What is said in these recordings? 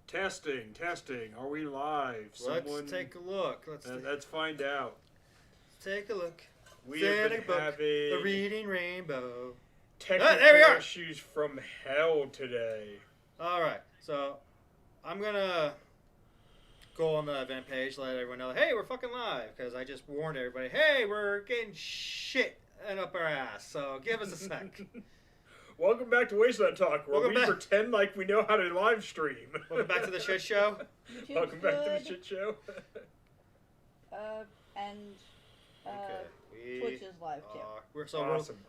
Testing, testing. Are we live? Let's take a look. Let's find out. Take a look. We have been having the reading rainbow. Technical issues from hell today. All right, so I'm gonna go on the event page, let everyone know, hey, we're fucking live, because I just warned everybody, hey, we're getting shit up our ass. So give us a sec. Welcome back to Wasteland Talk, where we pretend like we know how to live stream. Welcome back to the shit show. Welcome back to the shit show. Twitch is live too.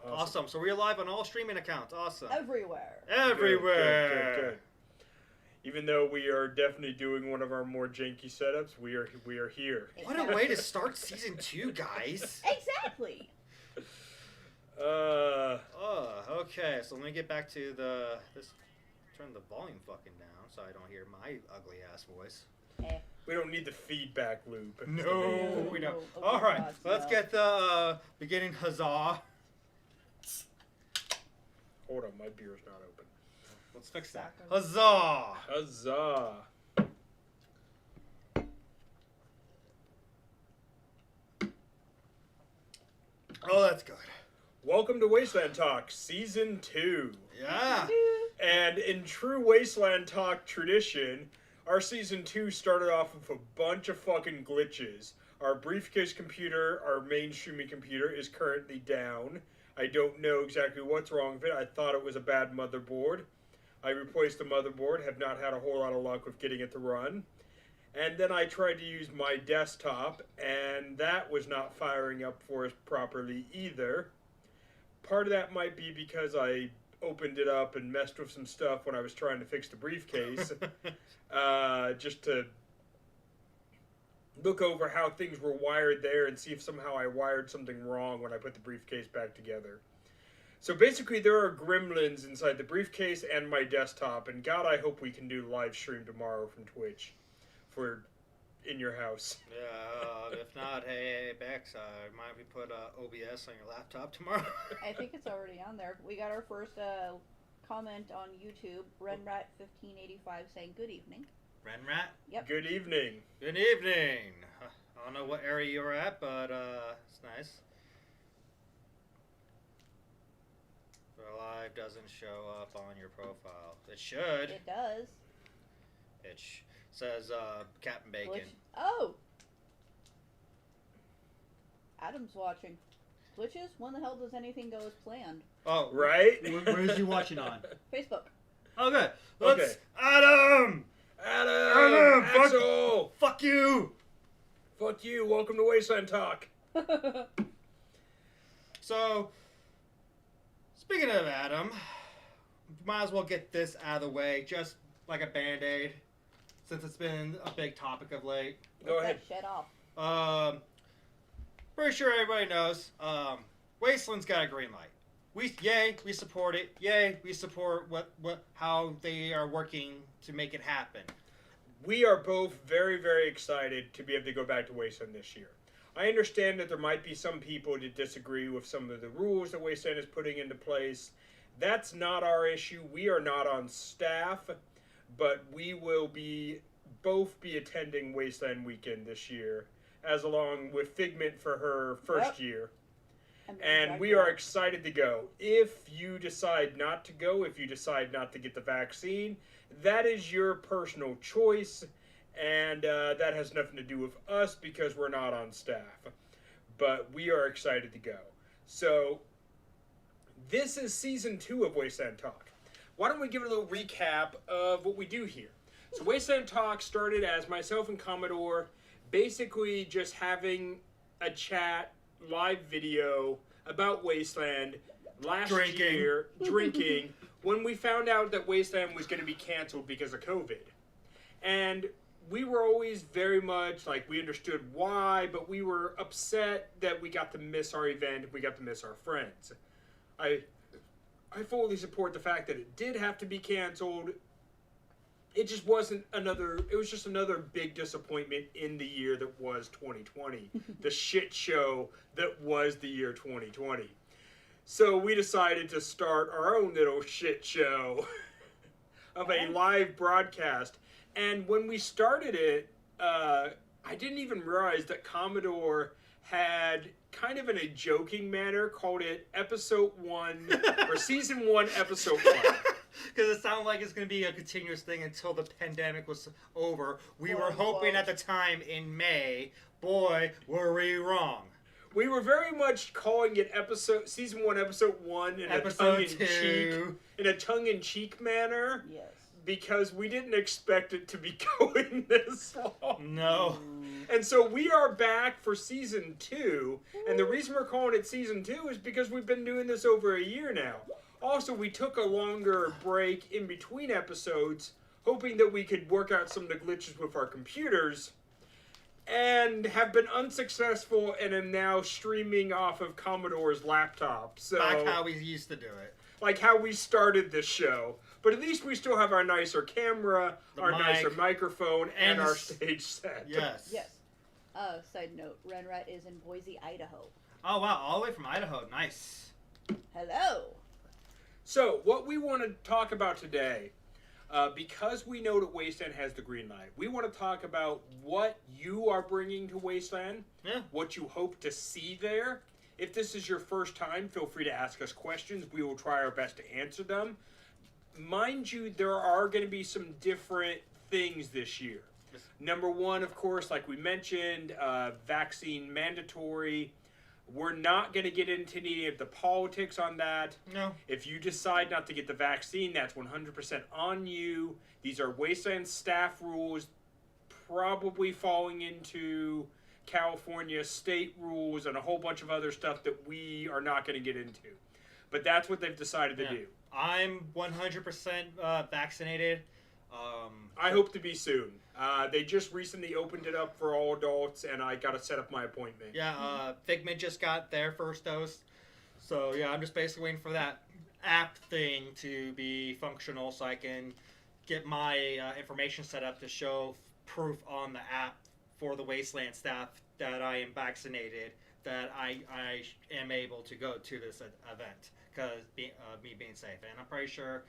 Awesome. So we're live on all streaming accounts. Awesome. Everywhere. Good. Even though we are definitely doing one of our more janky setups, we are here. What a way to start season 2, guys. Exactly. Okay, so let me get back to turn the volume fucking down so I don't hear my ugly ass voice. We don't need the feedback loop. No, we don't. Alright, let's get the beginning huzzah. Hold on, my beer's not open. Let's fix that. Huzzah! Huzzah! Oh, that's good. Welcome to Wasteland Talk, Season 2. Yeah. And in true Wasteland Talk tradition, our Season 2 started off with a bunch of fucking glitches. Our briefcase computer, our main streaming computer, is currently down. I don't know exactly what's wrong with it. I thought it was a bad motherboard. I replaced the motherboard, have not had a whole lot of luck with getting it to run. And then I tried to use my desktop, and that was not firing up for us properly either. Part of that might be because I opened it up and messed with some stuff when I was trying to fix the briefcase. Just to look over how things were wired there and see if somehow I wired something wrong when I put the briefcase back together. So basically there are gremlins inside the briefcase and my desktop, and God, I hope we can do live stream tomorrow from Twitch for in your house. Yeah, if not, hey, Bex, might we put OBS on your laptop tomorrow? I think it's already on there. We got our first comment on YouTube, Renrat1585 saying good evening. Renrat? Yep. Good evening. Good evening. I don't know what area you're at, but it's nice. The live doesn't show up on your profile. It should. It does. It says Captain Bacon. Oh! Adam's watching. Glitches? When the hell does anything go as planned? Oh, right? Where is he watching on? Facebook. Oh, good. Okay. Adam! Axel! Fuck you! Fuck you. Welcome to Wasteland Talk. So, speaking of Adam, might as well get this out of the way, just like a Band-Aid, since it's been a big topic of late. Go ahead. Shut off. Pretty sure everybody knows, Wasteland's got a green light. We support it. Yay, we support how they are working to make it happen. We are both very, very excited to be able to go back to Wasteland this year. I understand that there might be some people that disagree with some of the rules that Wasteland is putting into place. That's not our issue. We are not on staff, but we will both be attending Wasteland Weekend this year, as along with Figment for her first year. And we are excited to go. If you decide not to go, if you decide not to get the vaccine, that is your personal choice, and that has nothing to do with us because we're not on staff. But we are excited to go. So, this is Season 2 of Wasteland Talk. Why don't we give a little recap of what we do here? So, Wasteland Talk started as myself and Commodore basically just having a chat, live video about Wasteland last year, drinking, when we found out that Wasteland was going to be canceled because of COVID. And we were always very much, like, we understood why, but we were upset that we got to miss our event, we got to miss our friends. I fully support the fact that it did have to be canceled. It just wasn't it was just another big disappointment in the year that was 2020. The shit show that was the year 2020. So we decided to start our own little shit show of a live broadcast. And when we started it, I didn't even realize that Commodore had kind of in a joking manner called it Episode 1 or Season 1, Episode 1. Because it sounded like it's going to be a continuous thing until the pandemic was over. We were hoping at the time in May. Boy, were we wrong. We were very much calling it Season 1, Episode 1 in a tongue-in-cheek manner. Yes. Because we didn't expect it to be going this long. No. And so we are back for Season 2. And the reason we're calling it Season 2 is because we've been doing this over a year now. Also, we took a longer break in between episodes, hoping that we could work out some of the glitches with our computers, and have been unsuccessful and am now streaming off of Commodore's laptop. So, Like how we used to do it. Like how we started this show. But at least we still have our nicer camera, our nicer microphone, and our stage set. Yes. Yes. Side note, Renrat is in Boise, Idaho. Oh, wow. All the way from Idaho. Nice. Hello. So, what we want to talk about today, because we know that Wasteland has the green light, we want to talk about what you are bringing to Wasteland, what you hope to see there. If this is your first time, feel free to ask us questions. We will try our best to answer them. Mind you, there are going to be some different things this year. Number one, of course, like we mentioned, vaccine mandatory. We're not going to get into any of the politics on that. No. If you decide not to get the vaccine, that's 100% on you. These are Wasteland staff rules, probably falling into California state rules and a whole bunch of other stuff that we are not going to get into. But that's what they've decided to do. I'm 100% vaccinated. I hope to be soon. They just recently opened it up for all adults, and I got to set up my appointment. Yeah, Figment just got their first dose. So, yeah, I'm just basically waiting for that app thing to be functional so I can get my information set up to show proof on the app for the Wasteland staff that I am vaccinated, that I am able to go to this event, because me being safe. And I'm pretty sure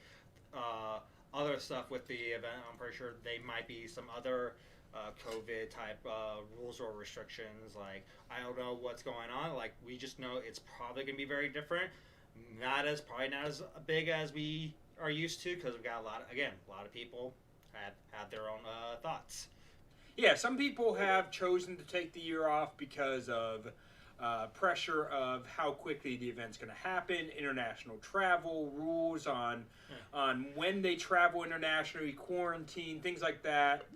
other stuff with the event, I'm pretty sure they might be some other COVID type rules or restrictions. Like, I don't know what's going on. Like, we just know it's probably going to be very different. Probably not as big as we are used to, because we've got a lot of people have their own thoughts. Yeah, some people have chosen to take the year off because of pressure of how quickly the event's going to happen, international travel, rules on when they travel internationally, quarantine, things like that.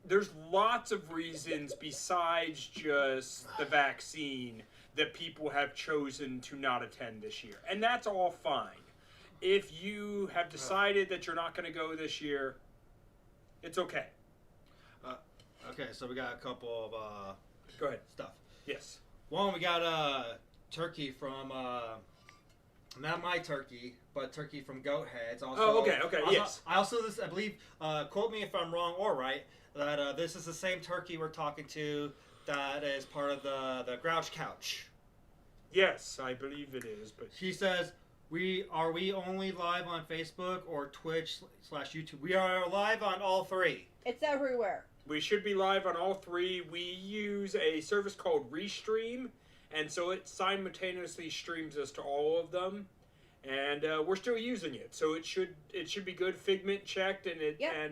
There's lots of reasons besides just the vaccine that people have chosen to not attend this year. And that's all fine. If you have decided that you're not going to go this year, it's okay. Okay, so we got a couple of Go ahead. stuff. Yes. One, we got turkey from not my turkey, but turkey from Goat Heads. Also, okay, yes. I believe, quote me if I'm wrong or right, that this is the same turkey we're talking to that is part of the Grouch Couch. Yes, I believe it is. But She says, we only live on Facebook or Twitch/YouTube? We are live on all three. It's everywhere. we should be live on all three. We use a service called Restream, and so it simultaneously streams us to all of them. And we're still using it, so it should be good. Figment checked, and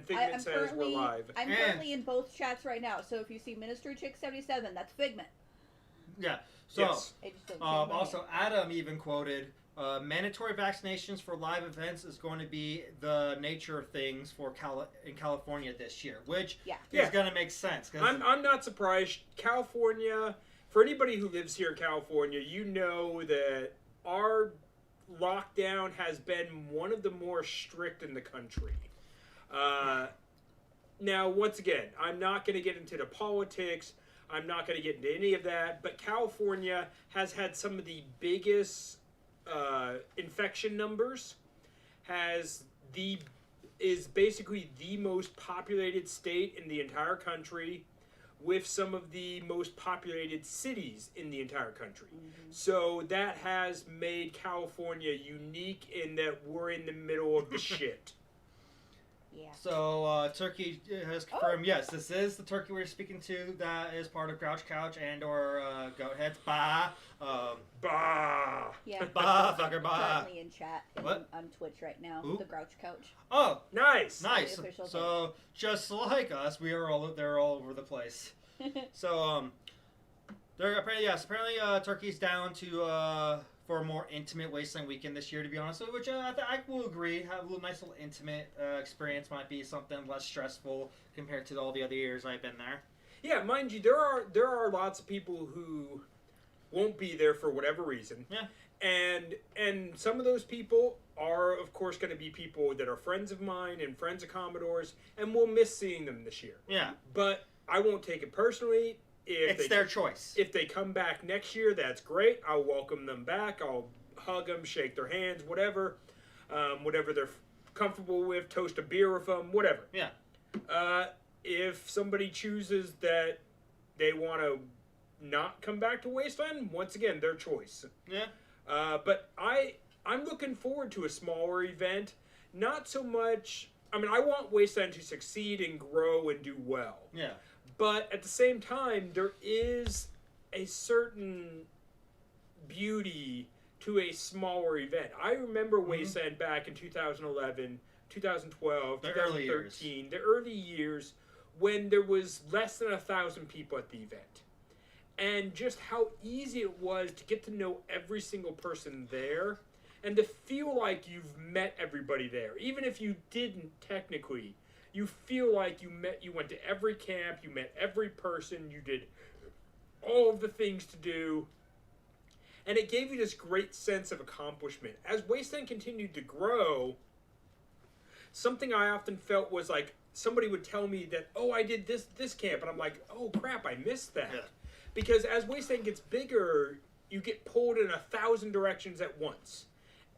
Figment says we're live. I'm currently in both chats right now, so if you see Ministry Chick 77, that's Figment. Yeah. So Yes. also, Adam even quoted, mandatory vaccinations for live events is going to be the nature of things for in California this year, which is going to make sense. I'm not surprised. California, for anybody who lives here in California, you know that our lockdown has been one of the more strict in the country. Now, once again, I'm not going to get into the politics. I'm not going to get into any of that. But California has had some of the biggest infection numbers. Is basically the most populated state in the entire country, with some of the most populated cities in the entire country. Mm-hmm. So that has made California unique in that we're in the middle of the shit. Yeah. So Turkey has confirmed, yes, this is the turkey we're speaking to. That is part of Grouch Couch and or Goat Heads. Bah. Bah. Yeah. Bah, fucker, bah. Currently in chat What? on Twitch right now. Who? The Grouch Couch. Oh, Nice. nice. The official So just like us, they're all over the place. So they're apparently Turkey's down to for a more intimate Wasteland weekend this year, to be honest with you, which I will agree. Have a little nice little intimate experience might be something less stressful compared to all the other years I've been there. Yeah, mind you, there are lots of people who won't be there for whatever reason. Yeah. And some of those people are, of course, going to be people that are friends of mine and friends of Commodore's, and we'll miss seeing them this year. Yeah. But I won't take it personally. It's their choice. If they come back next year, that's great. I'll welcome them back. I'll hug them, shake their hands, whatever. Whatever they're comfortable with, toast a beer with them, whatever. Yeah. If somebody chooses that they want to not come back to Wasteland, once again, their choice. Yeah. But I'm looking forward to a smaller event. Not so much... I mean, I want Wasteland to succeed and grow and do well. Yeah. But at the same time, there is a certain beauty to a smaller event. I remember Wasteland back in 2011, 2012, The 2013, the early years when there was less than 1,000 people at the event. And just how easy it was to get to know every single person there and to feel like you've met everybody there. Even if you didn't technically, you feel like you went to every camp, you met every person, you did all of the things to do. And it gave you this great sense of accomplishment. As Wasteland continued to grow, something I often felt was like somebody would tell me that, oh, I did this camp. And I'm like, oh, crap, I missed that. Yeah. Because as Wasteland gets bigger, you get pulled in 1,000 directions at once.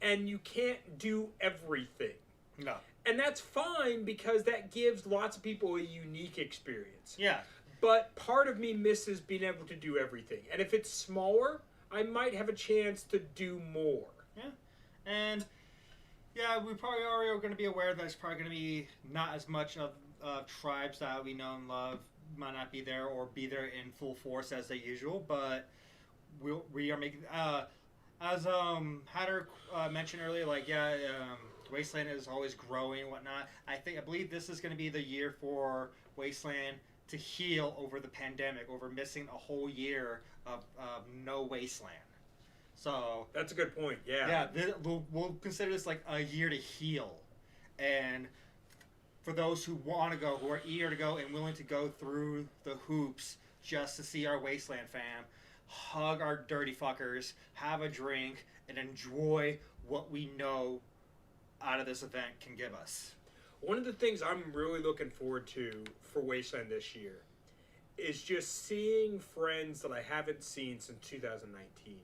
And you can't do everything. No. And that's fine because that gives lots of people a unique experience. Yeah. But part of me misses being able to do everything. And if it's smaller, I might have a chance to do more. Yeah. And, yeah, we probably already are going to be aware that it's probably going to be not as much of tribes that we know and love might not be there or be there in full force as they usual. But we are making... as Hatter mentioned earlier, like, Wasteland is always growing and whatnot. I believe this is going to be the year for Wasteland to heal over the pandemic, over missing a whole year of no Wasteland. So That's a good point, yeah. Yeah, we'll consider this like a year to heal. And for those who want to go, who are eager to go and willing to go through the hoops just to see our Wasteland fam, hug our dirty fuckers, have a drink, and enjoy what we know out of this event can give us. One of the things I'm really looking forward to for Wasteland this year is just seeing friends that I haven't seen since 2019.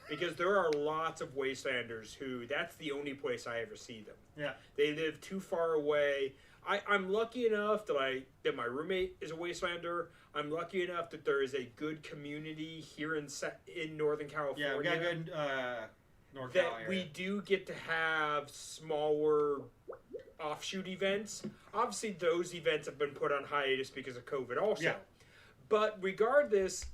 Because there are lots of Wastelanders who, that's the only place I ever see them. Yeah. They live too far away. I'm lucky enough that my roommate is a Wastelander. I'm lucky enough that there is a good community here in Northern California. Yeah, we got a good NorCal that area. we do get to have smaller offshoot events. Obviously, those events have been put on hiatus because of COVID also. Yeah. But regardless,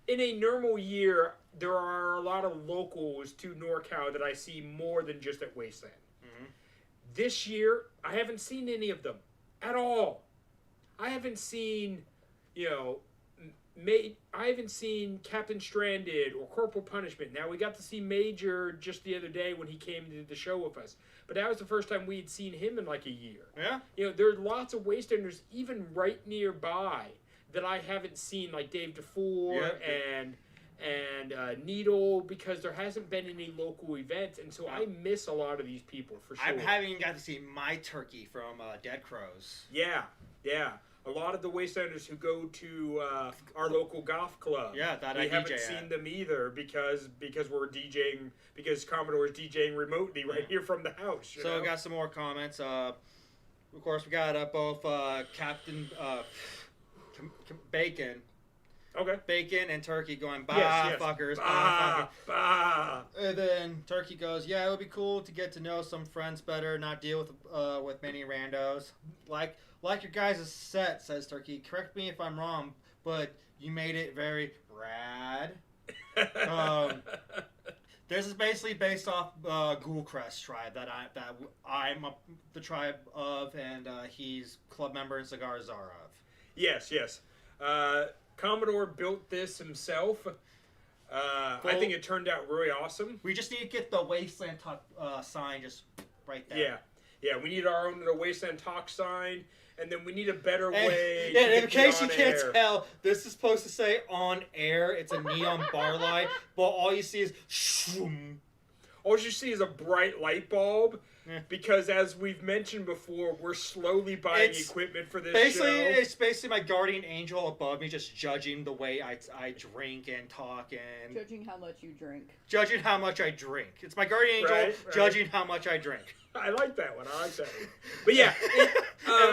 in a normal year, there are a lot of locals to NorCal that I see more than just at Wasteland. Mm-hmm. This year, I haven't seen any of them at all. I haven't seen, I haven't seen Captain Stranded or Corporal Punishment. Now, we got to see Major just the other day when he came to the show with us. But that was the first time we had seen him in like a year. Yeah. There are lots of Wastelanders even right nearby that I haven't seen, like Dave DeFore and Needle, because there hasn't been any local events. And so I miss a lot of these people, for sure. I haven't even got to see my turkey from Dead Crows. Yeah. A lot of the Wastelanders who go to our local golf club. Yeah, that we I haven't DJ seen at. them either because we're DJing, because Commodore is DJing remotely right here from the house. So we got some more comments. Of course, we got both Captain Bacon Okay. Bacon and Turkey going, bah, Yes. fuckers, Bah, fuckers. bah. And then Turkey goes, yeah, it would be cool to get to know some friends better, not deal with many randos. Like your guys' set, says Turkey. Correct me if I'm wrong, but you made it very rad. This is basically based off Ghoulcrest tribe that I'm the tribe of, and he's club member and Cigar Czar of. Yes. Commodore built this himself. I think it turned out really awesome. We just need to get the Wasteland sign just right there. Yeah. We need our own little Wasteland Talk sign, and then we need a better way. And in case you can't air. tell, this is supposed to say on air. It's a neon bar light, but all you see is shroom. All you see is a bright light bulb. Yeah. Because as we've mentioned before, we're slowly buying equipment for this show. It's basically my guardian angel above me, just judging the way I drink and talk and Judging how much you drink. judging how much I drink. It's my guardian angel Right. judging how much I drink. I like that one. But yeah,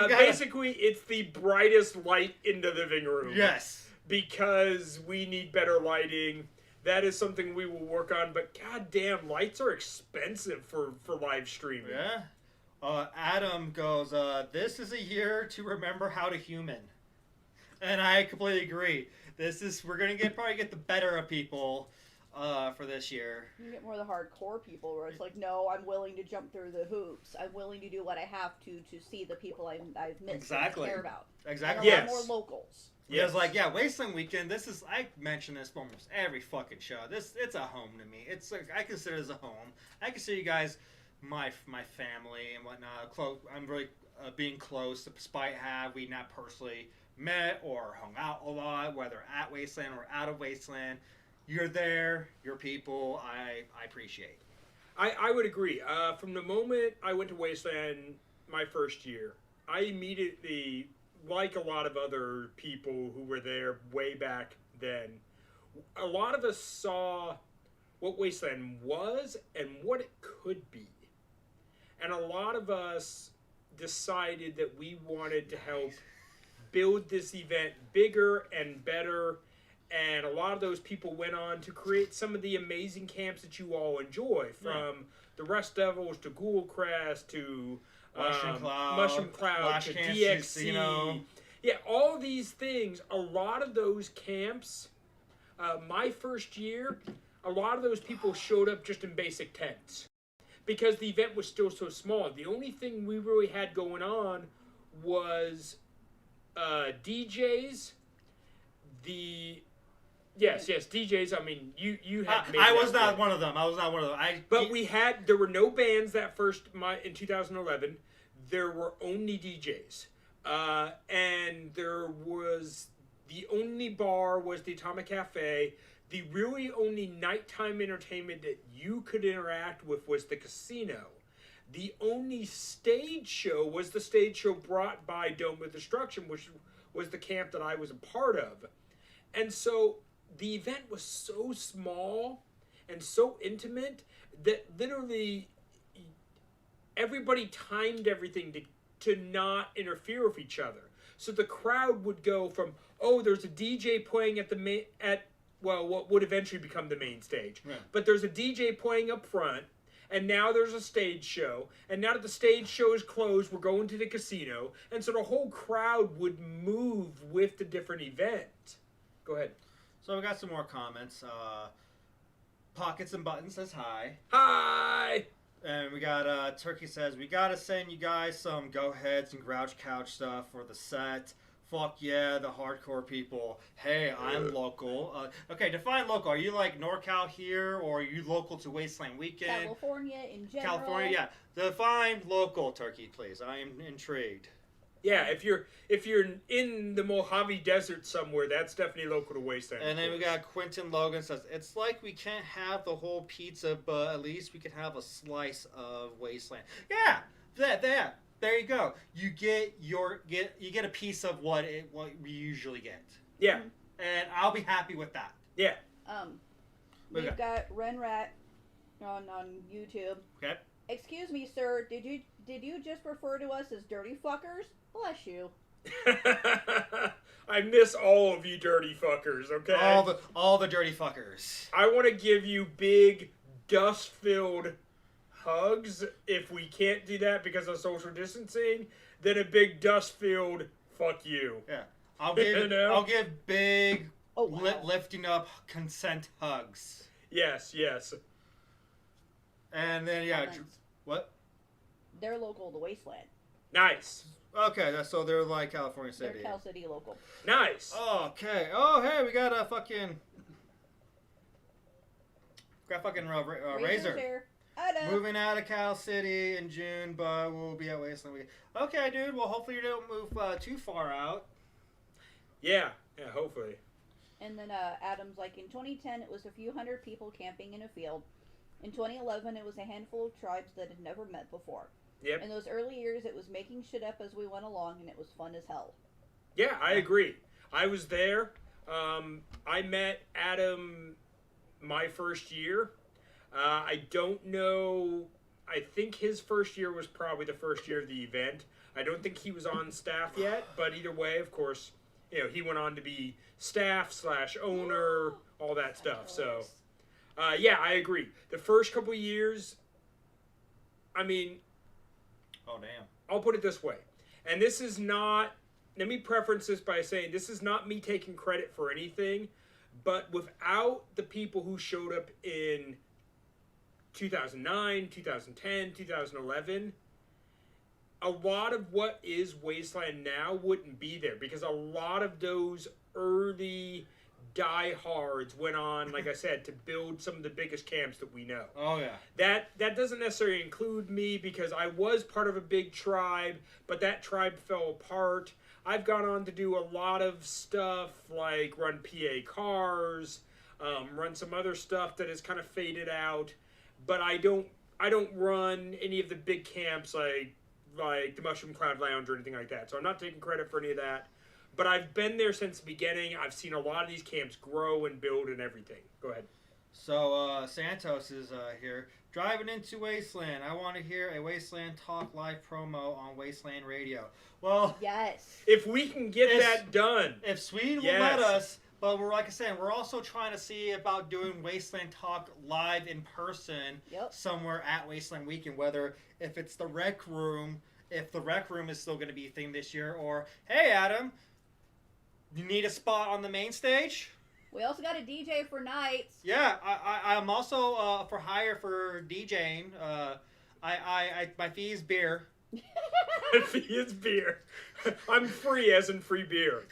basically, it's the brightest light in the living room. Yes. Because we need better lighting. That is something we will work on. But goddamn, lights are expensive for live streaming. Yeah. Adam goes, this is a year to remember how to human. And I completely agree. We're going to probably get the better of people for this year. You get more of the hardcore people where it's like, no, I'm willing to jump through the hoops. I'm willing to do what I have to see the people I've missed Exactly. and care about. Exactly. And a lot more locals. Yes. Because Wasteland Weekend, I mention this almost every fucking show. It's a home to me. It's like, I consider it as a home. I consider you guys my family and whatnot. I'm really being close, despite we not personally met or hung out a lot, whether at Wasteland or out of Wasteland. You're there, you're people. I appreciate. I would agree. From the moment I went to Wasteland my first year, I immediately, like a lot of other people who were there way back then, a lot of us saw what Wasteland was and what it could be. And a lot of us decided that we wanted to help build this event bigger and better. And a lot of those people went on to create some of the amazing camps that you all enjoy, from the Rust Devils to Ghoulcrest to Mushroom Cloud to DXC. Yeah, all these things, a lot of those camps, my first year, a lot of those people showed up just in basic tents because the event was still so small. The only thing we really had going on was DJs, Yes, DJs. I mean, you had. I was not one of them. But there were no bands in 2011. There were only DJs, and there was the only bar was the Atomic Cafe. The really only nighttime entertainment that you could interact with was the casino. The only stage show was the stage show brought by Dome of Destruction, which was the camp that I was a part of, and so. The event was so small and so intimate that literally everybody timed everything to not interfere with each other. So the crowd would go from, there's a DJ playing at what would eventually become the main stage. Right. But there's a DJ playing up front, and now there's a stage show. And now that the stage show is closed, we're going to the casino. And so the whole crowd would move with the different event. Go ahead. So we got some more comments. Pockets and Buttons says hi. Hi! And we got Turkey says, we gotta send you guys some Go Heads and Grouch Couch stuff for the set. Fuck yeah, the hardcore people. Hey, I'm local. Okay, define local. Are you like NorCal here, or are you local to Wasteland Weekend? California in general. California, yeah. Define local, Turkey, please. I am intrigued. Yeah, if you're in the Mojave Desert somewhere, that's definitely local to Wasteland. And then we got Quentin Logan says, it's like we can't have the whole pizza, but at least we can have a slice of Wasteland. Yeah, there you go. You get a piece of what we usually get. Yeah, and I'll be happy with that. Yeah. We've got Renrat on YouTube. Okay. Excuse me, sir. Did you just refer to us as dirty fuckers? Bless you. I miss all of you dirty fuckers, okay? All the dirty fuckers. I want to give you big, dust-filled hugs. If we can't do that because of social distancing, then a big dust-filled fuck you. Yeah. I'll give big lifting up consent hugs. Yes, yes. And then, what? They're local to Wasteland. Nice. Okay, so they're like California City. They're Cal City local. Nice. Okay. Oh, hey, we got a fucking... Razor. Here. Adam. Moving out of Cal City in June, but we'll be at Wasteland Week. Okay, dude. Well, hopefully you don't move too far out. Yeah, hopefully. And then Adam's like, in 2010, it was a few hundred people camping in a field. In 2011, it was a handful of tribes that had never met before. Yep. In those early years, it was making shit up as we went along, and it was fun as hell. Yeah, I agree. I was there. I met Adam my first year. I don't know. I think his first year was probably the first year of the event. I don't think he was on staff yet, but either way, of course, he went on to be staff/owner, all that stuff. So, yeah, I agree. The first couple of years, I mean... Oh, damn. I'll put it this way. And this is not... Let me preference this by saying this is not me taking credit for anything, but without the people who showed up in 2009, 2010, 2011, a lot of what is Wasteland now wouldn't be there because a lot of those early diehards went on, like I said, to build some of the biggest camps that we know. Oh, yeah. That doesn't necessarily include me because I was part of a big tribe, but that tribe fell apart. I've gone on to do a lot of stuff like run PA cars, run some other stuff that has kind of faded out, but I don't run any of the big camps like the Mushroom Cloud Lounge or anything like that. So I'm not taking credit for any of that. But I've been there since the beginning. I've seen a lot of these camps grow and build and everything. Go ahead. So Santos is here. Driving into Wasteland. I want to hear a Wasteland Talk live promo on Wasteland Radio. Well, yes. If we can get that done. If Sweden will let us, but we're like I said, we're also trying to see about doing Wasteland Talk live in person somewhere at Wasteland Weekend, whether if it's the Rec Room, if the Rec Room is still going to be a thing this year, or, hey, Adam, you need a spot on the main stage? We also got a DJ for nights. Yeah, I'm also for hire for DJing. My fee is beer. My fee is beer. I'm free as in free beer.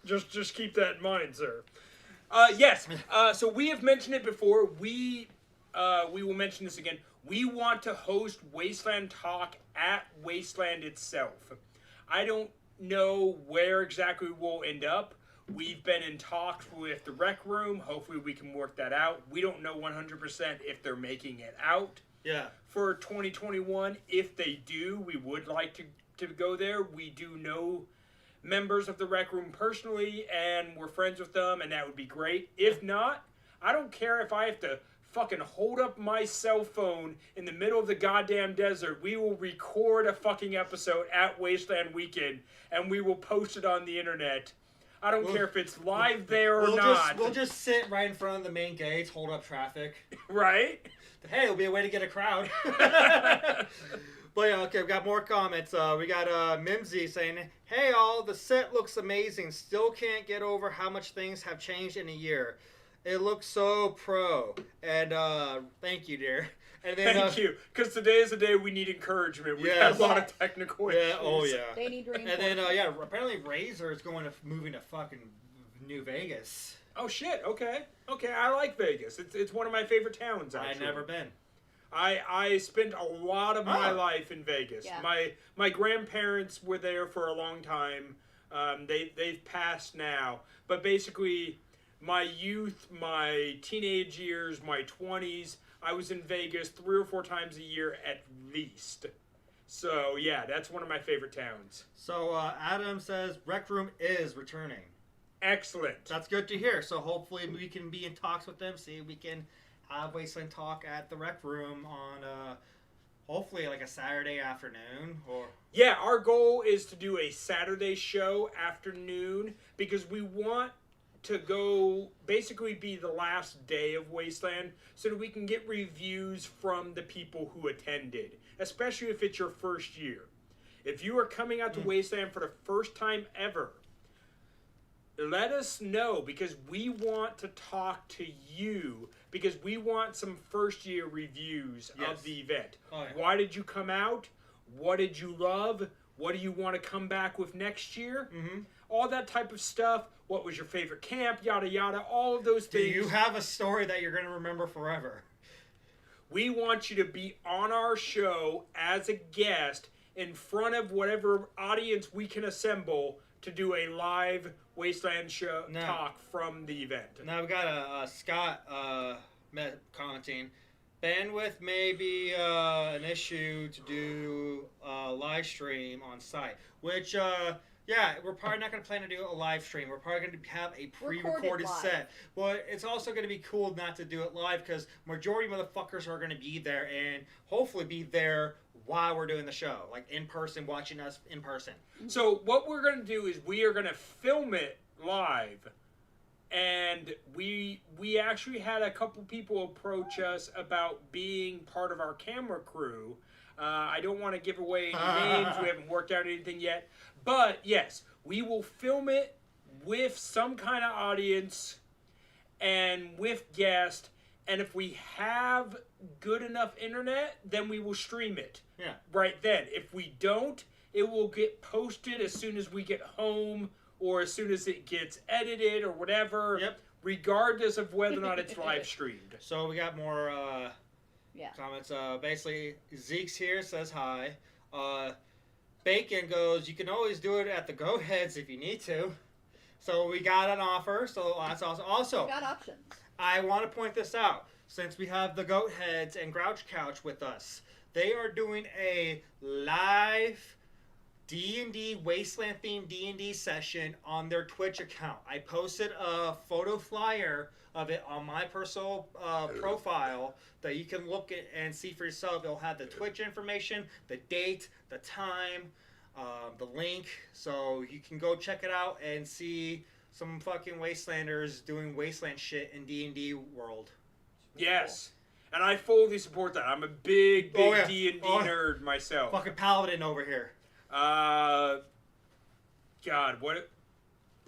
Just keep that in mind, sir. Yes. So we have mentioned it before. We will mention this again. We want to host Wasteland Talk at Wasteland itself. I don't know where exactly we'll end up. We've been in talks with the Rec Room. Hopefully we can work that out. We don't know 100% if they're making it out for 2021. If they do, we would like to go there. We do know members of the Rec Room personally, and we're friends with them, and that would be great. If not, I don't care if I have to fucking hold up my cell phone in the middle of the goddamn desert. We will record a fucking episode at Wasteland Weekend, and we will post it on the internet. I don't care if it's live there or not. We'll just sit right in front of the main gates, hold up traffic. Right? Hey, it'll be a way to get a crowd. But yeah, okay, we got more comments. We got Mimsy saying, hey all, the set looks amazing. Still can't get over how much things have changed in a year. It looks so pro. And thank you, dear. And then, thank you, because today is a day we need encouragement. We've had a lot of technical issues. Yeah, oh yeah. They need reinforcement. And then, apparently Razor is moving to fucking New Vegas. Oh shit, okay. Okay, I like Vegas. It's one of my favorite towns, actually. I've never been. I spent a lot of my life in Vegas. Yeah. My grandparents were there for a long time. They've passed now. But basically, my youth, my teenage years, my 20s, I was in Vegas 3 or 4 times a year at least. So, yeah, that's one of my favorite towns. So, Adam says Rec Room is returning. Excellent. That's good to hear. So, hopefully we can be in talks with them, see if we can have Wasteland Talk at the Rec Room on hopefully like a Saturday afternoon or. Yeah, our goal is to do a Saturday show afternoon because we want to go basically be the last day of Wasteland so that we can get reviews from the people who attended, especially if it's your first year. If you are coming out to Wasteland for the first time ever, let us know because we want to talk to you because we want some first year reviews of the event. Oh, yeah. Why did you come out? What did you love? What do you want to come back with next year? Mm-hmm. All that type of stuff. What was your favorite camp? Yada, yada. All of those Do things. you have a story that you're going to remember forever? We want you to be on our show as a guest in front of whatever audience we can assemble to do a live Wasteland show talk from the event. Now we got a Scott commenting. Bandwidth may be an issue to do a live stream on site, which, yeah, we're probably not going to plan to do a live stream. We're probably going to have a pre-recorded set. But it's also going to be cool not to do it live because majority of motherfuckers are going to be there and hopefully be there while we're doing the show, like in person, watching us in person. So what we're going to do is we are going to film it live. And we actually had a couple people approach us about being part of our camera crew. I don't want to give away any names. We haven't worked out anything yet. But, yes, we will film it with some kind of audience and with guests. And if we have good enough internet, then we will stream it. Yeah. Right then. If we don't, it will get posted as soon as we get home or as soon as it gets edited or whatever, regardless of whether or not it's live streamed. So we got more comments. Basically, Zeke's here, says hi. Bacon goes, you can always do it at the Goat Heads if you need to. So we got an offer, so that's awesome. Also, We got options. I want to point this out. Since we have the Goat Heads and Grouch Couch with us, they are doing a live D&D Wasteland themed D&D session on their Twitch account. I posted a photo flyer of it on my personal profile that you can look at and see for yourself. It'll have the Twitch information, the date, the time, the link, so you can go check it out and see some fucking Wastelanders doing Wasteland shit in D&D world. Yes. And I fully support that. I'm a big D&D nerd myself. Fucking paladin over here. God,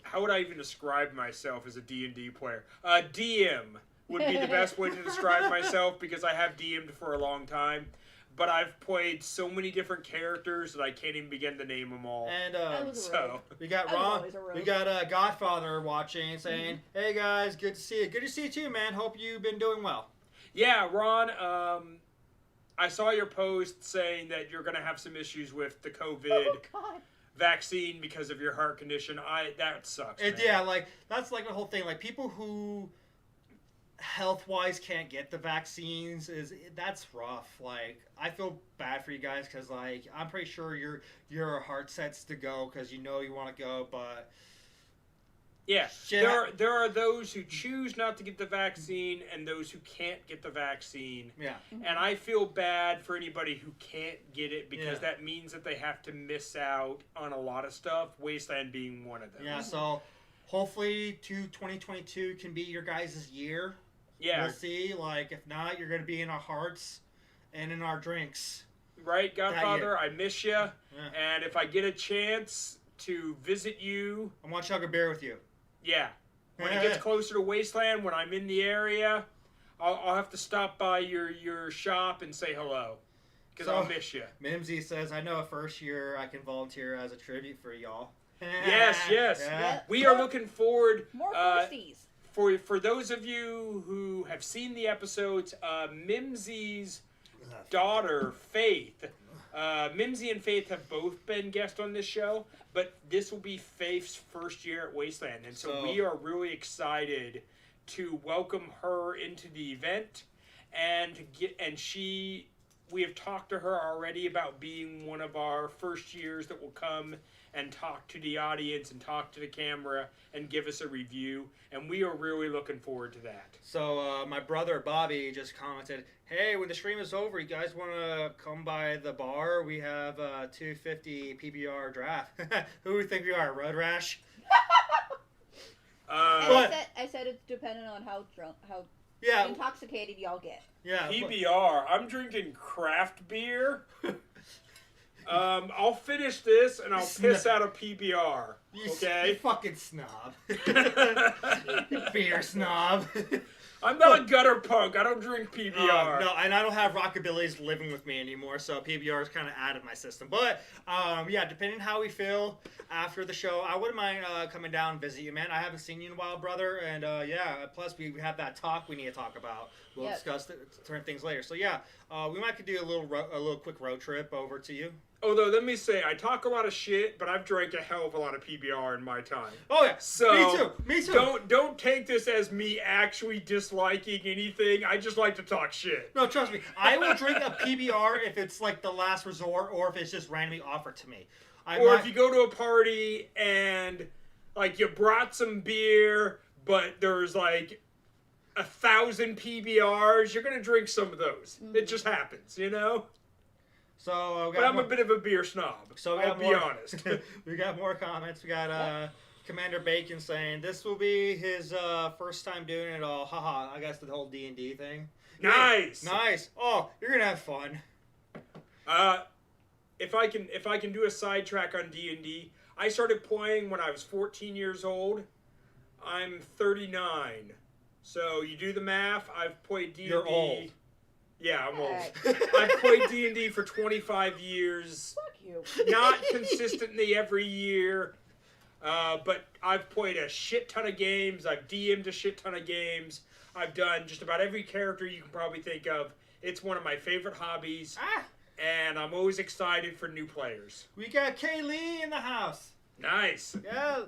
how would I even describe myself as a D&D player? DM would be the best way to describe myself because I have DM'd for a long time. But I've played so many different characters that I can't even begin to name them all. And so we got Godfather watching, saying, "Hey guys, good to see you. Good to see you too, man. Hope you've been doing well." Yeah, Ron. I saw your post saying that you're going to have some issues with the COVID vaccine because of your heart condition. That sucks. Yeah, like that's like the whole thing. Like people who health-wise can't get the vaccines that's rough. Like I feel bad for you guys because like I'm pretty sure your heart sets to go because you know you want to go, but yeah, there are those who choose not to get the vaccine and those who can't get the vaccine. Yeah. And I feel bad for anybody who can't get it because that means that they have to miss out on a lot of stuff, Wasteland being one of them. Yeah, so hopefully 2022 can be your guys' year. Yeah. We'll see. Like, if not, you're going to be in our hearts and in our drinks. Right, Godfather? I miss you. Yeah. And if I get a chance to visit you... I want to chug a beer with you. Yeah. When it gets closer to Wasteland, when I'm in the area, I'll have to stop by your shop and say hello. Because I'll miss you. Mimsy says, I know a first year I can volunteer as a tribute for y'all. Yes. Yeah. We are looking forward... More firsties. For those of you who have seen the episodes, Mimsy's daughter, Faith... Mimsy and Faith have both been guests on this show, but this will be Faith's first year at Wasteland, and so we are really excited to welcome her into the event, and she we have talked to her already about being one of our first years that will come and talk to the audience and talk to the camera and give us a review. And we are really looking forward to that. So my brother Bobby just commented, "Hey, when the stream is over, you guys want to come by the bar? We have a 250 PBR draft." Who do we think we are, Road Rash? I said it's dependent on how drunk, how Yeah. intoxicated y'all get. Yeah. PBR. I'm drinking craft beer. I'll finish this and I'll piss out a PBR. Okay? You fucking snob. Beer snob. I'm not gutter punk. I don't drink PBR. No, and I don't have Rockabilly's living with me anymore, so PBR is kind of out of my system. But, yeah, depending how we feel after the show, I wouldn't mind coming down and visit you, man. I haven't seen you in a while, brother. And, yeah, plus we have that talk we need to talk about. We'll discuss certain things later. So, yeah, we might could do a little quick road trip over to you. Although, let me say, I talk a lot of shit, but I've drank a hell of a lot of PBR in my time. Oh, yeah. So, Me too. Don't take this as me actually disliking anything. I just like to talk shit. No, trust me. I will drink a PBR if it's like the last resort or if it's just randomly offered to me. If you go to a party and, like, you brought some beer, but there's, like, 1,000 PBRs, you're going to drink some of those. Mm-hmm. It just happens, you know? So, but I'm a bit of a beer snob. So I'll be honest. We got more comments. We got Commander Bacon saying this will be his first time doing it all. Haha. I guess the whole D&D thing. Nice. Nice. Oh, you're gonna have fun. If I can do a sidetrack on D&D, I started playing when I was 14 years old. I'm 39. So you do the math. I've played D&D. You're old. Yeah, I'm old. I've played D&D for 25 years. Fuck you. Not consistently every year, but I've played a shit ton of games. I've DM'd a shit ton of games. I've done just about every character you can probably think of. It's one of my favorite hobbies, and I'm always excited for new players. We got Kaylee in the house. Nice. Yeah.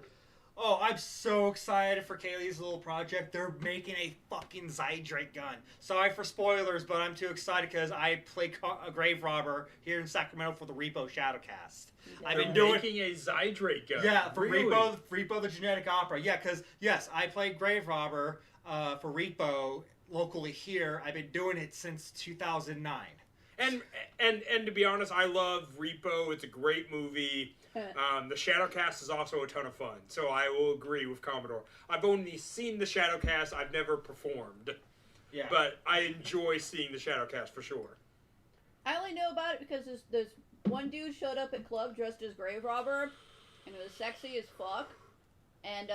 Oh, I'm so excited for Kaylee's little project. They're making a fucking Zydrate gun. Sorry for spoilers, but I'm too excited because I play a Grave Robber here in Sacramento for the Repo Shadowcast. I've been making a Zydrate gun. Yeah, for really? Repo the Genetic Opera. Yeah, because, yes, I played Grave Robber for Repo locally here. I've been doing it since 2009. And to be honest, I love Repo. It's a great movie. The Shadowcast is also a ton of fun, so I will agree with Commodore. I've only seen the Shadowcast. I've never performed. Yeah. But I enjoy seeing the Shadowcast for sure. I only know about it because this one dude showed up at club dressed as Grave Robber, and it was sexy as fuck. And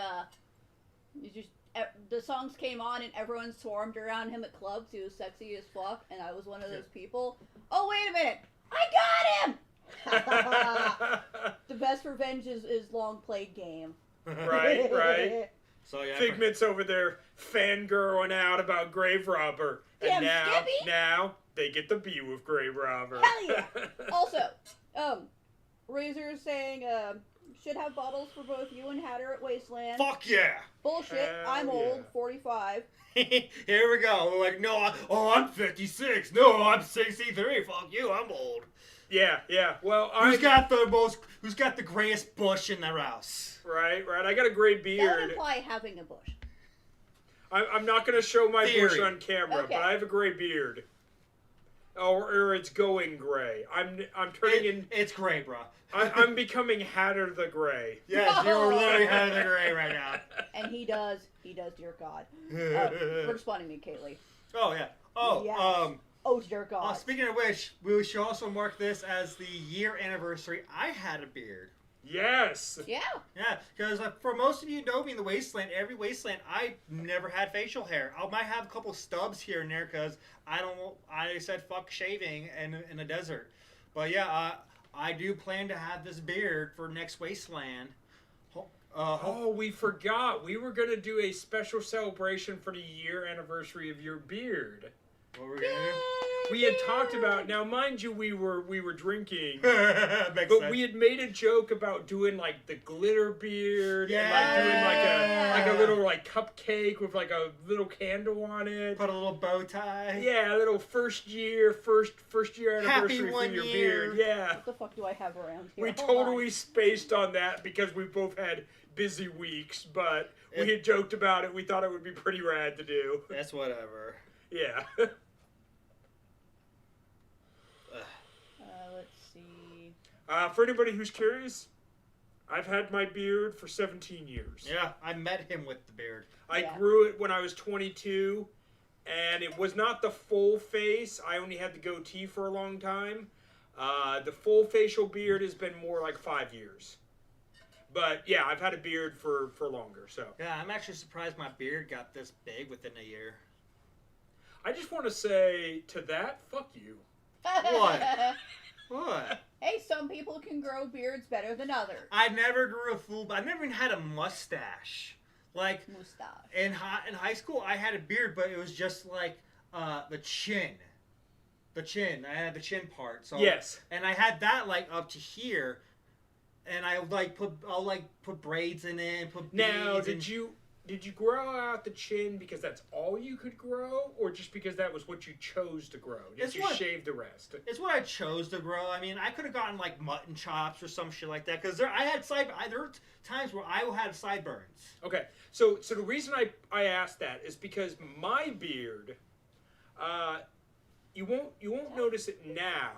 the songs came on, and everyone swarmed around him at clubs. He was sexy as fuck, and I was one of those people. Oh, wait a minute! I got him! The best revenge is long played game. Right. So yeah, Figment's over there fangirling out about Grave Robber. And now they get to be with Grave Robber. Hell yeah! Also, Razor is saying, should have bottles for both you and Hatter at Wasteland. Fuck yeah! Bullshit, I'm old, 45. Here we go. We're like, no, I'm 56. No, I'm 63. Fuck you, I'm old. Yeah. Well, who's got the grayest bush in their house? Right. I got a gray beard. That would imply having a bush. I'm not going to show my bush on camera, but I have a gray beard. Or it's going gray. I'm turning in. It's gray, bro. I'm becoming Hatter the Gray. Yes, you're literally Hatter the Gray right now. And he does, dear God. We're responding to Kaylee. Oh yeah. Oh yes. Oh dear God. Speaking of which, we should also mark this as the year anniversary. I had a beard. Yes. Yeah. Yeah, because for most of you know me in the Wasteland, every Wasteland, I never had facial hair. I might have a couple stubs here and there because I said fuck shaving in the desert. But yeah, I do plan to have this beard for next Wasteland. We forgot. We were going to do a special celebration for the year anniversary of your beard. What were we going to do? we had talked about. Now, mind you, we were drinking, Makes but sense. we had made a joke about doing like the glitter beard, and like doing Yeah. like a little like cupcake with like a little candle on it. Put a little bow tie. Yeah, a little first year anniversary Happy for 1 your year. beard. Yeah, What the fuck do I have around here? we Hold totally spaced on that because we both had busy weeks, but we had joked about it. We thought it would be pretty rad to do. That's whatever. Yeah. Let's see. For anybody who's curious, I've had my beard for 17 years. Yeah, I met him with the beard. I Yeah. grew it when I was 22, and it was not the full face. I only had the goatee for a long time. The full facial beard has been more like 5 years. But yeah, I've had a beard for longer. So Yeah, I'm actually surprised my beard got this big within a year. I just want to say to that, fuck you. What? What? Hey, some people can grow beards better than others. I never grew a full. I never even had a mustache. Like Mustache. in high school, I had a beard, but it was just like the chin. The chin. I had the chin part. So Yes. and I had that like up to here, and I'll put braids in it. And put Now, beads did you grow out the chin because that's all you could grow, or just because that was what you chose to grow? Did It's you what- shave the rest? It's what I chose to grow. I mean, I could have gotten like mutton chops or some shit like that because there were times where I had sideburns. Okay, so the reason I asked that is because my beard, you won't notice it now,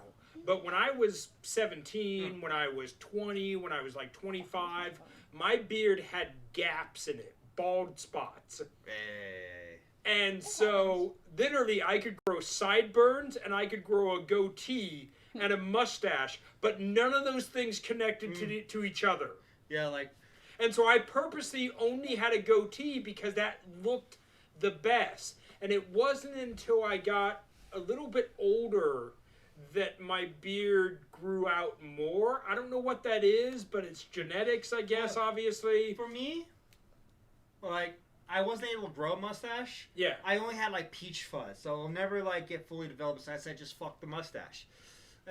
but when I was 17, when I was 20, when I was like 25, my beard had gaps in it, bald spots. Hey. And so, literally, I could grow sideburns and I could grow a goatee and a mustache, but none of those things connected to each other. Yeah, like And so I purposely only had a goatee because that looked the best. And it wasn't until I got a little bit older that my beard grew out more. I don't know what that is, but it's genetics, I guess, obviously. for me, like I wasn't able to grow a mustache. Yeah. I only had like peach fuzz, so I'll never like get fully developed. So I said just fuck the mustache.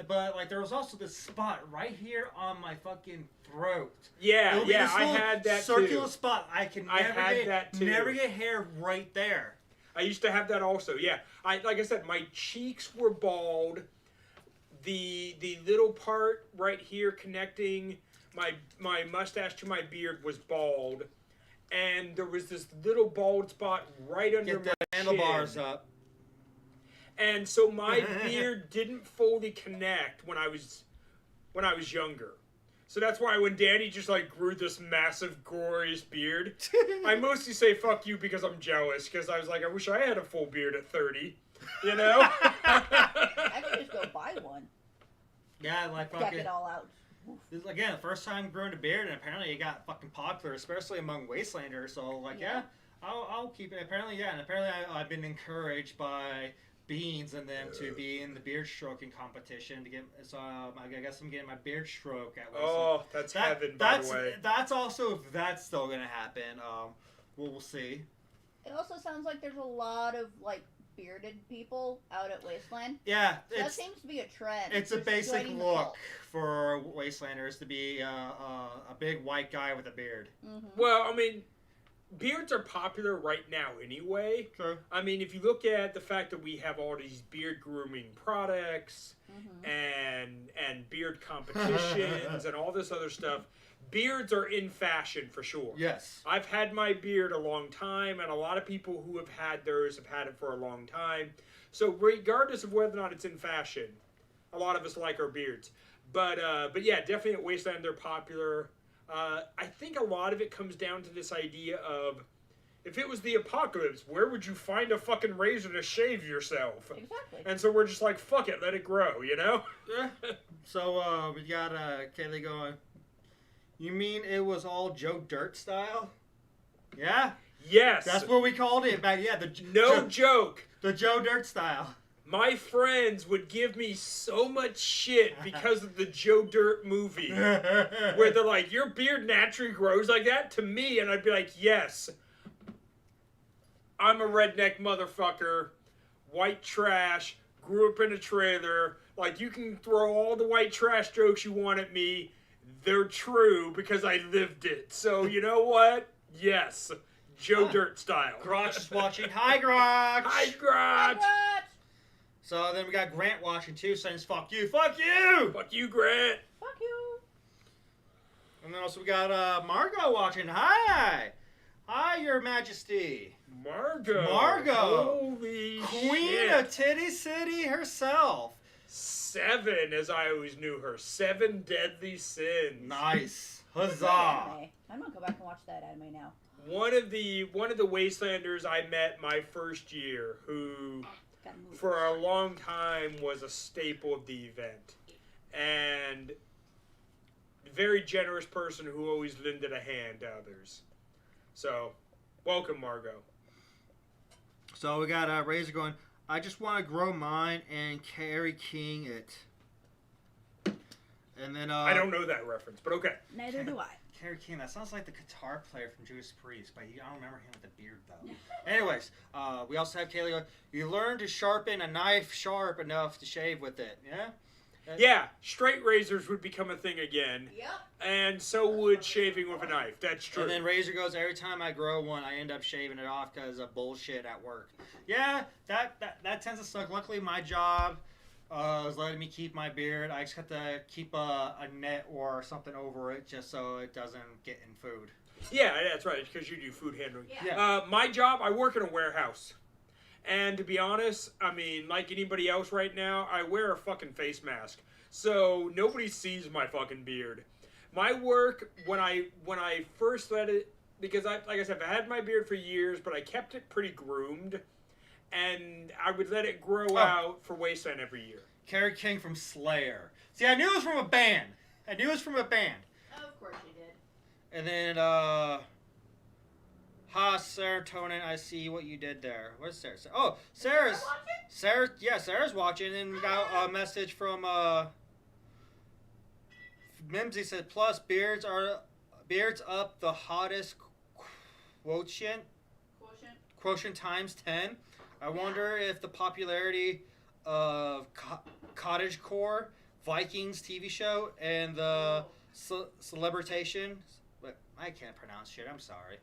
But like there was also this spot right here on my fucking throat. Yeah, It'll be yeah, this I little had that circular too. spot. I had that too. never get hair right there. I used to have that also. Yeah, like I said, my cheeks were bald. The little part right here connecting my mustache to my beard was bald, and there was this little bald spot right under Get my the handlebars chin. up. And so my beard didn't fully connect when I was younger. So that's why when Danny just like grew this massive, glorious beard, I mostly say fuck you because I'm jealous. Because I was like, I wish I had a full beard at 30. You know? I could just go buy one. Yeah, like Deck fucking. it all out. This is, again, first time growing a beard, and apparently it got fucking popular, especially among Wastelanders. So like, yeah, I'll keep it. Apparently, yeah, and apparently I've been encouraged by Beans and them to be in the beard stroking competition to get. So I guess I'm getting my beard stroke at Wasteland. Oh, that's heaven, by the way. That's also if that's still gonna happen. We'll see. It also sounds like there's a lot of like bearded people out at Wasteland. Yeah, So that seems to be a trend. it's a Just basic joining the look cult. for Wastelanders to be a big white guy with a beard. Mhm. Well, I mean, beards are popular right now anyway. True. I mean, if you look at the fact that we have all these beard grooming products Mhm. and beard competitions and all this other stuff, beards are in fashion for sure. Yes. I've had my beard a long time, and a lot of people who have had theirs have had it for a long time. So regardless of whether or not it's in fashion, a lot of us like our beards. But yeah, definitely at Wasteland they're popular. I think a lot of it comes down to this idea of, if it was the apocalypse, where would you find a fucking razor to shave yourself? Exactly. And so we're just like, fuck it, let it grow, you know? Yeah. So we got Kaylee going. You mean it was all Joe Dirt style? Yeah, Yes. that's what we called it back. Yeah, No joke. the Joe Dirt style. My friends would give me so much shit because of the Joe Dirt movie. Where they're like, your beard naturally grows like that to me, and I'd be like, yes, I'm a redneck motherfucker, white trash, grew up in a trailer. Like, you can throw all the white trash jokes you want at me. They're true because I lived it. So, you know what? Yes. Joe Dirt style. Grotch is watching. Hi, Grotch! Hi, Grotch! So then we got Grant watching too, saying fuck you, fuck you! Fuck you, Grant! Fuck you! And then also we got Margot watching. Hi! Hi, Your Majesty. Margot! Holy Queen shit. of Titty City herself. 7, as I always knew her. 7 deadly sins. Nice. What's Huzzah. that anime? I'm gonna go back and watch that anime now. One of the Wastelanders I met my first year, who Gotta move. for a long time was a staple of the event, and very generous person who always lended a hand to others. So, welcome, Margot. So we got Razor going, I just want to grow mine and Carrie King it. And then I don't know that reference, but okay. Neither do I. Carrie King, that sounds like the guitar player from Judas Priest, but I don't remember him with the beard though. Anyways, we also have Kaylee going, you learn to sharpen a knife sharp enough to shave with it. Yeah? Yeah, straight razors would become a thing again, Yep. and so would shaving with a knife. That's true. And then Razor goes, every time I grow one, I end up shaving it off because of bullshit at work. Yeah, that tends to suck. Luckily, my job is letting me keep my beard. I just have to keep a net or something over it just so it doesn't get in food. Yeah, that's right, because you do food handling. Yeah. My job, I work in a warehouse. And to be honest, I mean, like anybody else right now, I wear a fucking face mask. So nobody sees my fucking beard. My work, when I first let it, because like I said, I had my beard for years, but I kept it pretty groomed. And I would let it grow out for Wasteland every year. Carrie King from Slayer. See, I knew it was from a band. Of course you did. And then, ha, serotonin, I see what you did there. Where's Sarah? Oh, Sarah's watching, and we got a message from, Mimsy said, plus beards up the hottest quotient times 10. I wonder if the popularity of cottagecore, Vikings TV show, and the celebritation, I can't pronounce shit, I'm sorry,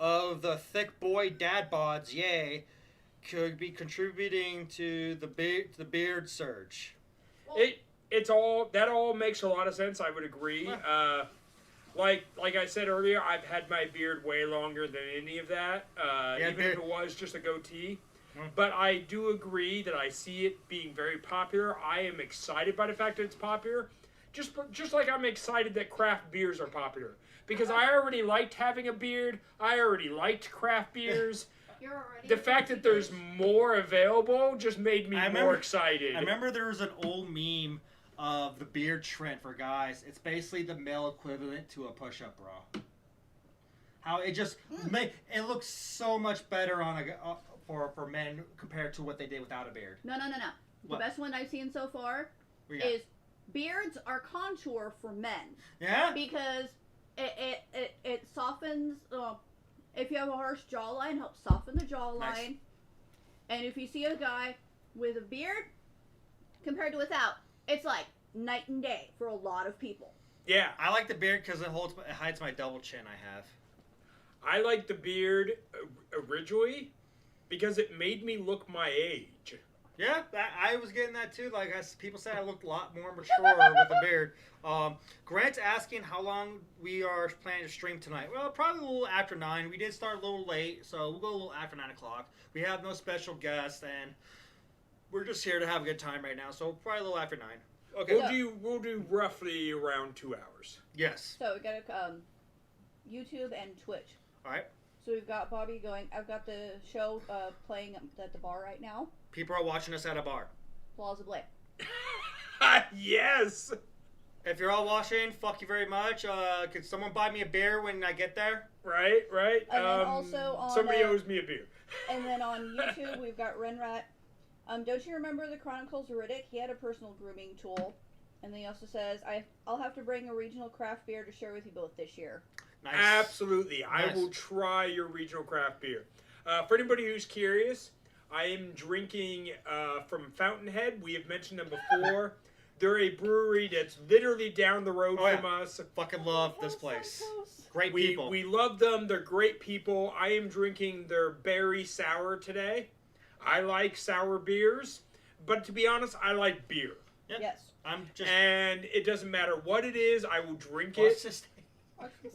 of the thick boy dad bods, yay, could be contributing to the beard surge. That all makes a lot of sense. I would agree. Like I said earlier, I've had my beard way longer than any of that, even if it was just a goatee. But I do agree that I see it being very popular. I am excited by the fact that it's popular, just like I'm excited that craft beers are popular. Because I already liked having a beard. I already liked craft beers. The fact that there's more available just made me more excited. I remember there was an old meme of the beard trend for guys. It's basically the male equivalent to a push-up bra. How it just it looks so much better on for men compared to what they did without a beard. No. What? The best one I've seen so far is beards are contour for men. Yeah? Because it softens. If you have a harsh jawline, it helps soften the jawline. Nice. And if you see a guy with a beard compared to without, it's like night and day for a lot of people. Yeah. I like the beard because it hides my double chin I have. I like the beard originally because it made me look my age. Yeah, I was getting that too. Like people said, I looked a lot more mature with a beard. Grant's asking how long we are planning to stream tonight. Well, probably a little after 9. We did start a little late, so we'll go a little after 9 o'clock. We have no special guests, and we're just here to have a good time right now. So probably a little after 9. Okay. We'll do roughly around 2 hours. Yes. So we got YouTube and Twitch. All right. So we've got Bobby going. I've got the show playing at the bar right now. People are watching us at a bar. Plausibly. Yes. If you're all watching, fuck you very much. Could someone buy me a beer when I get there? Right. And then also on somebody owes me a beer. And then on YouTube we've got Renrat. Don't you remember the Chronicles of Riddick? He had a personal grooming tool. And then he also says, I'll have to bring a regional craft beer to share with you both this year. Nice. Absolutely. Nice. I will try your regional craft beer. For anybody who's curious, I am drinking from Fountainhead. We have mentioned them before. They're a brewery that's literally down the road from us. Fucking love this place. Great We people. love them. They're great people. I am drinking their berry sour today. I like sour beers, but to be honest, I like beer. Yep. Yes. I'm just. And it doesn't matter what it is, I will drink What's it. this thing?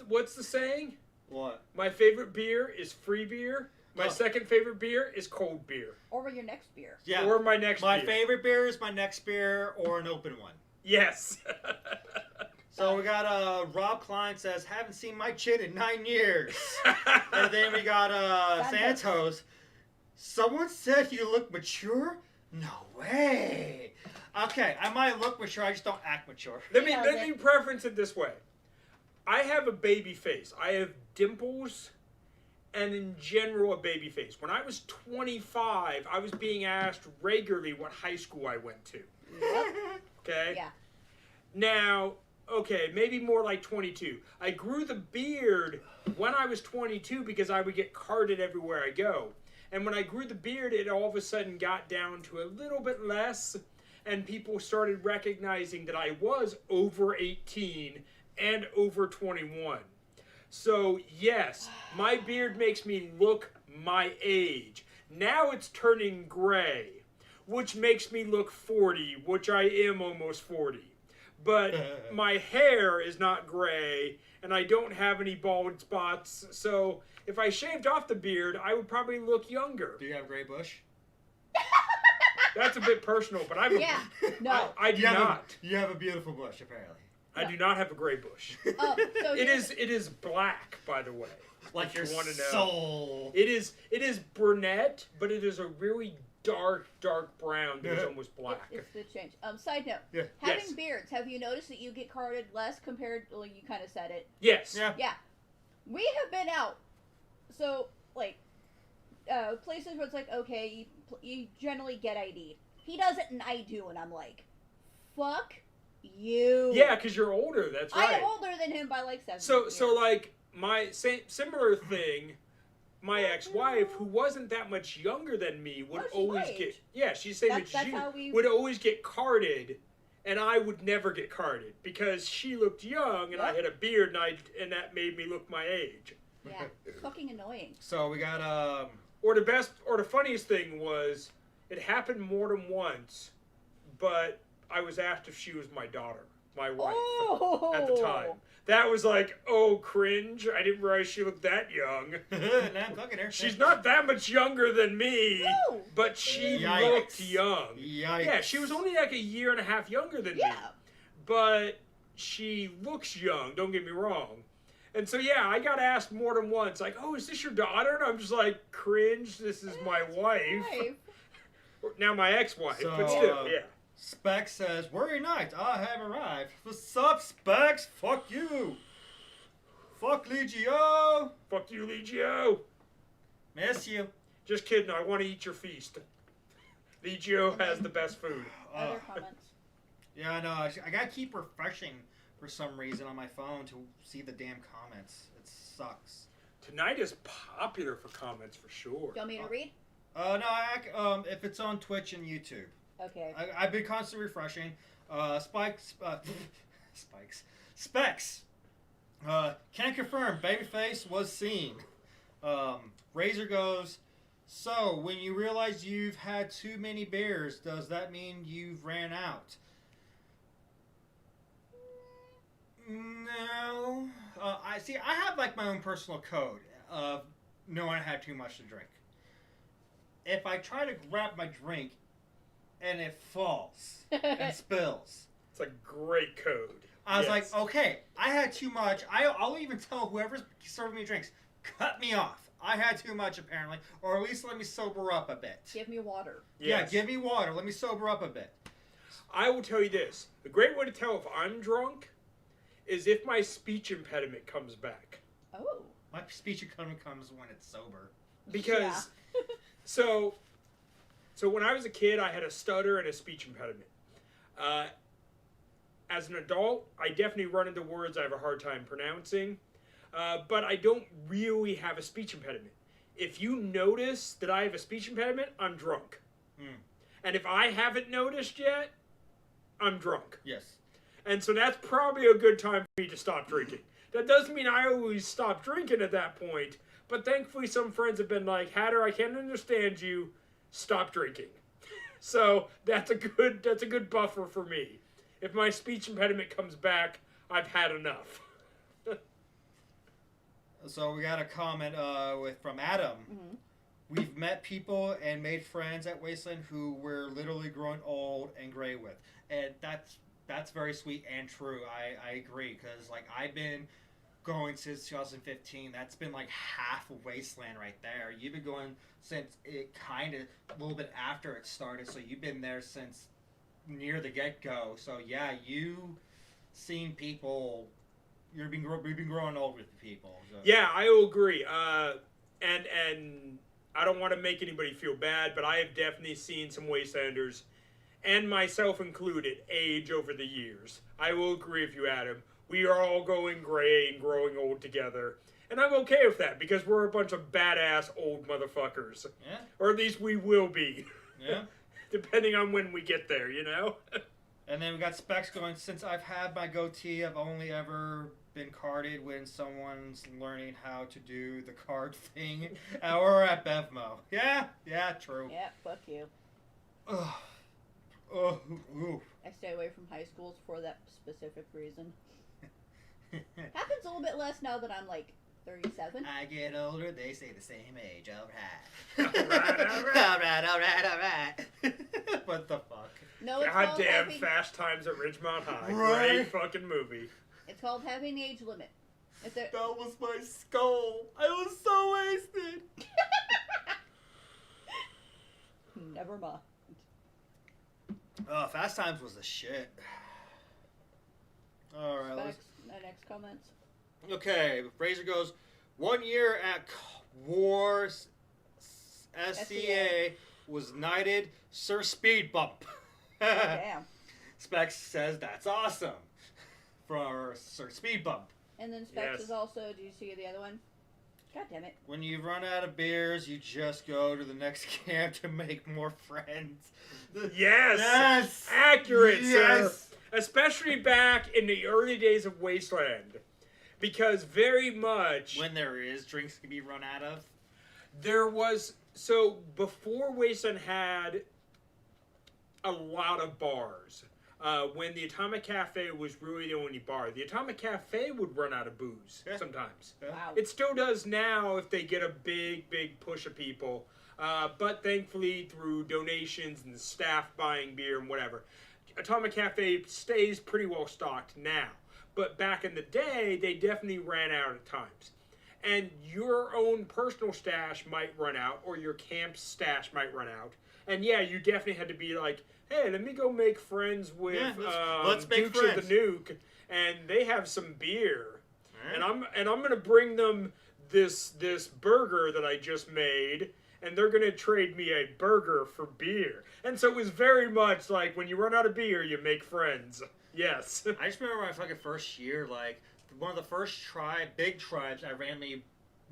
What's the saying? What? My favorite beer is free beer. My second favorite beer is cold beer. Or your next beer. Yeah. Or my next My beer. favorite beer is my next beer or an open one. Yes. So we got Rob Klein says, haven't seen my chin in 9 years. And then we got Santos. Someone said you look mature? No way. Okay, I might look mature, I just don't act mature. let me preference it this way. I have a baby face. I have dimples and in general a baby face. When I was 25, I was being asked regularly what high school I went to. Okay? Yeah. Now, okay, maybe more like 22. I grew the beard when I was 22 because I would get carded everywhere I go. And when I grew the beard, it all of a sudden got down to a little bit less, and people started recognizing that I was over 18 and over 21. So, yes, my beard makes me look my age. Now it's turning gray, which makes me look 40, which I am almost 40. But my hair is not gray, and I don't have any bald spots, so if I shaved off the beard, I would probably look younger. Do you have gray bush? That's a bit personal, but I No. I do not. You have a beautiful bush, apparently. I do not have a gray bush. Oh, so It is black, by the way. Like your want to know. soul. It is brunette, but it is a really dark brown that is almost black. It's the change. Side note. Yeah. Having Yes. beards, have you noticed that you get carded less compared? Well, you kind of said it. Yes. Yeah. Yeah. We have been out. So, like, places where it's like, okay, you generally get ID'd. He does it and I do, and I'm like, fuck you. Yeah, because you're older. That's right. I am older than him by like 7 So years. like my similar thing. My ex-wife, who wasn't that much younger than me, would No, she's always my age. she's same That's age as how you, we- would always get carded, and I would never get carded because she looked young and I Yep. had a beard and that made me look my age. Yeah, it's fucking annoying. So we got Or the funniest thing was, it happened more than once, but I was asked if she was my daughter, my wife, at the time. That was like, oh, cringe. I didn't realize she looked that young. nah, I'm fucking her. She's not that much younger than me, No. but she Yikes. looked young. Yikes. Yeah, she was only like a year and a half younger than me. Yeah. But she looks young, don't get me wrong. And so, yeah, I got asked more than once, like, oh, is this your daughter? And I'm just like, cringe, this is my wife. Now my ex-wife, So, but still, yeah. Specs says, worry not, I have arrived. What's up, Specs? Fuck you. Fuck Legio. Fuck you, Legio. Miss you. Just kidding, I want to eat your feast. Legio has the best food. Other comments. Yeah, I know. I gotta keep refreshing for some reason on my phone to see the damn comments. It sucks. Tonight is popular for comments for sure. Do you want me to read? No, if it's on Twitch and YouTube. Okay. I've been constantly refreshing. Spikes. Specs. Can confirm, Babyface was seen. Razor goes, so when you realize you've had too many beers, does that mean you've ran out? No. I have like my own personal code of knowing I have too much to drink. If I try to grab my drink and it falls and spills, It's a great code. I was Yes. like, okay, I had too much. I'll even tell whoever's serving me drinks, cut me off. I had too much apparently, or at least let me sober up a bit. Give me water. Yeah, Yes. give me water. Let me sober up a bit. I will tell you this. The great way to tell if I'm drunk is if my speech impediment comes back. Oh. My speech impediment comes when it's sober. Because, so when I was a kid, I had a stutter and a speech impediment. As an adult, I definitely run into words I have a hard time pronouncing. But I don't really have a speech impediment. if you notice that I have a speech impediment, I'm drunk. And if I haven't noticed yet, I'm drunk. Yes. And so that's probably a good time for me to stop drinking. That doesn't mean I always stop drinking at that point, but thankfully some friends have been like, Hatter, I can't understand you, stop drinking. So that's a good buffer for me. If my speech impediment comes back, I've had enough. So we got a comment from Adam. Mm-hmm. We've met people and made friends at Wasteland who we're literally growing old and gray with, and that's very sweet and true. I agree, because like I've been going since 2015. That's been like half of Wasteland right there. You've been going since it kind of a little bit after it started, so you've been there since near the get-go. So yeah, you seen people. We've been growing old with the people. So. Yeah, I will agree. And I don't want to make anybody feel bad, but I have definitely seen some Wastelanders, and myself included, age over the years. I will agree with you, Adam. We are all going gray and growing old together. And I'm okay with that, because we're a bunch of badass old motherfuckers. Yeah. Or at least we will be. Yeah. Depending on when we get there, you know? And then we got Specs going, since I've had my goatee, I've only ever been carded when someone's learning how to do the card thing, or at Bevmo. Yeah, true. Yeah, fuck you. Ooh. I stay away from high schools for that specific reason. Happens a little bit less now that I'm like 37. I get older, they say the same age. Alright. Alright. What the fuck? No, it's God called damn having, Fast Times at Ridgemont High. Right. Great fucking movie. it's called having the age limit. If there, That was my skull. I was so wasted. never mind. Fast Times was the shit. Alright, let's... Next comments. Okay, Razor goes, 1 year at Wars SCA was knighted Sir Speed Bump. Damn. Specs says that's awesome for Sir Speed Bump. And then Specs Yes. is also, do you see the other one? God damn it. When you run out of beers, you just go to the next camp to make more friends. Yes! Yes! Accurate, Yes! sir! Especially back in the early days of Wasteland. Because very much... When there is drinks to be run out of. There was... So, before Wasteland had a lot of bars, when the Atomic Cafe was really the only bar, the Atomic Cafe would run out of booze sometimes. Wow. It still does now if they get a big push of people. But thankfully, through donations and the staff buying beer and whatever, Atomic Cafe stays pretty well stocked now. But back in the day, they definitely ran out at times. And your own personal stash might run out, or your camp's stash might run out. And yeah, you definitely had to be like, hey, let me go make friends with let's make Dukes friends. of the Nuke, and they have some beer. Right. And I'm gonna bring them this burger that I just made, and they're gonna trade me a burger for beer. And so it was very much like when you run out of beer, you make friends. Yes. I just remember my fucking first year, like, one of the first big tribes I randomly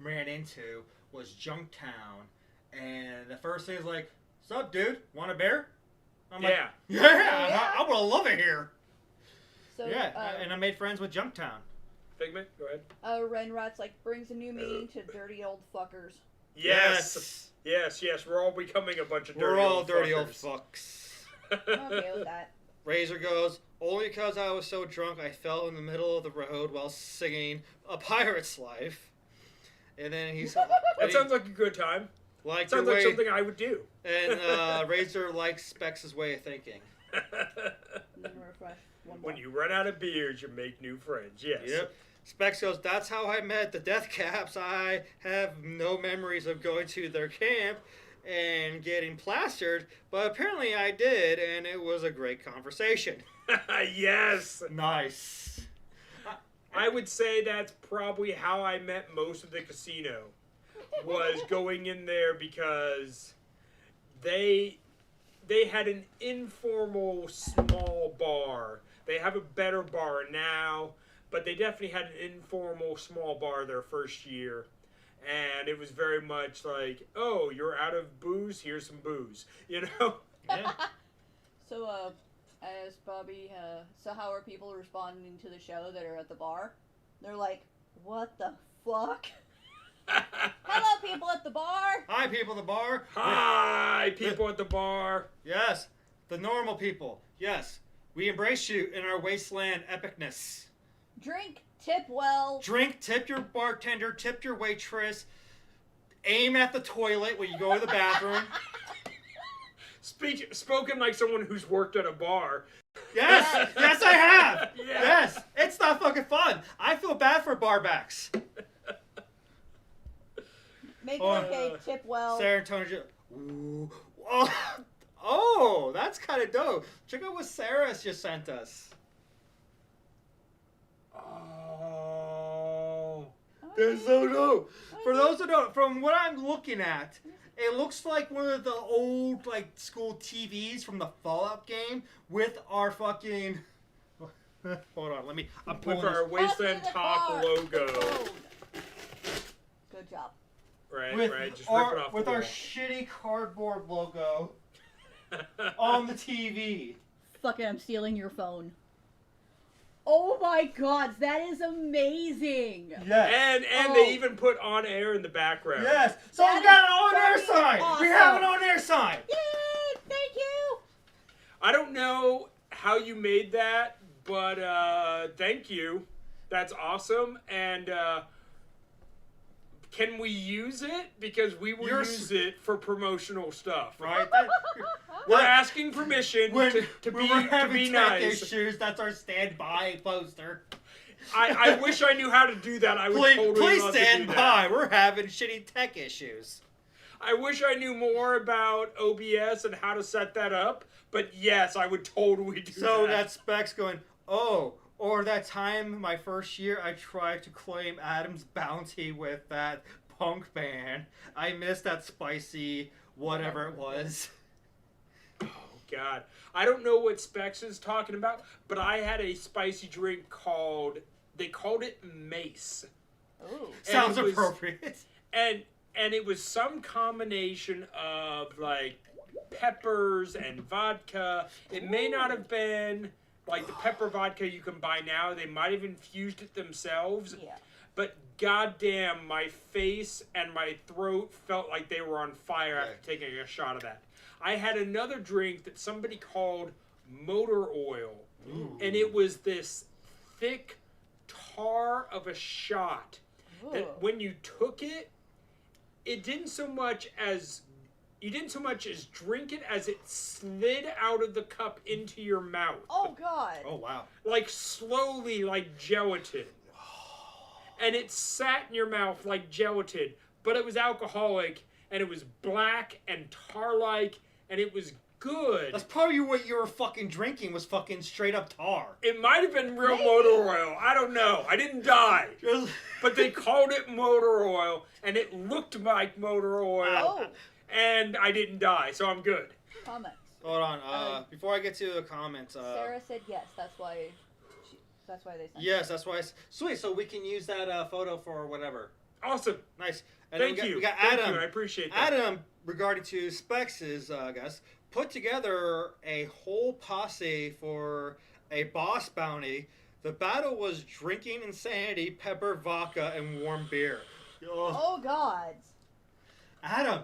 ran into was Junktown. And the first thing is like, "Sup, dude? Want a bear?" I'm like, Yeah. yeah, I'm gonna love it here. So, Yeah, and I made friends with Junktown. Figment, go ahead. Renrat's like, brings a new meaning to dirty old fuckers. Yes. We're all becoming a bunch of dirty We're all old dirty old fuckers. fucks. I'm okay with that. Razor goes, only because I was so drunk I fell in the middle of the road while singing A Pirate's Life. And then he's... That sounds like a good time. like Sounds your like way, something I would do. And Razor likes Specs' way of thinking. And then refresh. One more. When you run out of beers, you make new friends. Yes. Yep. Specs goes, that's how I met the Death Caps. I have no memories of going to their camp and getting plastered, but apparently I did, and it was a great conversation. Yes. Nice. I would say that's probably how I met most of the casino. Was going in there because they had an informal small bar. They have a better bar now, but they definitely had an informal small bar their first year. and it was very much like, oh, you're out of booze, here's some booze, you know. Yeah. So, as Bobby, so how are people responding to the show that are at the bar? They're like, what the fuck? Hello, people at the bar. Hi, people at the bar. Hi, people at the bar. Yes, the normal people. Yes, we embrace you in our wasteland epicness. Drink, tip well. Drink, tip your bartender, tip your waitress. Aim at the toilet when you go to the bathroom. Spoken like someone who's worked at a bar. Yes, yes, I have. Yeah. Yes, it's not fucking fun. I feel bad for barbacks. Make it okay, tip well. Sarah Antonia. Ooh. Oh, that's kind of dope. Check out what Sarah just sent us. Oh, That's so dope. For those who don't, from what I'm looking at, it looks like one of the old like school TVs from the Fallout game with our fucking. Hold on, let me. I'm pulling with our this. Wasteland Talk logo. Good job. Right, With right. Just our, rip it off with the our wall. shitty cardboard logo on the TV. Fuck it, I'm stealing your phone. Oh my god, that is amazing! Yes. And they even put on air in the background. Yes. So That we got an is on-air fucking sign. awesome. We have an on-air sign. Yay! Thank you! I don't know how you made that, but thank you. That's awesome. And can we use it? Because we will use it for promotional stuff. Right? We're asking permission to when we're having be tech nice. issues, that's our standby poster. I wish I knew how to do that. I would totally Please love stand to do by. that. We're having shitty tech issues. I wish I knew more about OBS and how to set that up. But yes, I would totally do that. So that Specs going, oh, or that time my first year I tried to claim Adam's bounty with that punk band. I missed that spicy whatever it was. Oh, God. I don't know what Specs is talking about, but I had a spicy drink they called it Mace. Ooh. Sounds it was- appropriate. And it was some combination of, like, peppers and vodka. It may not have been, like, the pepper vodka you can buy now. They might have infused it themselves. Yeah. But goddamn, my face and my throat felt like they were on fire after taking a shot of that. I had another drink that somebody called motor oil. Ooh. And it was this thick tar of a shot that Ooh. when you took it, you didn't so much as drink it as it slid out of the cup into your mouth. Oh god. Oh, wow. Like slowly, like gelatin. And it sat in your mouth like gelatin, but it was alcoholic, and it was black and tar-like, and it was good. That's probably what you were fucking drinking was fucking straight up tar. It might have been real Maybe. motor oil. I don't know. I didn't die. Just- But they called it motor oil, and it looked like motor oil, Oh. and I didn't die, so I'm good. Comments. Hold on. Before I get to the comments, Sarah said yes. That's why they sent yes, that's why. Sweet. So we can use that photo for whatever. Awesome. Nice. And then Thank you. We got Thank Adam. you. I appreciate that. Adam, regarding to Specs' guess, put together a whole posse for a boss bounty. The battle was drinking insanity, pepper vodka, and warm beer. Oh god. Adam,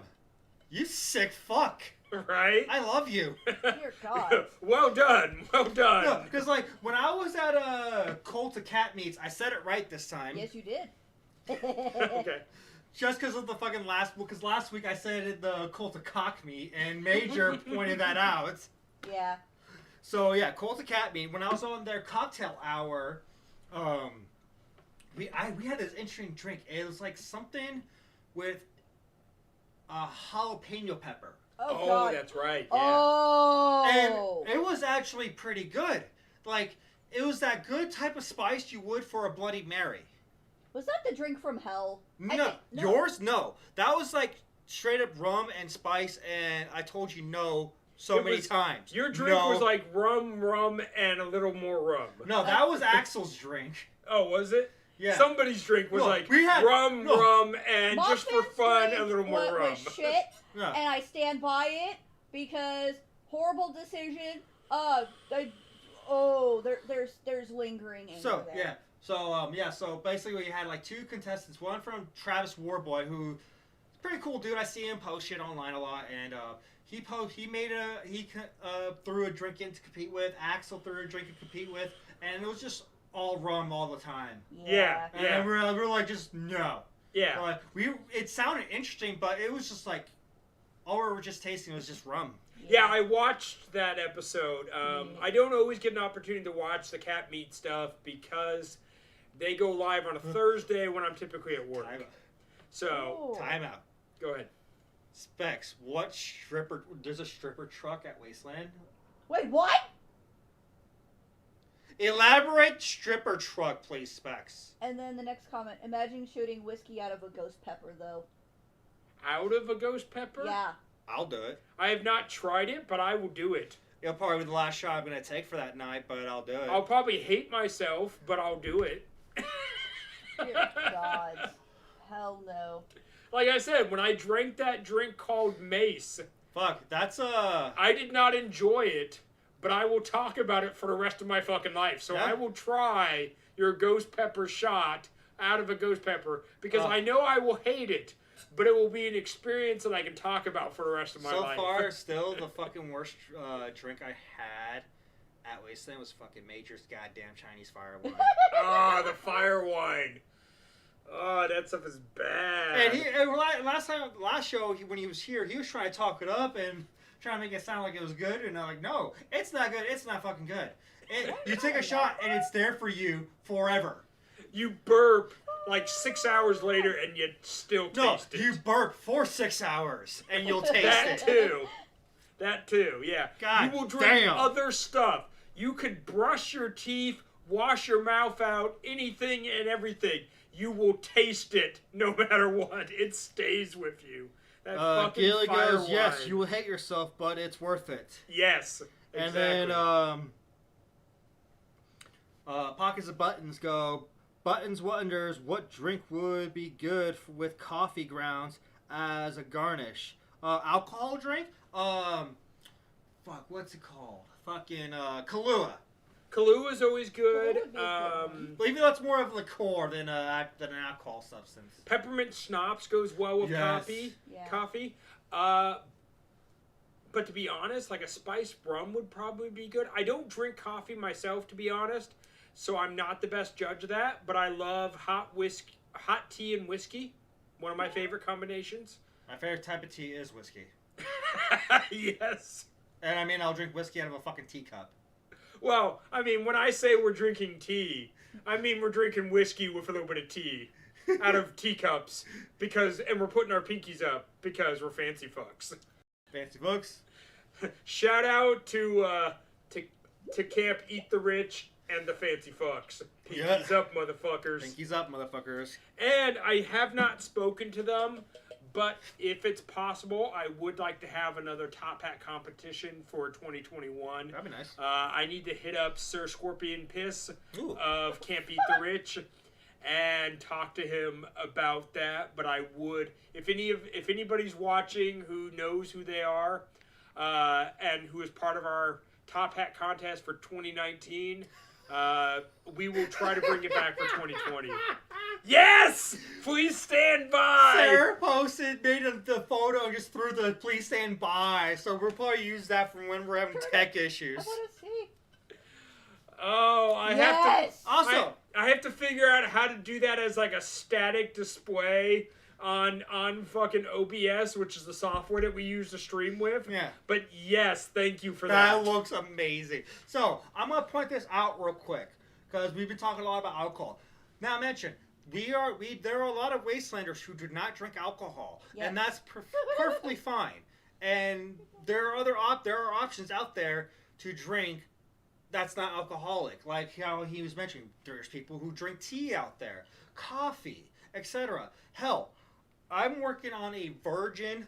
you sick fuck. Right? I love you. Dear god. Well done. Well done. No, because like when I was at Cult of Cat Meets, I said it right this time. Yes, you did. Okay. Just because of the fucking because last week I said it the Cult of Cock Meat, and Major pointed that out. Yeah. So yeah, Cult of Cat Meat. When I was on their cocktail hour, we had this interesting drink. It was like something with a jalapeno pepper, Oh god. That's right. Yeah. Oh. and it was actually pretty good. Like it was that good type of spice you would for a Bloody Mary. Was that the drink from hell? I No, think- no. yours? No. That was like straight up rum and spice, and I told you no so It many was- times. Your drink No. was like rum, and a little more rum. No, that was Axel's drink. Oh, was it? Yeah. Somebody's drink was No, like we had- rum, no. rum, and just for Mothman's fun, drink a little more rum. was shit, Yeah. and I stand by it because horrible decision. There's lingering anger So there. So basically we had like 2 contestants. One from Travis Warboy, who pretty cool dude. I see him post shit online a lot, and he threw a drink in to compete with. Axel threw a drink to compete with, and it was just all rum all the time. Yeah. And we're like, just no. Yeah. Like, it sounded interesting, but it was just like all we were just tasting was just rum. Yeah, I watched that episode. I don't always get an opportunity to watch the cat meat stuff because they go live on a Thursday when I'm typically at work. So, Time out. go ahead. Specs, there's a stripper truck at Wasteland? Wait, what? Elaborate stripper truck, please, Specs. And then the next comment: imagine shooting whiskey out of a ghost pepper, though. Out of a ghost pepper? Yeah. I'll do it. I have not tried it, but I will do it. It'll probably be the last shot I'm going to take for that night, but I'll do it. I'll probably hate myself, but I'll do it. Dear God. Hell no. Like I said, when I drank that drink called Mace, Fuck, that's I did not enjoy it, but I will talk about it for the rest of my fucking life. So Yeah. I will try your ghost pepper shot out of a ghost pepper because I know I will hate it, but it will be an experience that I can talk about for the rest of my life. So far, still the fucking worst drink I had at Wasteland was fucking Major's goddamn Chinese fire wine. Oh, the fire wine. Oh, that stuff is bad. And last show, when he was here, he was trying to talk it up and trying to make it sound like it was good, and I'm like, no, it's not good. It's not fucking good. You take a shot, and it's there for you forever. You burp like 6 hours later, and you still taste it. No, you burp for 6 hours, and you'll taste That it. too. That too, yeah. God you will drink damn. other stuff. You could brush your teeth, wash your mouth out, anything and everything. You will taste it no matter what. It stays with you. That fucking Gilly fire goes, yes, wine. you will hate yourself, but it's worth it. Yes. And exactly. then Pockets of Buttons go, Buttons wonders what drink would be good with coffee grounds as a garnish. Alcohol drink? What's it called? Fucking Kahlua. Kahlua is always good. Kahlua would be a good Even though it's more of a liqueur than an alcohol substance. Peppermint schnapps goes well with Yes. coffee. But to be honest, like a spiced rum would probably be good. I don't drink coffee myself, to be honest, so I'm not the best judge of that. But I love hot tea and whiskey. One of my favorite combinations. My favorite type of tea is whiskey. Yes. And I mean, I'll drink whiskey out of a fucking teacup. Well, I mean, when I say we're drinking tea, I mean we're drinking whiskey with a little bit of tea out of teacups and we're putting our pinkies up because we're fancy fucks. Fancy books. Shout out to Camp Eat the Rich and the Fancy Fucks. Pinkies up, motherfuckers. Pinkies up, motherfuckers. And I have not spoken to them, but if it's possible, I would like to have another Top Hat competition for 2021. That'd be nice. I need to hit up Sir Scorpion Piss Ooh. of Camp Eat the Rich and talk to him about that. But I would, if anybody's watching who knows who they are and who is part of our Top Hat contest for 2019, we will try to bring it back for 2020. Yes! Please stand by! Sarah made the photo and just threw the please stand by. So we'll probably use that for when we're having tech issues. I want to see. Oh, I Yes! have to. I have to figure out how to do that as like a static display on fucking OBS, which is the software that we use to stream with. Yeah. But yes, thank you for that. That looks amazing. So I'm gonna point this out real quick because we've been talking a lot about alcohol. Now mention there are a lot of Wastelanders who do not drink alcohol, Yes. and that's perfectly fine. And there are options out there to drink that's not alcoholic, like how he was mentioning. There's people who drink tea out there, coffee, etc. Hell, I'm working on a virgin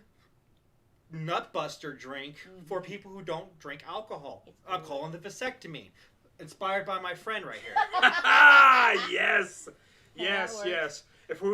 nutbuster drink for people who don't drink alcohol. I'm calling the vasectomy, inspired by my friend right here. Yes, Yes, works. yes. If we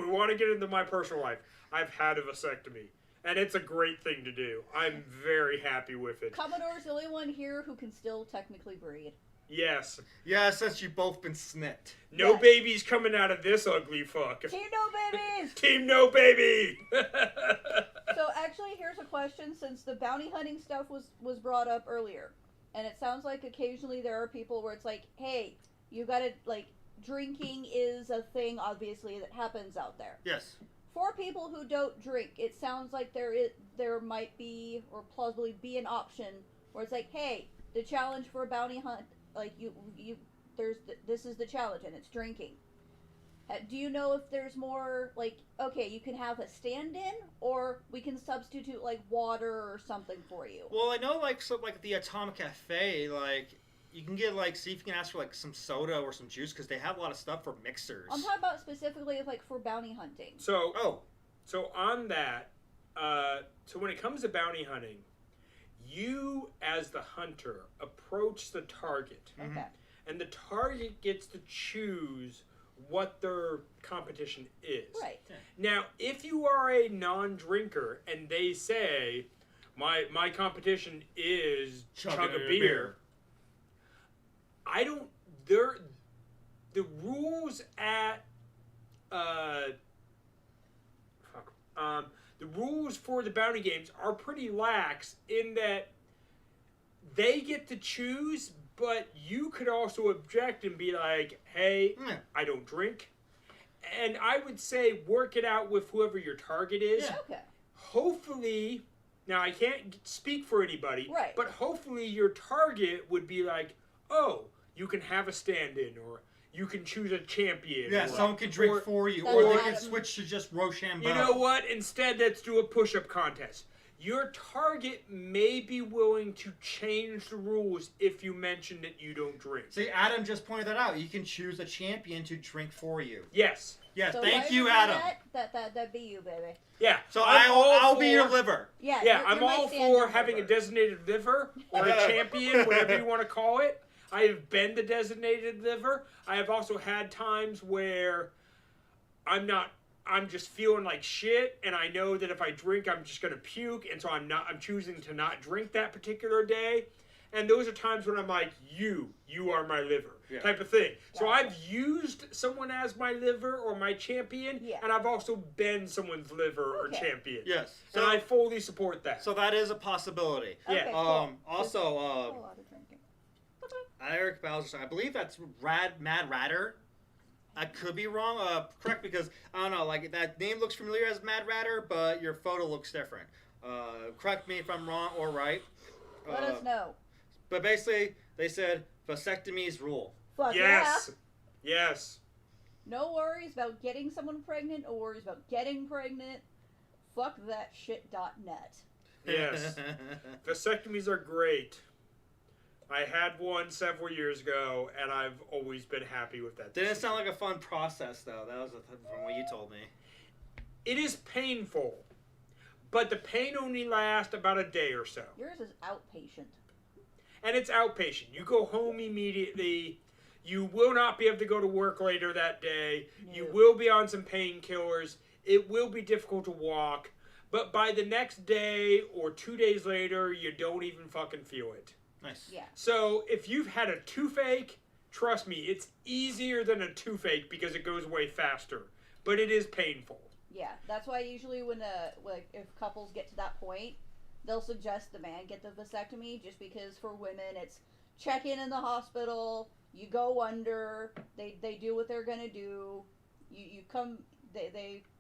want to get into my personal life, I've had a vasectomy, and it's a great thing to do. I'm very happy with it. Commodore's the only one here who can still technically breed. Yes. Yeah, since you've both been snipped. No Yes. babies coming out of this ugly fuck. Team no babies! Team no baby! So actually, here's a question, since the bounty hunting stuff was brought up earlier. And it sounds like occasionally there are people where it's like, hey, you gotta, like, drinking is a thing, obviously, that happens out there. Yes. For people who don't drink, it sounds like there might be, or plausibly be, an option where it's like, hey, the challenge for a bounty hunt, like, this is the challenge, and it's drinking. Do you know if there's more, like, okay, you can have a stand-in, or we can substitute, like, water or something for you? Well, I know, like, so, like, the Atomic Cafe, like, you can get, like, see if you can ask for, like, some soda or some juice, because they have a lot of stuff for mixers. I'm talking about specifically, like, for bounty hunting. So on that, so when it comes to bounty hunting, you, as the hunter, approach the target. Okay. And the target gets to choose what their competition is. Right. Now, if you are a non-drinker and they say, my competition is chug a beer, I don't. The rules at the rules for the bounty games are pretty lax in that they get to choose, but you could also object and be like, hey, I don't drink. And I would say work it out with whoever your target is. Yeah. Okay. Hopefully, now I can't speak for anybody, Right. but hopefully your target would be like, oh, you can have a stand-in, or you can choose a champion. Yeah, or, someone can drink for you, That's or they Adam. can switch to just Rochambeau. You know what? Instead, let's do a push-up contest. Your target may be willing to change the rules if you mention that you don't drink. See, Adam just pointed that out. You can choose a champion to drink for you. Yes. Yes, So thank whoever you, did Adam. That'd be you, baby. Yeah. So I'm all I'll be for- your liver. Yeah. Yeah, you're I'm my all stand-in for having a liver. designated liver or a champion, whatever you want to call it. I have been the designated liver. I have also had times where I'm just feeling like shit, and I know that if I drink, I'm just gonna puke, and so I'm choosing to not drink that particular day. And those are times when I'm like, you are my liver, type of thing. So Gotcha. I've used someone as my liver or my champion, Yeah. and I've also been someone's liver or Okay. champion. Yes. And I fully support that. So that is a possibility. Yeah. Okay, cool. Also, A lot of drinking. Eric Bowser, I believe that's Mad Ratter. I could be wrong. Correct, because I don't know. Like, that name looks familiar as Mad Ratter, but your photo looks different. Correct me if I'm wrong or right. Let us know. But basically, they said vasectomies rule. Fuck Yes. yeah. Yes. No worries about getting someone pregnant. No worries about getting pregnant. Fuck that shit.net. Yes. Vasectomies are great. I had one several years ago, and I've always been happy with that. Didn't decision. sound like a fun process, though. That was from what you told me. It is painful, but the pain only lasts about a day or so. Yours is outpatient. And it's outpatient. You go home immediately. You will not be able to go to work later that day. You No. will be on some painkillers. It will be difficult to walk. But by the next day or 2 days later, you don't even fucking feel it. Nice. Yeah. So if you've had a toothache, trust me, it's easier than a toothache because it goes away faster. But it is painful. Yeah. That's why usually when like if couples get to that point, they'll suggest the man get the vasectomy, just because for women it's check in the hospital, you go under, they do what they're gonna do, you come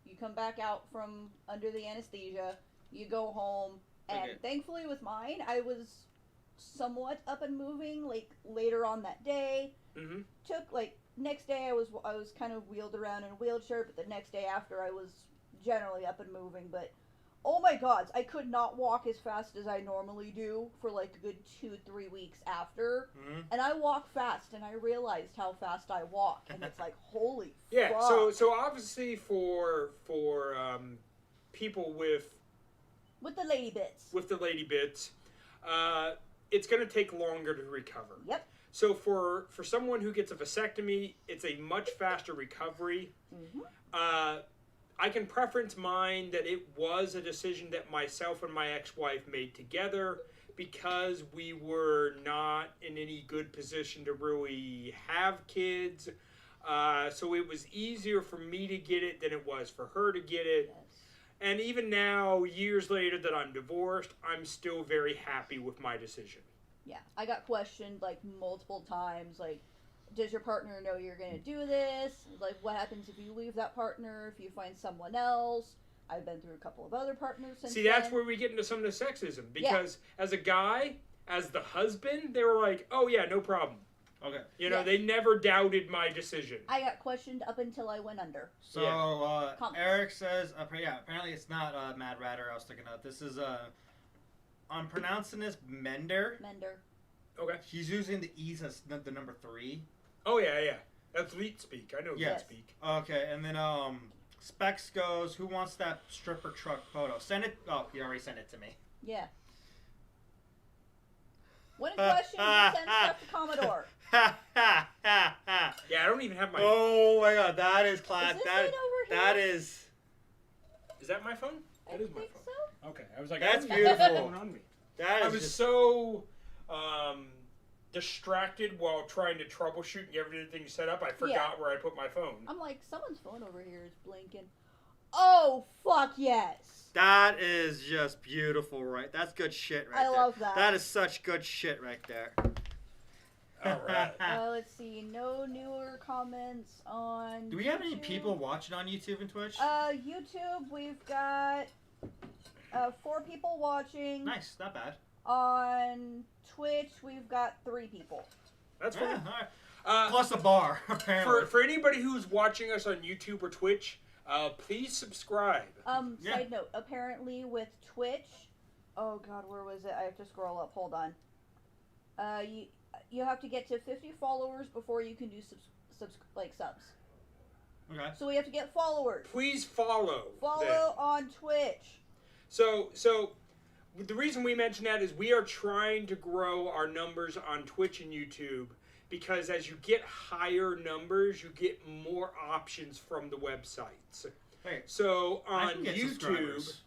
you come back out from under the anesthesia, you go home, and Okay. thankfully with mine I was somewhat up and moving like later on that day. Mm-hmm. Took like next day I was kind of wheeled around in a wheelchair, but the next day after I was generally up and moving. But oh my god, I could not walk as fast as I normally do for like a good 2-3 weeks after. Mm-hmm. And I walk fast, and I realized how fast I walk, and it's like holy Yeah. fuck. So obviously for people with With the lady bits. the lady bits, it's going to take longer to recover. Yep. So for someone who gets a vasectomy, it's a much faster recovery. Mm-hmm. I can preference mine that it was a decision that myself and my ex-wife made together because we were not in any good position to really have kids. So it was easier for me to get it than it was for her to get it. Yes. And even now, years later that I'm divorced, I'm still very happy with my decision. Yeah, I got questioned like multiple times, like, does your partner know you're gonna do this? Like, what happens if you leave that partner, if you find someone else? I've been through a couple of other partners since See, that's then. where we get into some of the sexism. Because as a guy, as the husband, they were like, oh yeah, no problem. Okay. You know, Yes. they never doubted my decision. I got questioned up until I went under. So, Comments. Eric says, apparently it's not Mad Ratter I was thinking of. This is, I'm pronouncing this Mender. Okay. He's using the E's as the number 3. Oh yeah, yeah. That's leet speak. I know Yes. leet speak. Okay, and then, Specs goes, who wants that stripper truck photo? Send it. Oh, you already sent it to me. Yeah. When in question, you send stuff to Commodore. Ha ha ha ha. Yeah, I don't even have my. Oh my god, that is class. Is this That it over here? that is. Is that my phone? I That is my think phone. so. Okay, I was like, That's I don't even have my beautiful. phone on me. That I is was just, so distracted while trying to troubleshoot and get everything set up. I forgot where I put my phone. I'm like, someone's phone over here is blinking. Oh, fuck yes. that is just beautiful, right? That's good shit right I there. love that. That is such good shit right there. All right. Let's see. No newer comments on Do we have any YouTube. people watching on YouTube and Twitch? YouTube, we've got 4 people watching. Nice, not bad. On Twitch, we've got 3 people. That's Yeah, fine. all right. Plus a bar, apparently. For anybody who's watching us on YouTube or Twitch, please subscribe. Yeah. Side note, apparently with Twitch, oh god, where was it? I have to scroll up. Hold on. You have to get to 50 followers before you can do subs. Okay. So we have to get followers. Please follow. Follow them. on Twitch. So the reason we mention that is we are trying to grow our numbers on Twitch and YouTube because as you get higher numbers, you get more options from the websites. Hey, So I on can get YouTube, subscribers.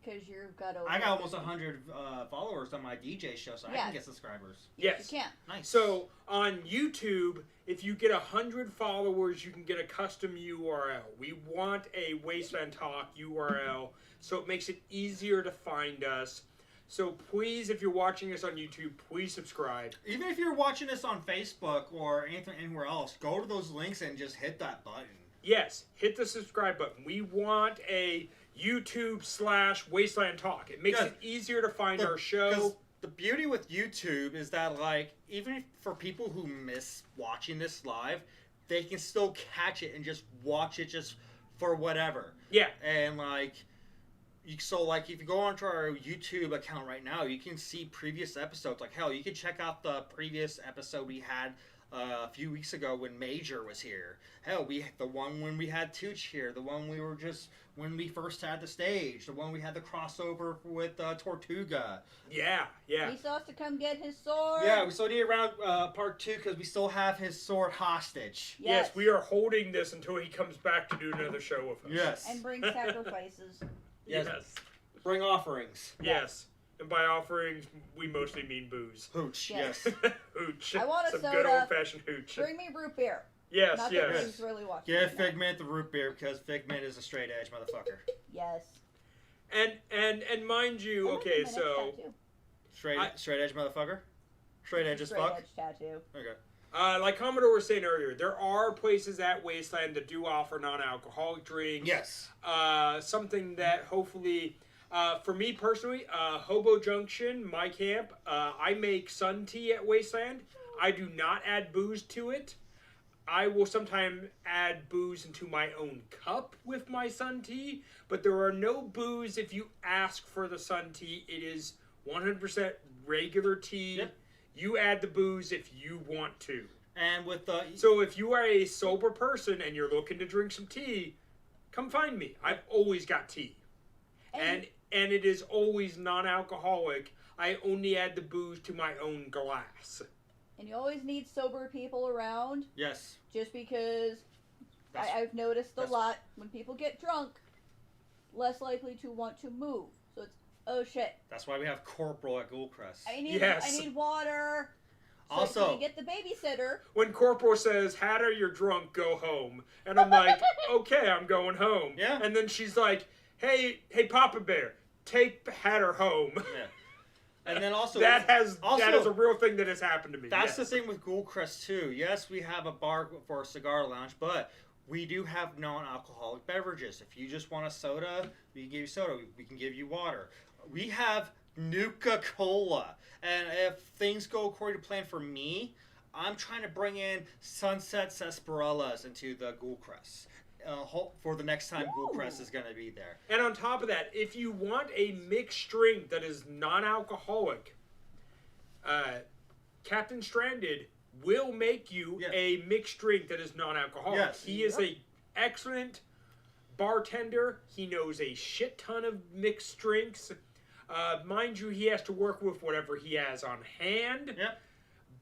Because you've got over. I got almost 100 followers on my DJ show, so I Yeah. can get subscribers. yes. You can. Nice. So on YouTube, if you get 100 followers, you can get a custom URL. We want a Wasteland Talk URL, so it makes it easier to find us. So please, if you're watching us on YouTube, please subscribe. Even if you're watching this on Facebook or anything anywhere else, go to those links and just hit that button. Yes, hit the subscribe button. We want a YouTube/Wasteland Talk. It makes Yeah. it easier to find our 'Cause show. the beauty with YouTube is that, like, even for people who miss watching this live, they can still catch it and just watch it just for whatever. Yeah. And, like, so, like, if you go onto our YouTube account right now, you can see previous episodes. Like, hell, you can check out the previous episode we had a few weeks ago when Major was here. Hell, the one when we had Tooch here, the one we were just when we first had the stage, the one we had the crossover with Tortuga. Yeah. He still has to come get his sword. Yeah, we still need around part 2 because we still have his sword hostage. Yes, we are holding this until he comes back to do another show with us. Yes. And bring sacrifices. Yes. Bring offerings. Yes. And by offerings, we mostly mean booze. Hooch. Yes. Yes. Hooch. I want a Some soda. good old-fashioned hooch. Bring me root beer. Yes, Not that yes. Riggs really watching. Give right now. Figment the root beer because Figment is a straight edge motherfucker. Yes. And mind you, That might be okay, my next so tattoo. Straight edge motherfucker. Straight edge as Straight fuck. edge tattoo. Okay. like Commodore was saying earlier, there are places at Wasteland that do offer non-alcoholic drinks. Yes. Something that hopefully, for me personally, Hobo Junction, my camp, I make sun tea at Wasteland. I do not add booze to it. I will sometimes add booze into my own cup with my sun tea, but there are no booze if you ask for the sun tea. It is 100% regular tea. Yep. You add the booze if you want to. And with the So if you are a sober person and you're looking to drink some tea, come find me. I've always got tea. And it is always non-alcoholic. I only add the booze to my own glass. and you always need sober people around. Yes. Just because I've noticed a lot when people get drunk, less likely to want to move. So it's, oh shit. That's why we have Corporal at Ghoulcrest. I need water. So Also, you get the babysitter. When Corporal says, Hatter, you're drunk, go home. And I'm like, okay, I'm going home. Yeah. And then she's like, hey, Papa Bear, take Hatter home. Yeah. And then also that is a real thing that has happened to me. That's the thing with Ghoulcrest too. Yes, we have a bar for a cigar lounge, but we do have non-alcoholic beverages. If you just want a soda, we can give you soda. We can give you water. We have Nuka-Cola. And if things go according to plan for me, I'm trying to bring in Sunset Sarsaparillas into the Ghoulcrest. For the next time Ghoulcrest is going to be there. And on top of that, if you want a mixed drink that is non-alcoholic, Captain Stranded will make you a mixed drink that is non-alcoholic. Yes. He is a excellent bartender. He knows a shit ton of mixed drinks. Mind you, he has to work with whatever he has on hand. Yep.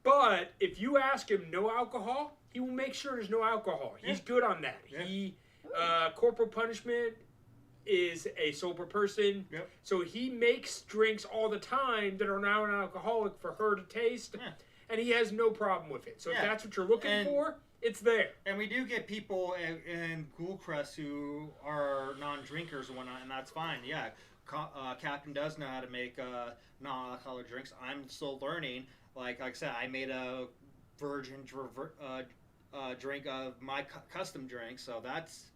But if you ask him no alcohol, he will make sure there's no alcohol. He's good on that. Yeah. Corporal Punishment is a sober person. Yep. So he makes drinks all the time that are non-alcoholic for her to taste. Yeah. And he has no problem with it. So if that's what you're looking for, it's there. And we do get people in Ghoulcrest who are non-drinkers and whatnot, and that's fine. Yeah, Captain does know how to make non-alcoholic drinks. I'm still learning. Like I said, I made a virgin drink of my custom drink, so that's...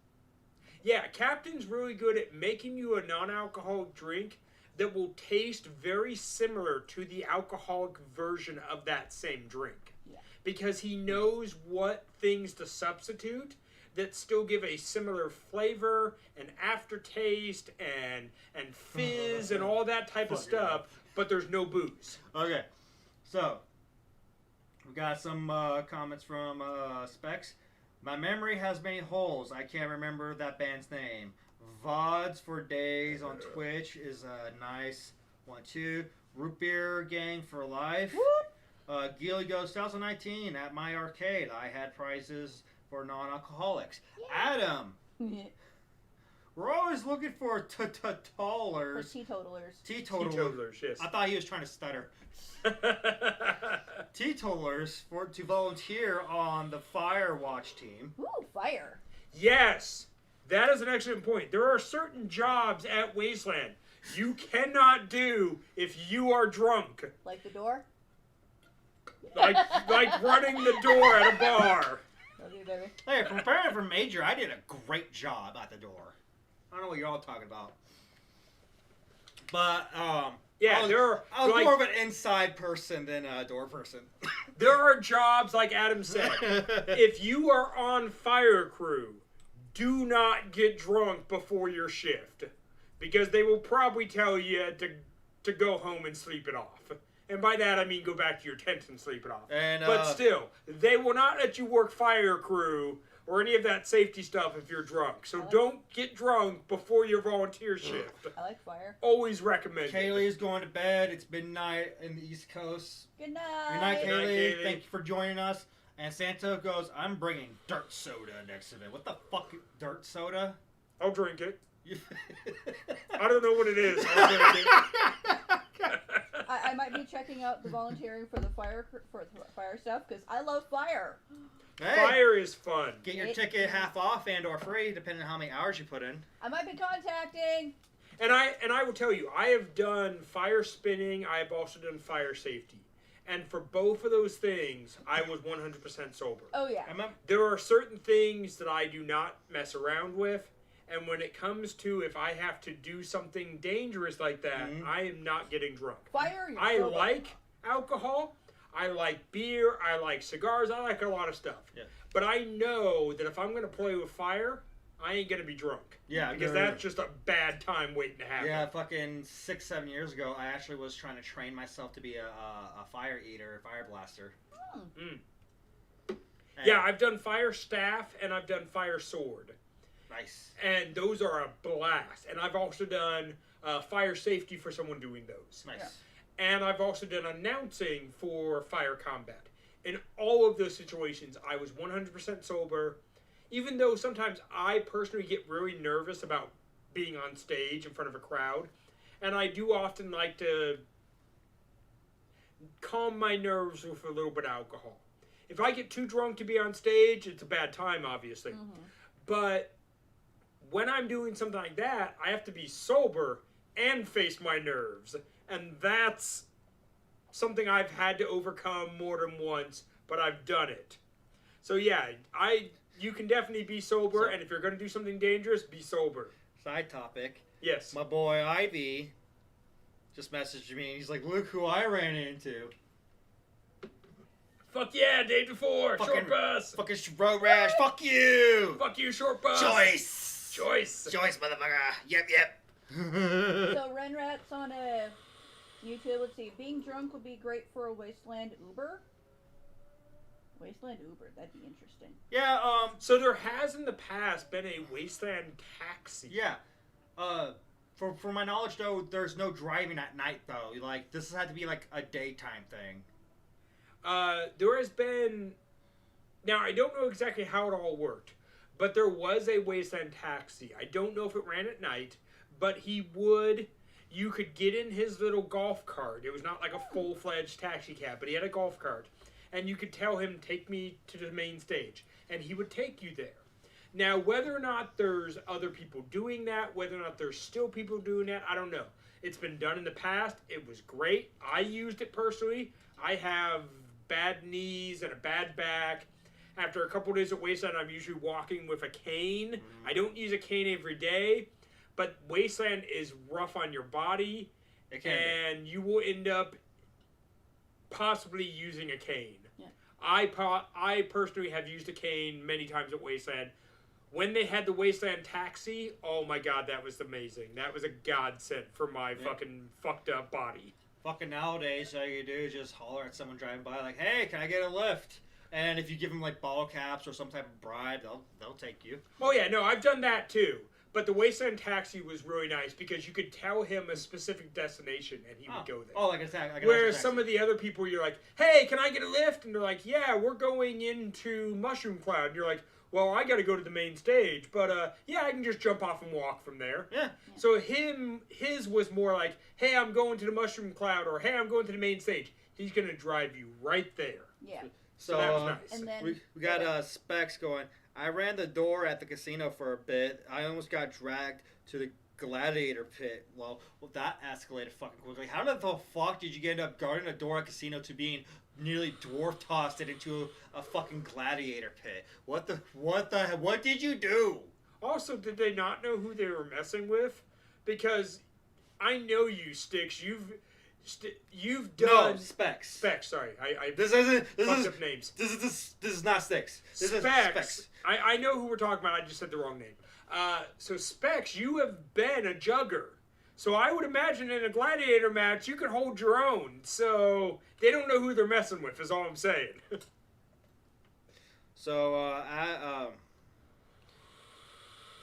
Yeah, Captain's really good at making you a non-alcoholic drink that will taste very similar to the alcoholic version of that same drink. Yeah. Because he knows what things to substitute that still give a similar flavor and aftertaste and fizz and all that type of stuff, but there's no booze. Okay, so we got some comments from Specs. My memory has many holes. I can't remember that band's name. VODs for days on Twitch is a nice one too. Root Beer Gang for life. Gilly goes 2019 at my arcade. I had prizes for non-alcoholics. Yeah. Adam, we're always looking for totalers. Teetotalers. Teetotalers, yes. I thought he was trying to stutter. Teetotalers to volunteer on the Firewatch team. Ooh, fire. Yes, that is an excellent point. There are certain jobs at Wasteland you cannot do if you are drunk. Like the door? Like running the door at a bar. Love you, baby. Hey, preparing for Major, I did a great job at the door. I don't know what you're all talking about. But, yeah, I was more of an inside person than a door person. There are jobs, like Adam said, if you are on fire crew, do not get drunk before your shift. Because they will probably tell you to go home and sleep it off. And by that, I mean go back to your tent and sleep it off. But still, they will not let you work fire crew or any of that safety stuff if you're drunk. So don't get drunk before your volunteer shift. I like fire. Always recommend it. Kaylee's going to bed. It's midnight in the East Coast. Good night. Good night, Kaylee. Good night, Kaylee. Thank you for joining us. And Santa goes, I'm bringing dirt soda next event. What the fuck, dirt soda? I'll drink it. I don't know what it is. I'll drink it. I might be checking out the volunteering for the fire stuff because I love fire. Hey, Fire is fun. get your ticket half off and or free, depending on how many hours you put in. I might be contacting. And I will tell you, I have done fire spinning. I have also done fire safety. And for both of those things, I was 100% sober. Oh, yeah. There are certain things that I do not mess around with. And when it comes to if I have to do something dangerous like that, I am not getting drunk. Fire, I like alcohol. I like beer. I like cigars. I like a lot of stuff. Yeah. But I know that if I'm going to play with fire, I ain't going to be drunk. Yeah. Because that's just a bad time waiting to happen. Yeah, fucking 6-7 years ago, I actually was trying to train myself to be a fire eater, a fire blaster. Yeah, I've done fire staff and I've done fire sword. Nice. And those are a blast. And I've also done fire safety for someone doing those. Nice. Yeah. And I've also done announcing for fire combat. in all of those situations, I was 100% sober. Even though sometimes I personally get really nervous about being on stage in front of a crowd. And I do often like to calm my nerves with a little bit of alcohol. If I get too drunk to be on stage, it's a bad time, obviously. But when I'm doing something like that, I have to be sober and face my nerves. And that's something I've had to overcome more than once, but I've done it. So yeah, you can definitely be sober, and if you're going to do something dangerous, be sober. Side topic. Yes. My boy Ivy just messaged me, and he's like, look who I ran into. Fuck yeah, day before, short bus. Fucking road rash, fuck you. Fuck you, short bus. Choice, motherfucker. Yep. So Renrat's on YouTube. Let's see. Being drunk would be great for a wasteland Uber. Wasteland Uber, that'd be interesting. Yeah, So there has in the past been a wasteland taxi. Yeah. For my knowledge, though, there's no driving at night, though. Like, this has had to be, like, a daytime thing. There has been... Now, I don't know exactly how it all worked, but there was a wasteland taxi. I don't know if it ran at night, but he would... You could get in his little golf cart. It was not like a full-fledged taxi cab, but he had a golf cart. And you could tell him, take me to the main stage. And he would take you there. Now, whether or not there's other people doing that, whether or not there's still people doing that, I don't know. It's been done in the past. It was great. I used it personally. I have bad knees and a bad back. After a couple days at Wasteland, I'm usually walking with a cane. I don't use a cane every day. But Wasteland is rough on your body. And you will end up possibly using a cane. Yeah. I personally have used a cane many times at Wasteland. When they had the Wasteland taxi, oh my god, that was amazing. That was a godsend for my fucking fucked up body. Fucking nowadays, all you do is just holler at someone driving by, like, hey, can I get a lift? And if you give them, like, bottle caps or some type of bribe, they'll take you. Oh yeah, no, I've done that too. But the Wasteland taxi was really nice because you could tell him a specific destination and he would go there. Oh, like a taxi. Whereas some of the other people, you're like, hey, can I get a lift? And they're like, yeah, we're going into Mushroom Cloud. And you're like, well, I got to go to the main stage. But, yeah, I can just jump off and walk from there. Yeah. So his was more like, hey, I'm going to the Mushroom Cloud, or hey, I'm going to the main stage. He's going to drive you right there. Yeah. So that was nice. And then, we got Specs going. I ran the door at the casino for a bit. I almost got dragged to the gladiator pit. Well, that escalated fucking quickly. How the fuck did you end up guarding a door at a casino to being nearly dwarf tossed it into a fucking gladiator pit? What did you do? Also, did they not know who they were messing with? Because I know you, Sticks. You've done Specs. Specs. Sorry, This isn't. fucked up names. This is not Sticks. This is Specs. I know who we're talking about. I just said the wrong name. So Specs, you have been a jugger. So I would imagine in a gladiator match you could hold your own. So they don't know who they're messing with. Is all I'm saying. So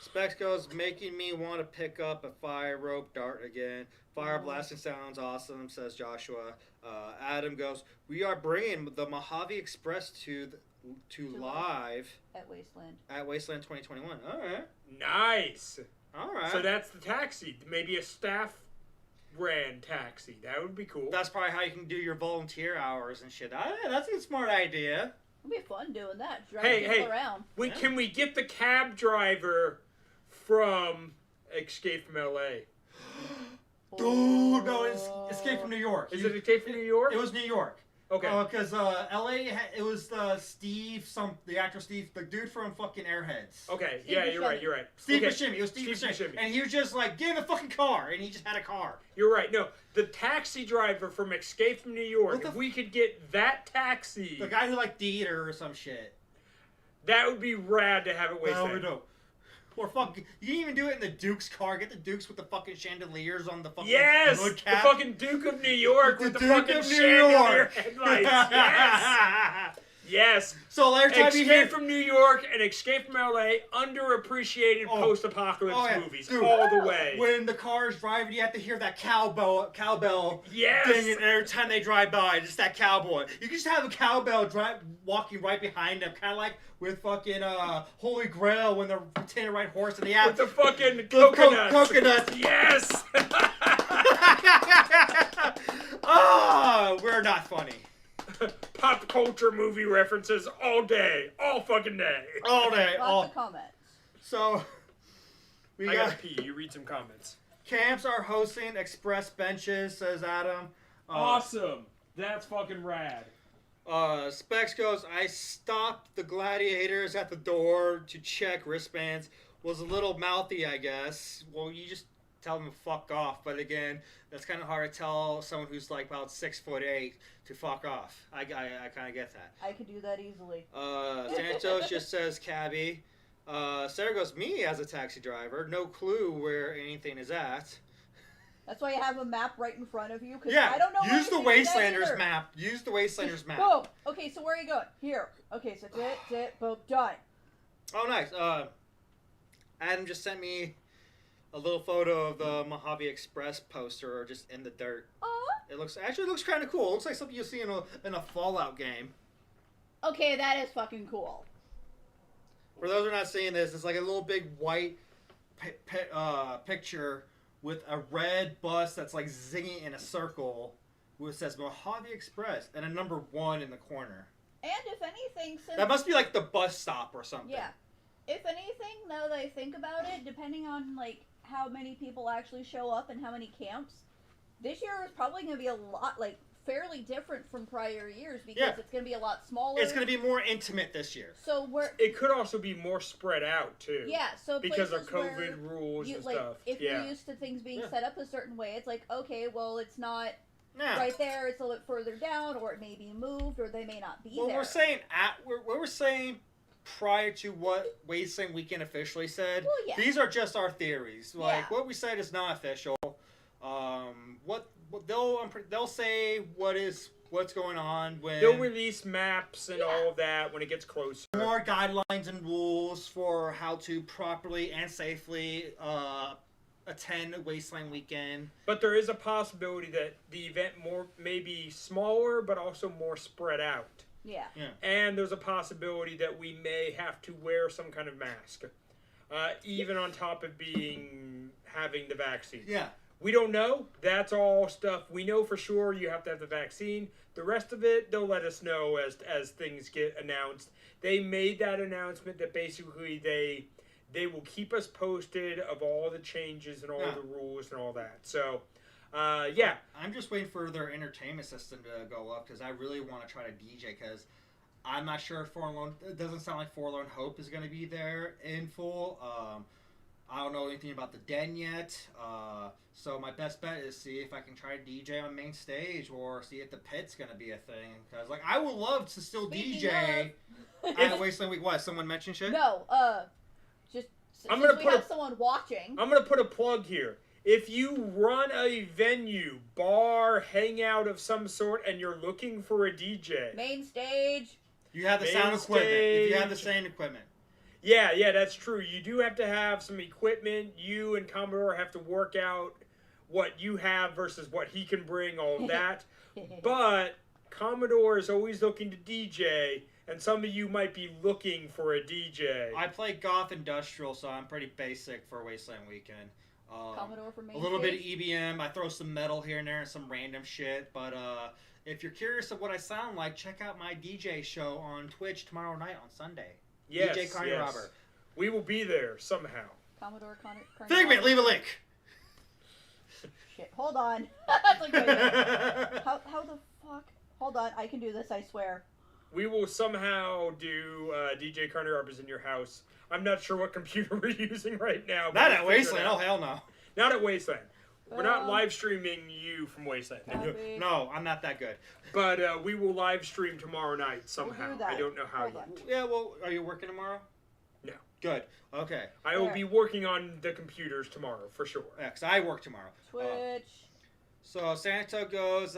Specs goes, making me want to pick up a fire rope dart again. Fire blasting sounds awesome, says Joshua. Adam goes, we are bringing the Mojave Express to live at Wasteland. At Wasteland 2021. All right. Nice. All right. So that's the taxi. Maybe a staff ran taxi. That would be cool. That's probably how you can do your volunteer hours and shit. That's a smart idea. It'd be fun doing that. Driving people around. Can we get the cab driver from Escape from L.A.? Dude, no, it's Escape from New York. Is it Escape from New York? It was New York. Okay. Because L.A. It was the actor Steve, the dude from fucking Airheads. Okay, Steve yeah, Buscemi. you're right. Steve okay. Buscemi. It was Steve Buscemi. Buscemi. And he was just like, give a fucking car. And he just had a car. You're right. No, the taxi driver from Escape from New York, What if we could get that taxi... The guy who liked theater or some shit. That would be rad to have it Wasteland. That would be dope. Or fuck, you can even do it in the Duke's car. Get the Dukes with the fucking chandeliers on the fucking hood cap. The fucking Duke of New York with the Duke fucking of New chandelier York. headlights. Yes! Yes. So every time you hear Escape from New York and Escape from LA, underappreciated post-apocalypse movies, Dude, all the way. when the car's driving, you have to hear that cowbell Yes. dinging every time they drive by. Just that cowboy. You can just have a cowbell walking right behind them, kind of like with fucking Holy Grail when they're pretending to ride horse and they have With the fucking coconuts. Coconuts. Yes. Oh, we're not funny. Pop culture movie references all day, all fucking day. All day. Lots of comments. So, I gotta pee. You read some comments. Camps are hosting express benches, says Adam. Awesome. That's fucking rad. Specs goes, I stopped the gladiators at the door to check wristbands. Was a little mouthy, I guess. Well, you just tell them to fuck off. But again, that's kind of hard to tell someone who's like about 6'8" to fuck off. I kind of get that. I could do that easily. Santos just says cabbie. Sarah goes, me as a taxi driver, no clue where anything is at. That's why you have a map right in front of you. Cause Yeah, I don't know. use the Wastelanders either. map. Use the Wastelanders map. Boom. Okay, so where are you going? Here. Okay, so boom, done. Oh, nice. Adam just sent me a little photo of the Mojave Express poster just in the dirt. Aw. It looks kind of cool. It looks like something you'll see in a Fallout game. Okay, that is fucking cool. For those who are not seeing this, it's like a little big white picture with a red bus that's like zinging in a circle, which says Mojave Express and a number 1 in the corner. And if anything, since That must be like the bus stop or something. yeah, if anything, now that I think about it, depending on like how many people actually show up and how many camps, this year is probably going to be a lot like fairly different from prior years because it's going to be a lot smaller. It's going to be more intimate this year. So it could also be more spread out too. Yeah, so because of places COVID rules and like, stuff. If you're used to things being set up a certain way, it's like, okay, well, it's not right there. It's a little bit further down, or it may be moved, or they may not be there. We're saying prior to what Wasteland Weekend officially said, these are just our theories. Like what we said is not official. What they'll say what's going on when they'll release maps and all of that when it gets closer. More guidelines and rules for how to properly and safely attend Wasteland Weekend. But there is a possibility that the event may be smaller, but also more spread out. Yeah. And there's a possibility that we may have to wear some kind of mask, even on top of having the vaccine. Yeah. We don't know. That's all stuff. We know for sure you have to have the vaccine. The rest of it, they'll let us know as things get announced. They made that announcement that basically they will keep us posted of all the changes and all the rules and all that. So, yeah. I'm just waiting for their entertainment system to go up because I really want to try to DJ because I'm not sure if it doesn't sound like Forlorn Hope is going to be there in full. I don't know anything about the Den yet, so my best bet is see if I can try to DJ on main stage or see if the pit's gonna be a thing. Cause like I would love to still DJ at Wasteland Week. What? Someone mentioned shit? No, just I'm since gonna we have someone watching. I'm gonna put a plug here. If you run a venue, bar, hangout of some sort, and you're looking for a DJ, main stage. You have the sound equipment. If you have the same equipment. Yeah, that's true. You do have to have some equipment. You and Commodore have to work out what you have versus what he can bring, all of that. But Commodore is always looking to DJ, and some of you might be looking for a DJ. I play goth industrial, so I'm pretty basic for Wasteland Weekend. Commodore for main a little stage. bit of EBM. I throw some metal here and there and some random shit. But if you're curious of what I sound like, check out my DJ show on Twitch tomorrow night on Sunday. Yes, DJ Carney Robber. We will be there somehow. Commodore Carney Figment, leave a link. Shit, hold on. That's like, wait a minute. How the fuck? Hold on, I can do this, I swear. We will somehow do DJ Carney Robbers in your house. I'm not sure what computer we're using right now. Not at Wasteland. Oh, hell no. Not at Wasteland. We're not live streaming you from Wasteland. No, I'm not that good. But we will live stream tomorrow night somehow. We'll do that. I don't know how yet. Yeah, well, are you working tomorrow? No. Good. Okay. I will be working on the computers tomorrow, for sure. Yeah, because I work tomorrow. Twitch. So Santa goes,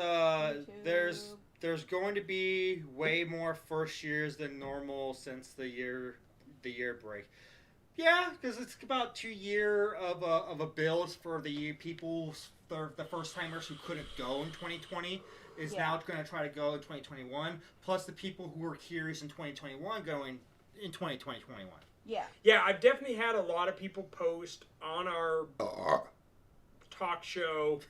there's there's going to be way more first years than normal since the year break. Yeah, because it's about 2 year of a build for the people, the first timers who couldn't go in 2020 is now going to try to go in 2021. Plus the people who were curious in 2021 going in 2021. Yeah. Yeah, I've definitely had a lot of people post on our talk show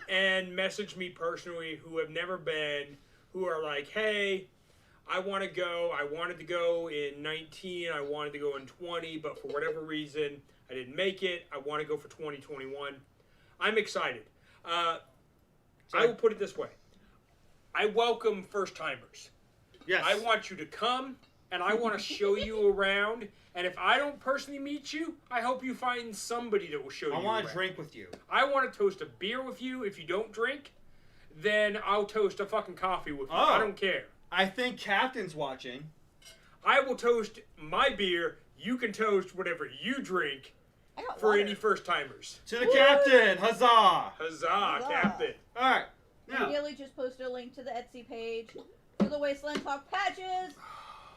and message me personally who have never been, who are like, hey, I want to go. I wanted to go in 19. I wanted to go in 20, but for whatever reason, I didn't make it. I want to go for 2021. I'm excited. I will put it this way. I welcome first-timers. Yes. I want you to come, and I want to show you around. And if I don't personally meet you, I hope you find somebody that will show you around. I want to drink with you. I want to toast a beer with you. If you don't drink, then I'll toast a fucking coffee with you. I don't care. I think Captain's watching. I will toast my beer. You can toast whatever you drink for any first-timers. To the Captain! Huzzah! Huzzah, Captain. All right. Now, Gilly just posted a link to the Etsy page for the Wasteland Talk patches.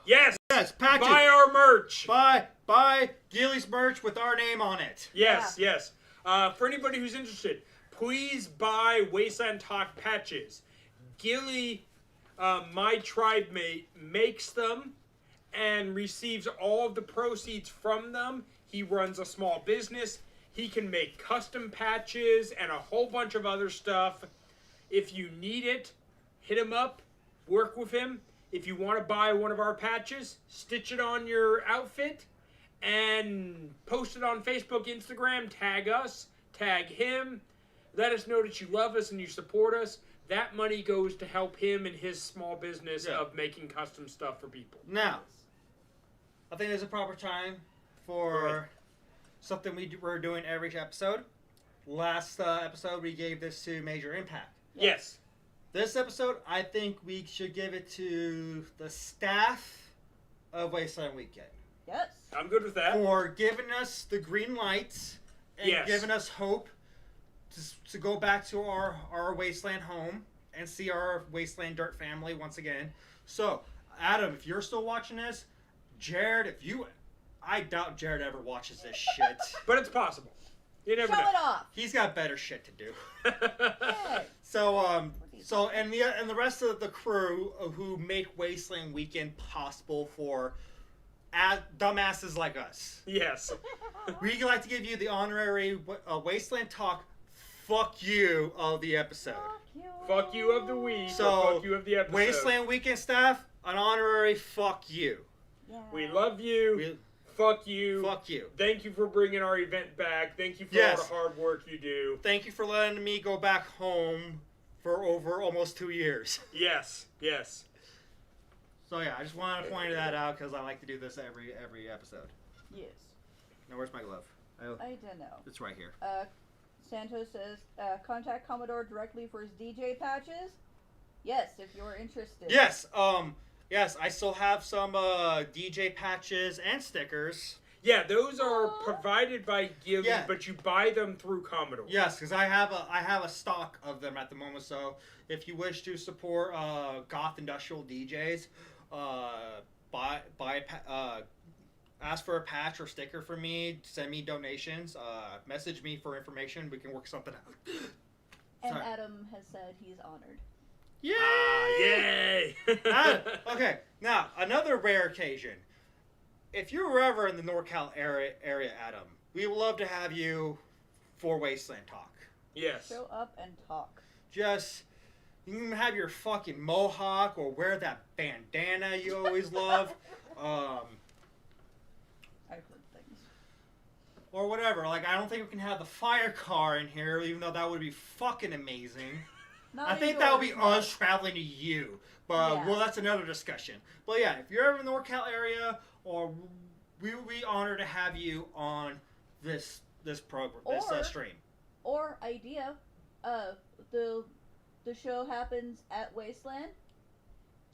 Yes. Yes, patches. Buy our merch. Buy Gilly's merch with our name on it. Yes, yes. For anybody who's interested, please buy Wasteland Talk patches. Gilly, my tribe mate, makes them and receives all of the proceeds from them. He runs a small business. He can make custom patches and a whole bunch of other stuff. If you need it, hit him up, work with him. If you want to buy one of our patches, stitch it on your outfit and post it on Facebook, Instagram, tag us, tag him. Let us know that you love us and you support us. That money goes to help him in his small business of making custom stuff for people. Now, I think there's a proper time for something we're doing every episode. Last episode, we gave this to Major Impact. Yes. This episode, I think we should give it to the staff of Wasteland Weekend. Yes. I'm good with that. For giving us the green lights and giving us hope to go back to our Wasteland home and see our Wasteland Dirt family once again. So, Adam, if you're still watching this, Jared, I doubt Jared ever watches this shit. But it's possible. You never know. Show it off. He's got better shit to do. Hey. So and the rest of the crew who make Wasteland Weekend possible for dumbasses like us. Yes. We'd like to give you the honorary Wasteland Talk fuck you of the episode. Fuck you of the week. So, fuck you of the episode. Wasteland Weekend staff, an honorary fuck you. Yeah. We love you. Fuck you. Fuck you. Thank you for bringing our event back. Thank you for all the hard work you do. Thank you for letting me go back home for over almost 2 years. Yes. Yes. So yeah, I just wanted to point that out because I like to do this every episode. Yes. Now where's my glove? I don't know. It's right here. Santos says, contact Commodore directly for his DJ patches. Yes, if you're interested. Yes, yes, I still have some DJ patches and stickers. Yeah, those are provided by Gilly, but you buy them through Commodore. Yes, because I have a stock of them at the moment. So if you wish to support goth industrial DJs, ask for a patch or sticker for me. Send me donations. Message me for information. We can work something out. And Adam has said he's honored. Yay! Yay! Okay, now another rare occasion. If you're ever in the NorCal area, Adam, we would love to have you for Wasteland Talk. Yes. Show up and talk. Just, you can have your fucking mohawk or wear that bandana you always love. I've heard things. Or whatever. Like, I don't think we can have the fire car in here, even though that would be fucking amazing. I think that would be us traveling to you. But, well, that's another discussion. But yeah, if you're ever in the NorCal area, or we would be honored to have you on this program, this stream. Or idea, the show happens at Wasteland.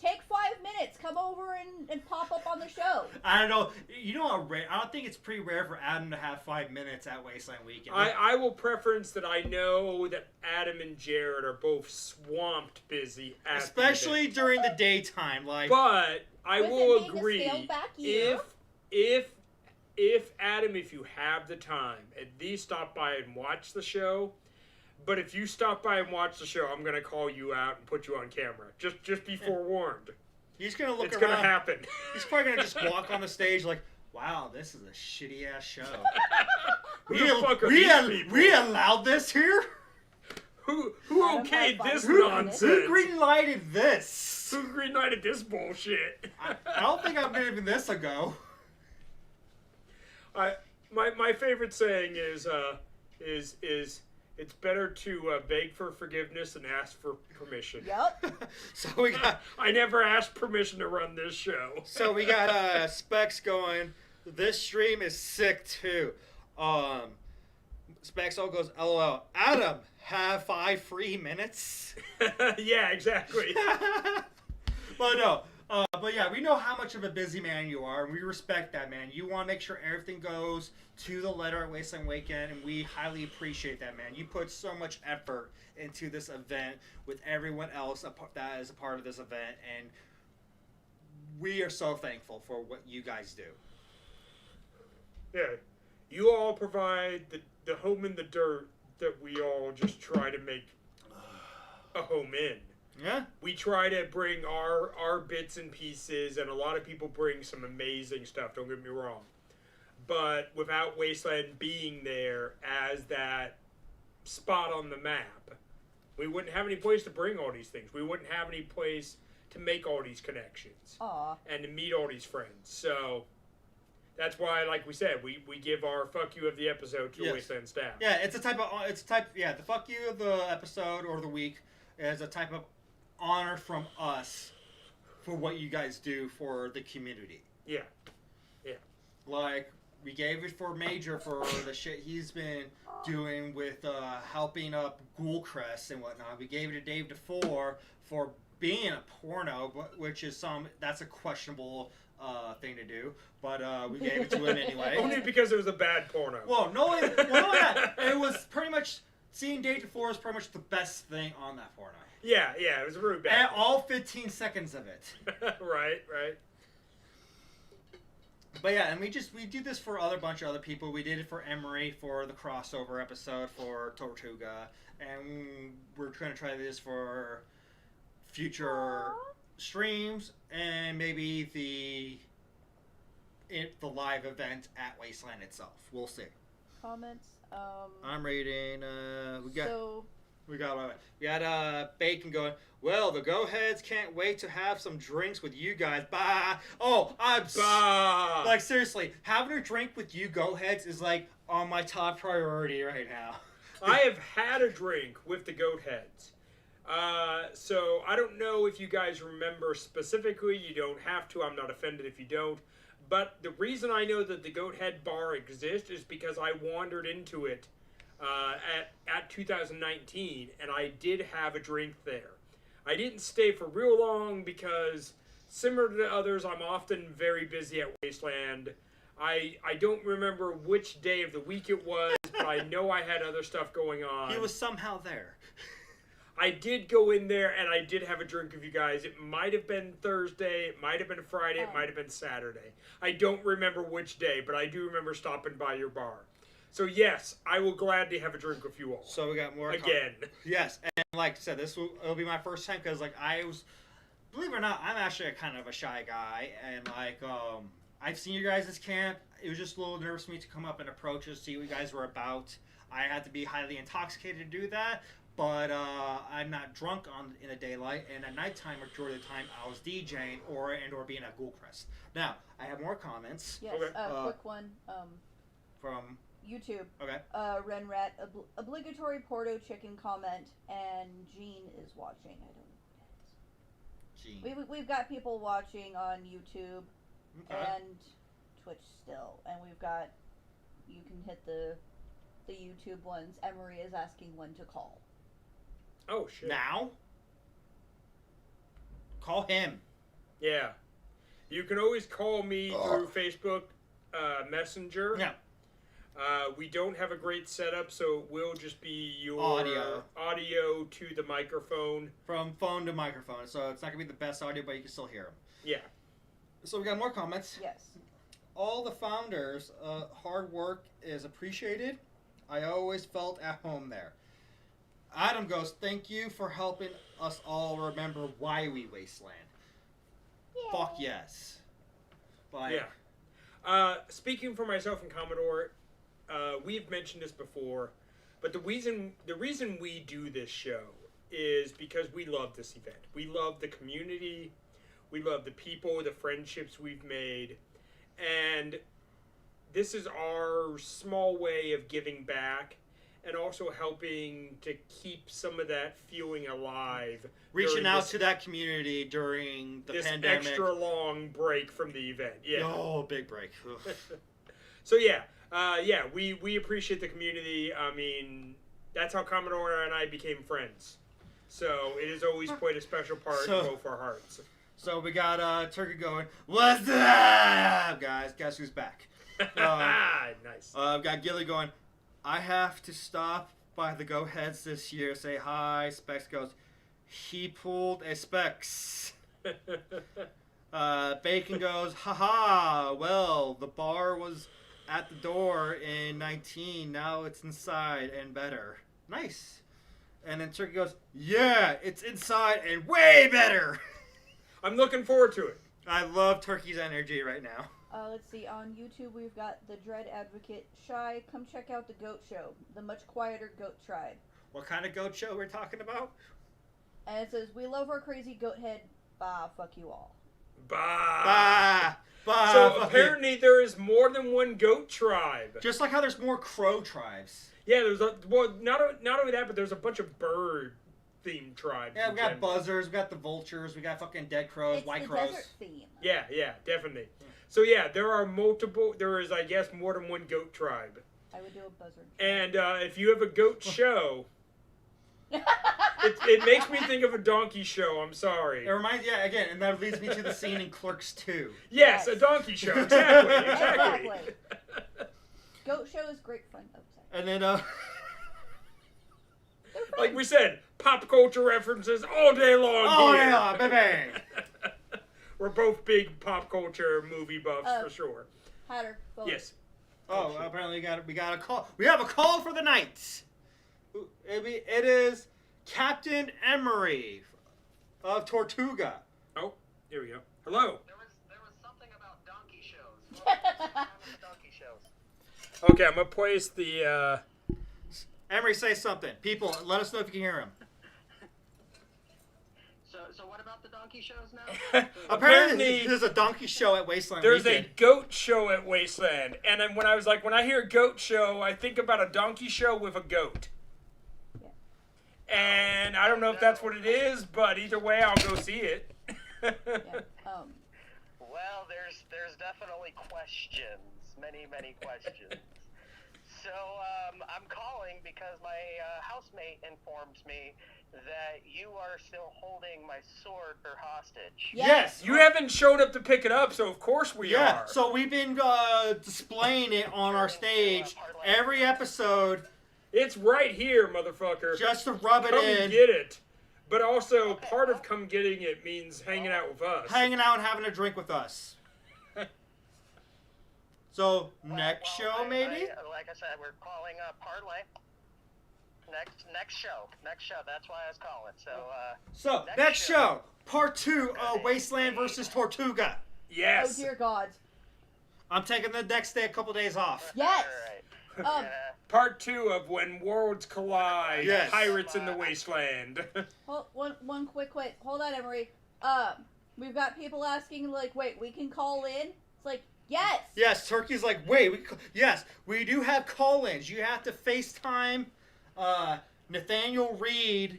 Take 5 minutes. Come over and pop up on the show. I don't know. You know how rare? I don't think it's pretty rare for Adam to have 5 minutes at Wasteland Weekend. I will preference that I know that Adam and Jared are both swamped busy, especially during the daytime. But I will agree. If Adam, if you have the time, at least stop by and watch the show. But if you stop by and watch the show, I'm going to call you out and put you on camera. Just be forewarned. He's going to look around. It's going to happen. He's probably going to just walk on the stage like, wow, this is a shitty-ass show. we allowed this here? Who okayed this nonsense? Who green-lighted this? Who green-lighted this bullshit? I don't think I'm giving this a go. My favorite saying is it's better to beg for forgiveness than ask for permission. Yep. So we got. I never asked permission to run this show. So we got Specs going. This stream is sick too. Specs all goes, LOL. Adam, have 5 free minutes? Yeah, exactly. But no. But yeah, we know how much of a busy man you are, and we respect that, man. You want to make sure everything goes to the letter at Wasteland Weekend, and we highly appreciate that, man. You put so much effort into this event with everyone else that is a part of this event, and we are so thankful for what you guys do. Yeah, you all provide the home in the dirt that we all just try to make a home in. Yeah. We try to bring our bits and pieces, and a lot of people bring some amazing stuff, don't get me wrong. But without Wasteland being there as that spot on the map, we wouldn't have any place to bring all these things. We wouldn't have any place to make all these connections. Aww. And to meet all these friends. So that's why, like we said, we give our fuck you of the episode to Wasteland staff. Yeah, the fuck you of the episode or the week is a type of honor from us for what you guys do for the community. Yeah. Yeah. Like, we gave it for Major for the shit he's been doing with helping up Ghoulcrest and whatnot. We gave it to Dave DeFore for being a porno, which is that's a questionable thing to do. But we gave it to him anyway. Only because it was a bad porno. Well, no, it was pretty much, seeing Dave DeFore is pretty much the best thing on that porno. Yeah, it was really bad. And all 15 seconds of it. Right. But yeah, and we do this for a bunch of other people. We did it for Emery for the crossover episode for Tortuga, and we're going to try this for future streams and maybe the live event at Wasteland itself. We'll see. Comments. I'm reading. We got Bacon going, well, the Go-Heads can't wait to have some drinks with you guys. Bah! Oh, bah! Like, seriously, having a drink with you Go-Heads is, like, on my top priority right now. I have had a drink with the Goat Heads. So, I don't know if you guys remember specifically. You don't have to. I'm not offended if you don't. But the reason I know that the Goat Head bar exists is because I wandered into it at 2019, and I did have a drink there. I didn't stay for real long because, similar to others, I'm often very busy at Wasteland. I don't remember which day of the week it was, but I know I had other stuff going on. He was somehow there. I did go in there, and I did have a drink with you guys. It might have been Thursday, it might have been Friday, it might have been Saturday. I don't remember which day, but I do remember stopping by your bar. So yes, I will gladly have a drink with you all. So we got more again. Yes, and like I said, it'll be my first time because believe it or not, I'm actually a kind of a shy guy, and I've seen you guys' camp. It was just a little nervous for me to come up and approach us, see what you guys were about. I had to be highly intoxicated to do that, but I'm not drunk in the daylight, and at nighttime, majority of the time, I was DJing or being at Ghoulcrest. Now, I have more comments. Yes, okay. Quick one. From YouTube. Okay. Renrat, obligatory Porto chicken comment, and Gene is watching. I don't know who that is. Gene. We've got people watching on YouTube Okay. and Twitch still, and you can hit the YouTube ones. Emery is asking when to call. Oh shit! Now? Call him. Yeah. You can always call me through Facebook Messenger. Yeah. We don't have a great setup, so it will just be your Audio to the microphone. From phone to microphone, so it's not going to be the best audio, but you can still hear them. Yeah. So we got more comments. Yes. All the founders, hard work is appreciated. I always felt at home there. Adam goes, thank you for helping us all remember why we wasteland. Yay. Fuck yes. Like, Yeah. Speaking for myself and Commodore, we've mentioned this before, but the reason we do this show is because we love this event. We love the community. We love the people, the friendships we've made. And this is our small way of giving back and also helping to keep some of that feeling alive. reaching out to that community during the this pandemic. extra long break from the event. Yeah. Oh, big break. So we appreciate the community. I mean, that's how Commodore and I became friends. So it is always quite a special part of both our hearts. So we got Turkey going, what's up, guys? Guess who's back? Nice. I've got Gilly going, I have to stop by the Go Heads this year. Say hi. Specs goes, he pulled a Specs. Bacon goes, haha, well, the bar was at the door in 19. Now it's inside and better. Nice. And then Turkey goes, yeah, it's inside and way better. I'm looking forward to it. I love Turkey's energy right now. Let's see, on YouTube we've got the Dread Advocate Shy. Come check out the Goat Show, the much quieter goat tribe. What kind of goat show we're talking about? And it says, we love our crazy goat head. Bah, fuck you all. Bah. Bah. So apparently there is more than one goat tribe. Just like how there's more crow tribes. Yeah, not only that, but there's a bunch of bird themed tribes. Yeah, we got buzzers, we got the vultures, we got fucking dead crows, It's white the crows. desert theme. Yeah, definitely. So yeah, there is, I guess, more than one goat tribe. I would do a buzzard. And if you have a goat show, it makes me think of a donkey show. I'm sorry. It reminds, again, and that leads me to the scene in Clerks 2. Yes, a donkey show. Exactly. Exactly. Goat show is great fun. Oh, sorry. And then, like we said, pop culture references all day long. oh here. yeah, baby. We're both big pop culture movie buffs for sure. Hatter, go Yes. Oh, apparently we got a call. We have a call for the night. It is Captain Emery of Tortuga. Oh, here we go. Hello. There was something about donkey shows. What was wrong with the donkey shows? Okay, I'm gonna place the. Emery, say something. People, let us know if you can hear him. So what about the donkey shows now? Apparently, there's a donkey show at Wasteland There's Weekend. a goat show at Wasteland, and then when I hear goat show, I think about a donkey show with a goat. Yeah. And I don't know if that's what it is, but either way, I'll go see it. Yeah. Well, there's definitely questions, many questions. So I'm calling because my housemate informed me that you are still holding my sword for hostage. Yes. You haven't showed up to pick it up, so of course we are. So we've been displaying it on our stage every episode It's right here, motherfucker. just to rub it Come in. get it. But also, part of come getting it means hanging out with us. Hanging out and having a drink with us. So, next show, maybe? Like I said, we're calling Parlay. Next show. That's why I was calling. So, Next show, part 2 of Wasteland versus Tortuga. Oh Yes. dear God. I'm taking the next day, a couple days off. Yes. all right. Part 2 of When Worlds Collide. Yes. Pirates in the Wasteland. Hold, one quick wait. Hold on, Emery. We've got people asking like, wait, we can call in? It's like, yes. Yes, Turkey's like, wait, yes, we do have call-ins. You have to FaceTime Nathaniel Reed's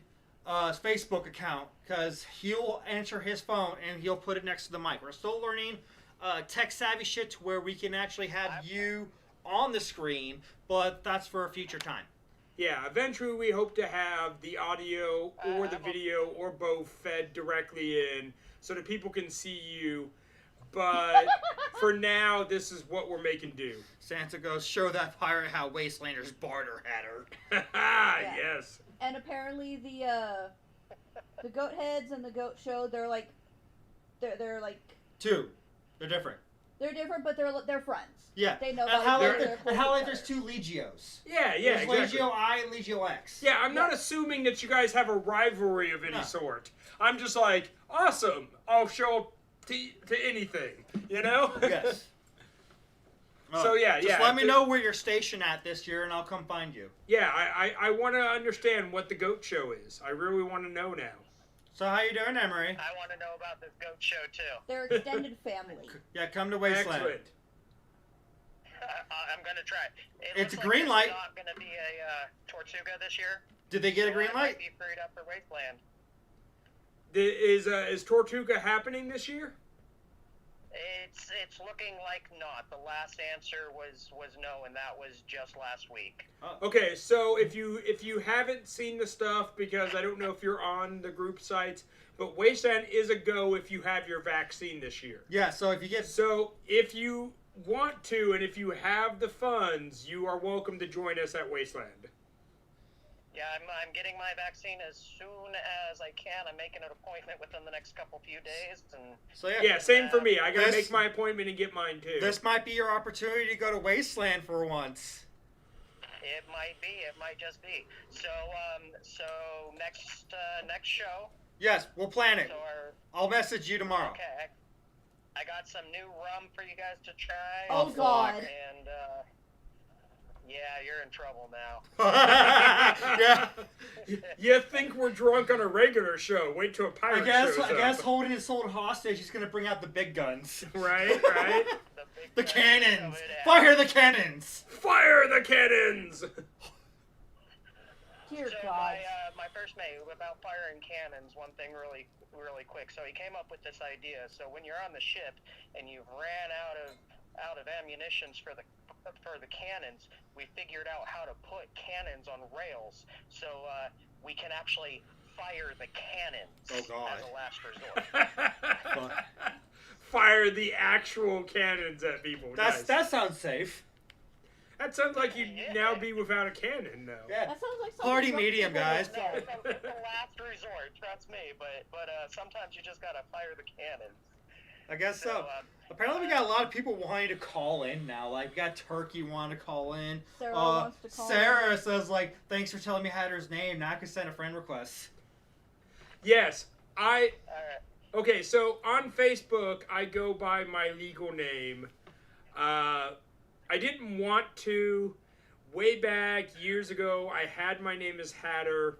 Facebook account because he'll answer his phone and he'll put it next to the mic. We're still learning tech-savvy shit to where we can actually have you on the screen, but that's for a future time. Yeah, eventually we hope to have the audio or the video or both fed directly in so that people can see you. But for now, this is what we're making do. Santa goes, show that pirate how Wastelanders barter had her. Yes. And apparently the goat heads and the goat show, they're like Two. They're different. they're different, but they're friends. Yeah. They know And about how each like, other. and how like there's two Legios. Yeah, There's exactly. Legio I and Legio X. Yeah, I'm not assuming that you guys have a rivalry of any No. sort. I'm just like, awesome. I'll show up to anything, you know? Yes. So yeah, Just let me know where you're stationed at this year, and I'll come find you. Yeah, I want to understand what the goat show is. I really want to know now. So how you doing, Emery? I want to know about this goat show too. They're extended family. Yeah, come to Wasteland. Excellent. I'm gonna try. It's looks a green light. It's not gonna be a Tortuga this year. Did they get a So green I light? might be freed up for Wasteland. Is Tortuga happening this year? It's looking like not. The last answer was no, and that was just last week. Okay, so if you haven't seen the stuff, because I don't know if you're on the group sites, but Wasteland is a go if you have your vaccine this year. Yeah, so if you get... So if you want to, and if you have the funds, you are welcome to join us at Wasteland. Yeah, I'm getting my vaccine as soon as I can. I'm making an appointment within the next few days, and So yeah, Yeah, same for me. I gotta This- make my appointment and get mine too. this might be your opportunity to go to Wasteland for once. it might be. It might just be. So next show. Yes, we'll plan it. So I'll message you tomorrow. okay, I got some new rum for you guys to try. Oh, fuck. God. And yeah, you're in trouble now. Yeah. You think we're drunk on a regular show? Wait till a pirate shows I guess up. holding his soul hostage, he's gonna bring out the big guns. Right. The cannons! Fire the cannons! Fire the cannons! Dear So God. my first mate about firing cannons. One thing really quick. So he came up with this idea. So when you're on the ship and you've ran out of ammunitions for the cannons, we figured out how to put cannons on rails, so we can actually fire the cannons Oh, God. as a last resort. Fire the actual cannons at people. Nice. That sounds safe. That sounds like you'd now be without a cannon, though. Yeah. That sounds like something Party drunk medium, people guys. would No, say. it's the last resort, trust me. But sometimes you just gotta fire the cannons. I guess so. Apparently, we got a lot of people wanting to call in now. Like, we got Turkey wanting to call in. Sarah wants to call Sarah in. says, like, thanks for telling me Hatter's name. Now I can send a friend request. Yes, All right. Okay, so on Facebook, I go by my legal name. I didn't want to. Way back years ago, I had my name as Hatter.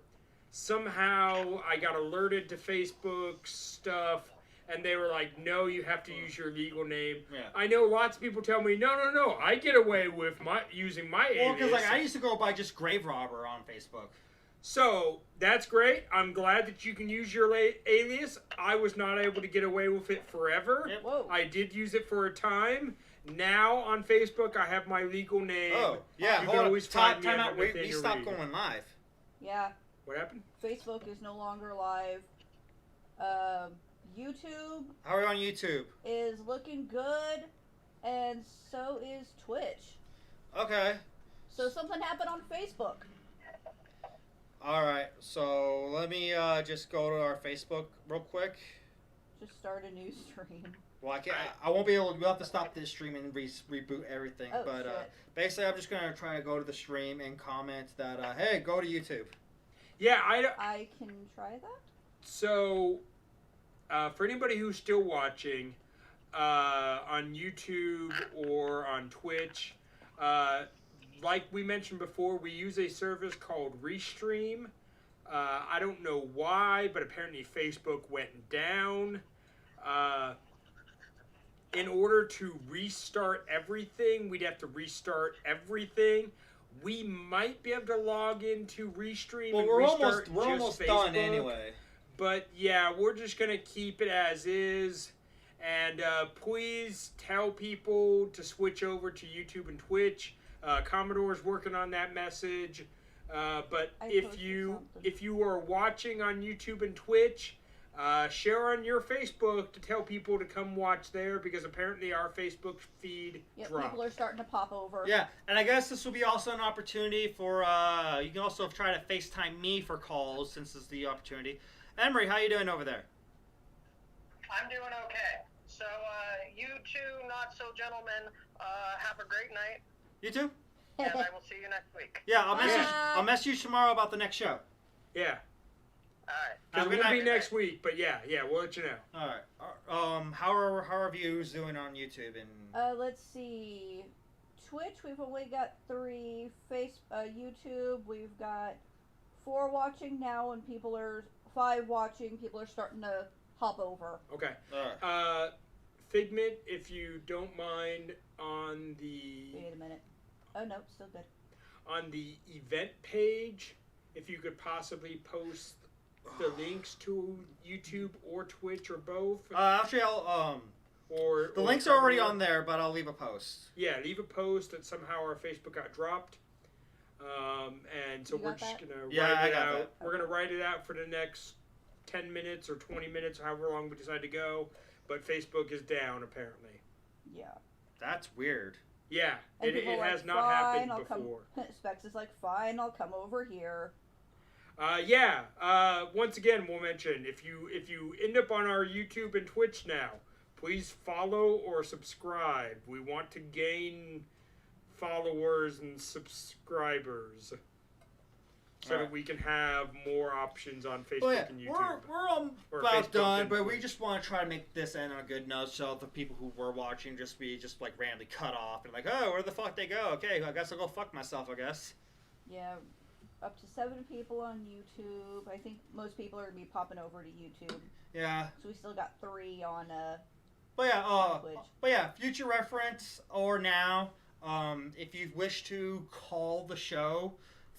Somehow, I got alerted to Facebook stuff, and they were like, no, you have to use your legal name. Yeah. I know lots of people tell me, no, I get away with using my Well, alias. because, like, I used to go by just Grave Robber on Facebook. So, that's great. I'm glad that you can use your alias. I was not able to get away with it forever. Yep. Whoa. I did use it for a time. Now, on Facebook, I have my legal name. Oh, yeah, You hold can on. always find me Time under out. We Nathaniel stopped Reed. going live. Yeah. What happened? Facebook is no longer live. YouTube How are we on YouTube? is looking good, and so is Twitch. Okay. So something happened on Facebook. Alright, so let me just go to our Facebook real quick. Just start a new stream. Well, I can't. I won't be able to. We'll have to stop this stream and reboot everything. Oh, but shit. basically, I'm just gonna try to go to the stream and comment that, hey, go to YouTube. Yeah, I can try that. So, for anybody who's still watching on YouTube or on Twitch, like we mentioned before, we use a service called Restream. I don't know why, but apparently Facebook went down. In order to restart everything, we'd have to restart everything. We might be able to log into Restream Well, and we're restart almost just done Facebook. anyway. But yeah, we're just going to keep it as is. And please tell people to switch over to YouTube and Twitch. Commodore's working on that message. But I if posted you something. are watching on YouTube and Twitch, Share on your Facebook to tell people to come watch there, because apparently our Facebook feed dropped. People are starting to pop over. Yeah, and I guess this will be also an opportunity for, you can also try to FaceTime me for calls, since this is the opportunity. Emery, how you doing over there? I'm doing okay. So, you two not-so-gentlemen, have a great night, You too? and I will see you next week. Yeah, Bye. I'll message you tomorrow about the next show. Yeah. All right. Because Have it a good will be night. next week, but yeah, we'll let you know. All right. How are views doing on YouTube and? Let's see. Twitch, we've only got 3. YouTube, we've got 4 watching now, and 5 watching. People are starting to hop over. Okay. All right. Figment, if you don't mind, on the Wait a minute. Oh no, still good. on the event page, if you could possibly post the links to YouTube or Twitch or both, Actually, I'll or the links are already on there, but I'll leave a post. Yeah, leave a post that somehow our Facebook got dropped, and so You we're got just that? gonna Yeah, write I it got out. that. We're gonna write it out for the next 10 minutes or 20 minutes, however long we decide to go. But Facebook is down apparently. Yeah. That's weird. And Yeah, it people are has like, not happened I'll before. Specs is like, fine, I'll come over here. Once again, we'll mention if you end up on our YouTube and Twitch now, please follow or subscribe. We want to gain followers and subscribers so that we can have more options on Facebook and YouTube. We're Or about Facebook done, and but we Twitch. just want to try to make this end on a good note, so the people who were watching just like randomly cut off and like, oh, where the fuck they go? Okay, I guess I'll go fuck myself. I guess. Yeah, up to 7 people on YouTube. I think most people are gonna be popping over to YouTube. Yeah. So we still got 3 on But yeah, Twitch. future reference or now, if you wish to call the show,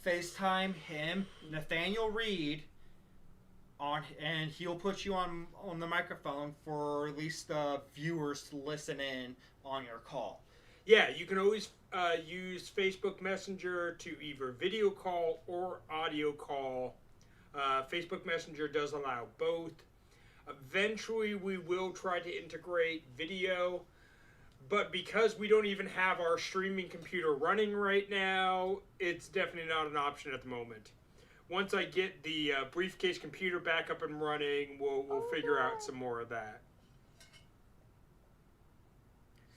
FaceTime him, Nathaniel Reed, and he'll put you on the microphone for at least the viewers to listen in on your call. Yeah, you can always use Facebook Messenger to either video call or audio call. Facebook Messenger does allow both. Eventually, we will try to integrate video, but because we don't even have our streaming computer running right now, it's definitely not an option at the moment. Once I get the briefcase computer back up and running, we'll figure out some more of that.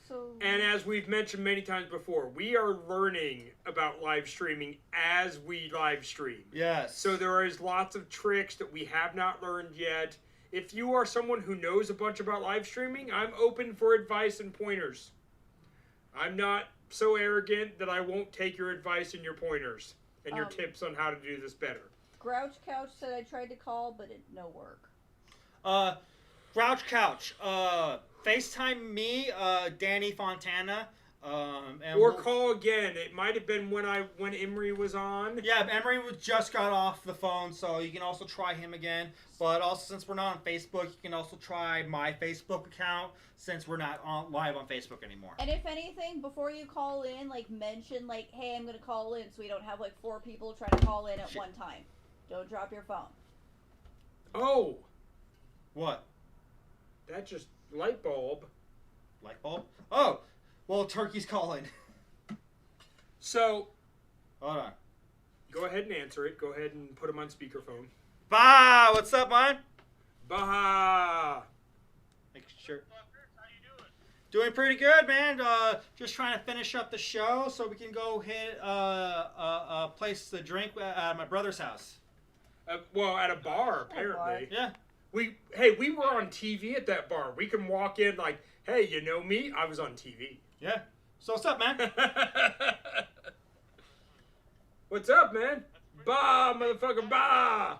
So And as we've mentioned many times before, we are learning about live streaming as we live stream. Yes. So there is lots of tricks that we have not learned yet. If you are someone who knows a bunch about live streaming, I'm open for advice and pointers. I'm not so arrogant that I won't take your advice and your pointers and your tips on how to do this better. Grouch Couch said I tried to call, but it no work. Grouch Couch, FaceTime me, Danny Fontana, and Or call again. It might have been when Emery was on. Yeah, Emery just got off the phone, so you can also try him again. But also, since we're not on Facebook, you can also try my Facebook account, since we're not live on Facebook anymore. And if anything, before you call in, like mention like, hey, I'm gonna call in, so we don't have like 4 people trying to call in at one time. Don't drop your phone. Oh, What? that just light bulb. Light bulb? Oh! Well, Turkey's calling. So, Hold on. go ahead and answer it. Go ahead and put him on speakerphone. Bah! What's up, man? Baha! Make sure. Doing pretty good, man. Just trying to finish up the show so we can go hit a place to drink at my brother's house. Well, at a bar, apparently. Yeah. We were on TV at that bar. We can walk in like, hey, you know me? I was on TV. Yeah. So what's up, man? What's up, man? Bah, motherfucker, bah!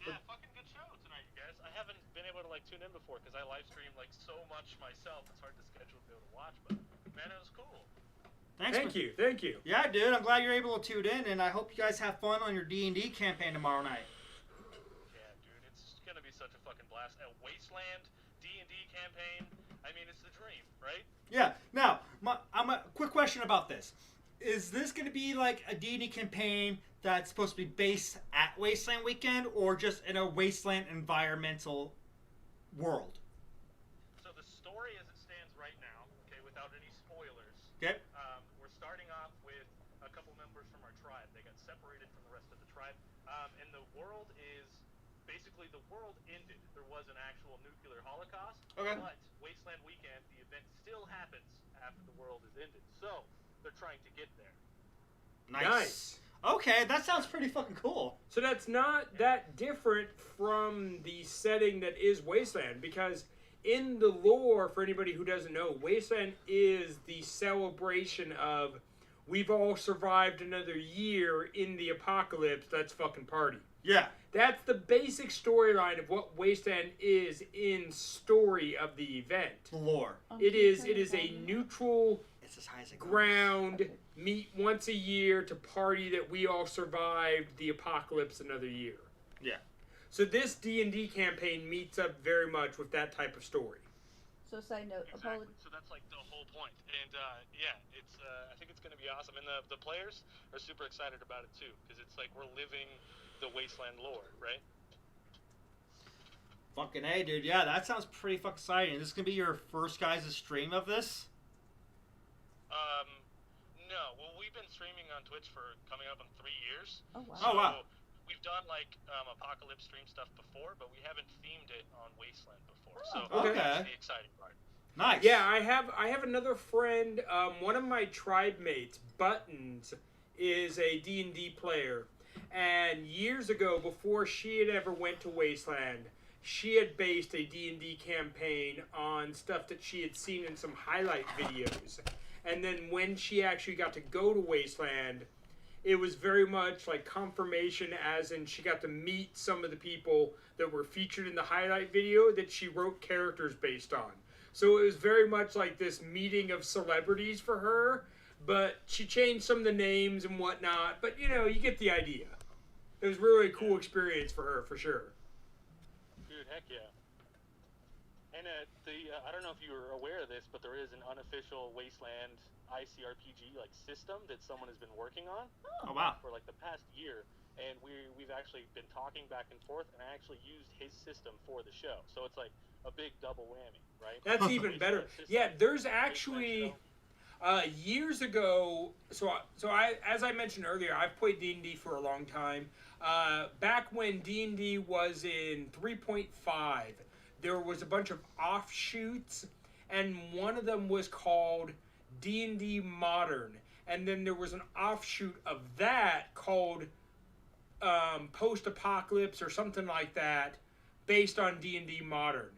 Yeah, fucking good show tonight, you guys. I haven't been able to tune in before because I live stream so much myself. It's hard to schedule to be able to watch, but man, it was cool. Thank you, thank you. Yeah, dude. I'm glad you're able to tune in, and I hope you guys have fun on your D&D campaign tomorrow night. Yeah, dude, it's gonna be such a fucking blast. A Wasteland D&D campaign. I mean, it's the dream, right? Yeah. Now, I'm a quick question about this. Is this going to be like a D&D campaign that's supposed to be based at Wasteland Weekend, or just in a Wasteland environmental world. So the story as it stands right now, okay, without any spoilers. Okay. We're starting off with a couple members from our tribe. They got separated from the rest of the tribe, and the world is basically the world ended. There was an actual nuclear holocaust, Okay. but Wasteland Weekend, the event still happens after the world is ended. So they're trying to get there. Nice. Okay, that sounds pretty fucking cool. So that's not that different from the setting that is Wasteland, because in the lore, for anybody who doesn't know, Wasteland is the celebration of we've all survived another year in the apocalypse, let's fucking party. Yeah. That's the basic storyline of what Wasteland is in story of the event. The lore. It is a neutral It's as high as it goes. ground, meet once a year to party that we all survived the apocalypse another year. Yeah. So this D&D campaign meets up very much with that type of story. So side note, Exactly. So that's like the whole point. And yeah, it's I think it's going to be awesome. And the players are super excited about it too, because it's like we're living the Wasteland lore, right? Fucking A, dude. Yeah, that sounds pretty fucking exciting. This is going to be your first guys' stream of this? No. Well, we've been streaming on Twitch for coming up on 3 years. Oh wow. Oh, wow. We've done like apocalypse stream stuff before, but we haven't themed it on Wasteland before. So Okay. that's the exciting part. Nice. Yeah, I have another friend, one of my tribe mates, Buttons, is a D&D player. And years ago, before she had ever went to Wasteland, she had based a D&D campaign on stuff that she had seen in some highlight videos. And then when she actually got to go to Wasteland, it was very much like confirmation, as in she got to meet some of the people that were featured in the highlight video that she wrote characters based on. So it was very much like this meeting of celebrities for her, but she changed some of the names and whatnot. But, you know, you get the idea. It was really a cool experience for her, for sure. Dude, heck yeah. And I don't know if you were aware of this, but there is an unofficial Wasteland ICRPG like system that someone has been working on Oh, wow. for like the past year, and we've actually been talking back and forth, and I actually used his system for the show, so it's like a big double whammy, right? That's even better. Wasteland system, Yeah, there's Wasteland actually... show. Years ago, as I mentioned earlier, I've played D&D for a long time. Back when D&D was in 3.5, there was a bunch of offshoots, and one of them was called D&D Modern, and then there was an offshoot of that called Post-Apocalypse or something like that, based on D&D Modern.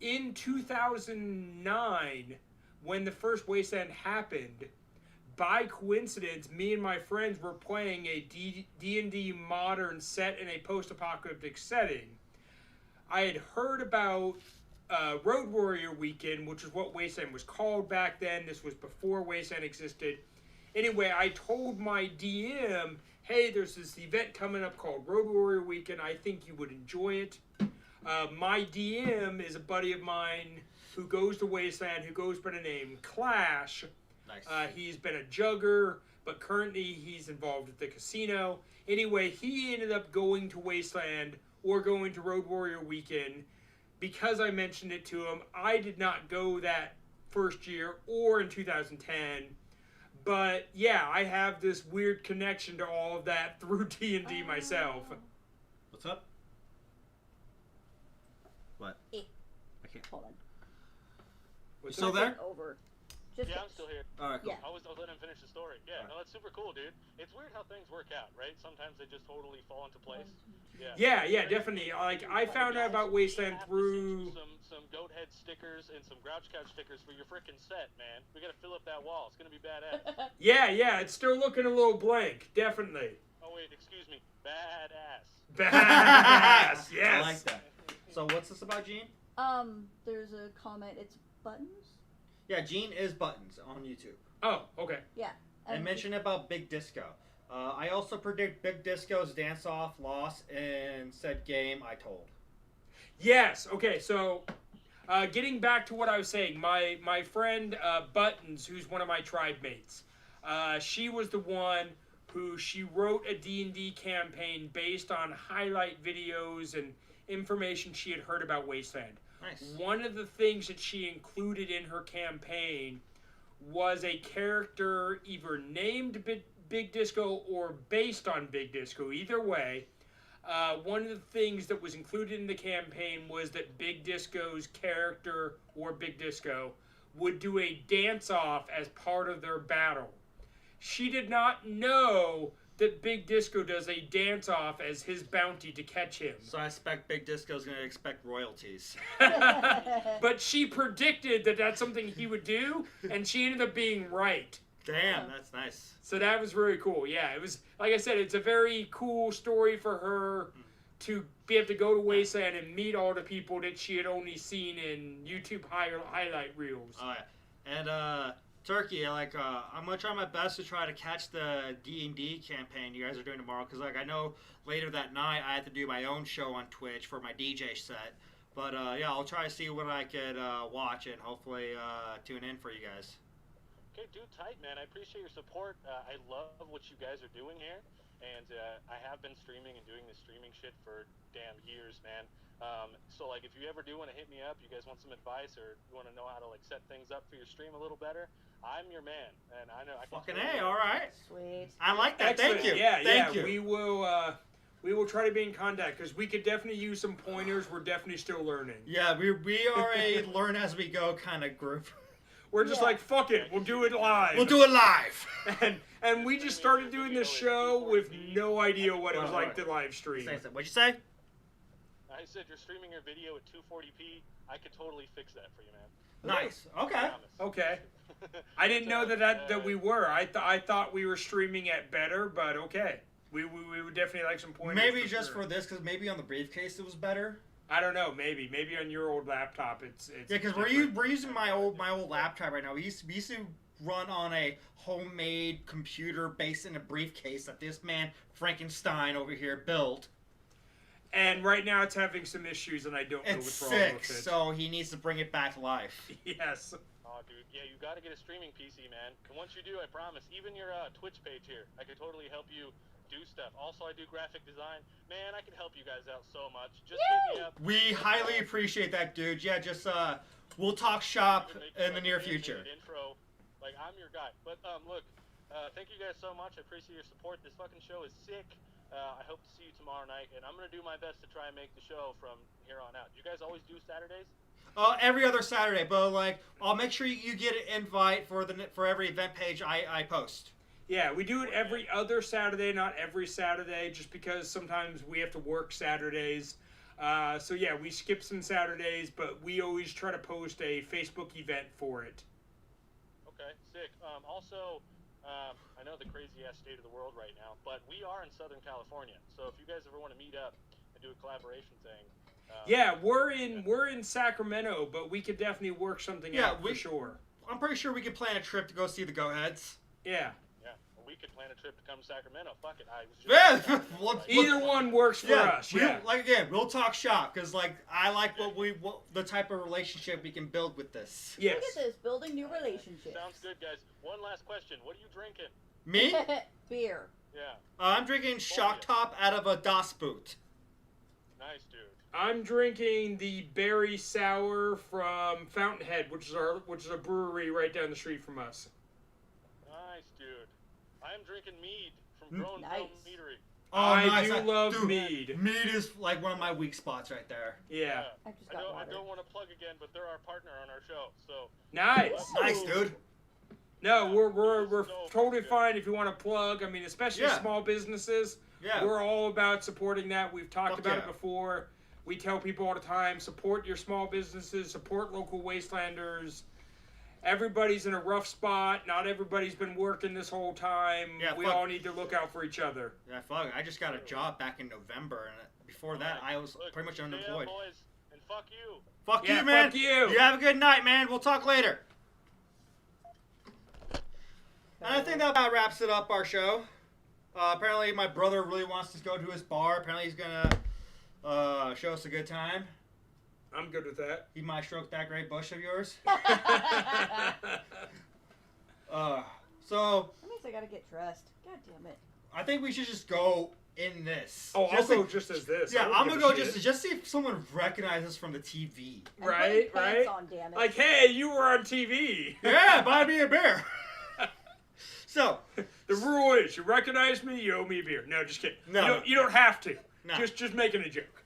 In 2009, when the first Wasteland happened, by coincidence, me and my friends were playing a D&D Modern set in a post-apocalyptic setting. I had heard about Road Warrior Weekend, which is what Wasteland was called back then. This was before Wasteland existed. Anyway, I told my DM, hey, there's this event coming up called Road Warrior Weekend. I think you would enjoy it. My DM is a buddy of mine who goes to Wasteland, who goes by the name Clash. Nice. He's been a jugger, but currently he's involved with the casino. Anyway, he ended up going to Wasteland or going to Road Warrior Weekend because I mentioned it to him. I did not go that first year or in 2010. But yeah, I have this weird connection to all of that through D&D myself. What's up? What? Eh. I can't. Hold on. What's still up? there? Over. Just Yeah, I'm still here. All right, cool. Yeah. I was letting him finish the story. Yeah, no, that's super cool, dude. It's weird how things work out, right? Sometimes they just totally fall into place. Yeah. Yeah, definitely. Like, I found out about Wasteland through... Some goat head stickers and some Grouch Couch stickers for your frickin' set, man. We gotta fill up that wall. It's gonna be badass. Yeah, it's still looking a little blank. Definitely. Oh wait, excuse me. Badass. Badass, yes. I like that. So what's this about, Gene? There's a comment. It's buttons. Yeah, Gene is Buttons on YouTube. Oh, okay. Yeah. I mentioned about Big Disco. I also predict Big Disco's dance-off loss in said game I told. Yes, okay, so getting back to what I was saying, my friend Buttons, who's one of my tribe mates, she was the one who she wrote a D&D campaign based on highlight videos and information she had heard about Wasteland. Nice. One of the things that she included in her campaign was a character either named Big Disco or based on Big Disco. Either way, one of the things that was included in the campaign was that Big Disco's character, or Big Disco, would do a dance-off as part of their battle. She did not know that Big Disco does a dance-off as his bounty to catch him. So I expect Big Disco's going to expect royalties. But she predicted that that's something he would do, and she ended up being right. Damn, that's nice. So that was very cool. Yeah, it was, like I said, it's a very cool story for her to be able to go to Wasteland and meet all the people that she had only seen in YouTube highlight reels. Oh, yeah. And, Turkey, like, I'm going to try my best to try to catch the D&D campaign you guys are doing tomorrow, because, like, I know later that night I have to do my own show on Twitch for my DJ set. But, yeah, I'll try to see what I could watch and hopefully tune in for you guys. Okay, dude, tight, man. I appreciate your support. I love what you guys are doing here. And I have been streaming and doing this streaming shit for damn years, man. So, like, if you ever do want to hit me up, you guys want some advice, or you want to know how to, like, set things up for your stream a little better, I'm your man. And I know I can... Fucking A, all right. Sweet. I like that. Excellent. Thank you. Yeah, Thank you. We will try to be in contact, because we could definitely use some pointers. We're definitely still learning. Yeah, we are a learn as we go kind of group. We're just like, fuck it, we'll do it live. We'll do it live. And we just started doing this show with no idea what it was like to live stream. What'd you say? I said you're streaming your video at 240p. I could totally fix that for you, man. Nice. Okay. Okay. I didn't know that we were. I thought we were streaming at better, but okay. We would definitely like some pointers. Maybe just for this, because maybe on the briefcase it was better. I don't know. Maybe on your old laptop, it's yeah. Because we're using my old laptop right now. We used to run on a homemade computer based in a briefcase that this man Frankenstein over here built. And right now it's having some issues, and I don't know what's wrong with it. So he needs to bring it back to life. Yes. Oh, dude, yeah, you got to get a streaming PC, man. And once you do, I promise, even your Twitch page here, I could totally help you do stuff. Also, I do graphic design. Man, I can help you guys out so much. Just hit me up. We highly appreciate that, dude. Yeah, just we'll talk shop in the near future. Intro, like I'm your guy. But look, thank you guys so much. I appreciate your support. This fucking show is sick. I hope to see you tomorrow night, and I'm gonna do my best to try and make the show from here on out. You guys always do Saturdays? Every other Saturday, but like I'll make sure you get an invite for every event page I post. Yeah, we do it every other Saturday, not every Saturday, just because sometimes we have to work Saturdays. So yeah, we skip some Saturdays, but we always try to post a Facebook event for it. Okay, sick. Also, I know the crazy-ass state of the world right now, but we are in Southern California, so if you guys ever want to meet up and do a collaboration thing... yeah, we're in Sacramento, but we could definitely work something out for sure. I'm pretty sure we could plan a trip to go see the Go-Heads. Yeah. We could plan a trip to come to Sacramento. Fuck it. I was Yeah, just either one works for us. Yeah. Like again, we'll talk shop because like I like the type of relationship we can build with this. Yes. Look at this, building new relationships. Sounds good, guys. One last question. What are you drinking? Me? Beer. Yeah. I'm drinking Shock Top out of a Das Boot. Nice, dude. I'm drinking the berry sour from Fountainhead, which is a brewery right down the street from us. Nice, dude. I'm drinking mead from Grown Film Meadery. Oh, I nice. do love Dude, mead. Mead is like one of my weak spots right there. Yeah. I just got water. I don't want to plug again, but they're our partner on our show, so... Nice. Nice, dude. No, we're totally fine if you want to plug. I mean, especially small businesses. Yeah. We're all about supporting that. We've talked about it yeah. before. We tell people all the time, support your small businesses, support local wastelanders. Everybody's in a rough spot. Not everybody's been working this whole time. Yeah, we all need to look out for each other. Yeah, fuck. I just got a job back in November, and before that, I was pretty much unemployed. Boys, and fuck you. Fuck you, man. Fuck you. You have a good night, man. We'll talk later. And I think that about wraps it up, our show. Apparently, my brother really wants to go to his bar. Apparently, he's going to show us a good time. I'm good with that. He might stroke that great bush of yours. So, Let me I gotta get dressed. God damn it. I think we should just go in this. Oh, just I'll go just as this. Yeah, I don't I'm give gonna a go shit. just see if someone recognizes from the TV. I'm Right, putting right. pants on, damn it. Like, hey, you were on TV. Yeah, buy me a beer. So, The rule is, you recognize me, you owe me a beer. No, just kidding. No. You don't have to. No. Just making a joke.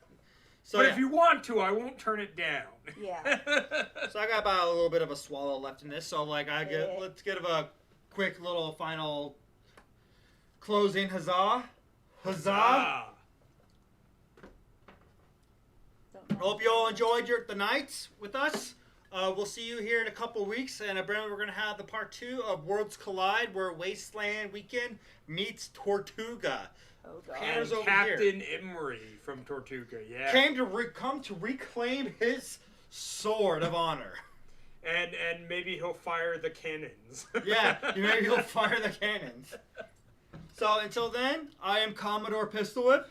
so But yeah. if you want to, I won't turn it down. Yeah. So I got about a little bit of a swallow left in this. So like let's give a quick little final closing huzzah. Huzzah. Ah. Don't know. Hope you all enjoyed the nights with us. We'll see you here in a couple weeks, and apparently we're going to have the part 2 of Worlds Collide, where Wasteland Weekend meets Tortuga. Oh, God. Hannah- And over Captain Emery from Tortuga, yeah. Came to come to reclaim his sword of honor. And maybe he'll fire the cannons. Yeah, maybe he'll fire the cannons. So until then, I am Commodore Pistol Whip,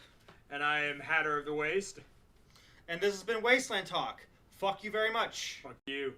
And I am Hatter of the Waste. and this has been Wasteland Talk. Fuck you very much. Fuck you.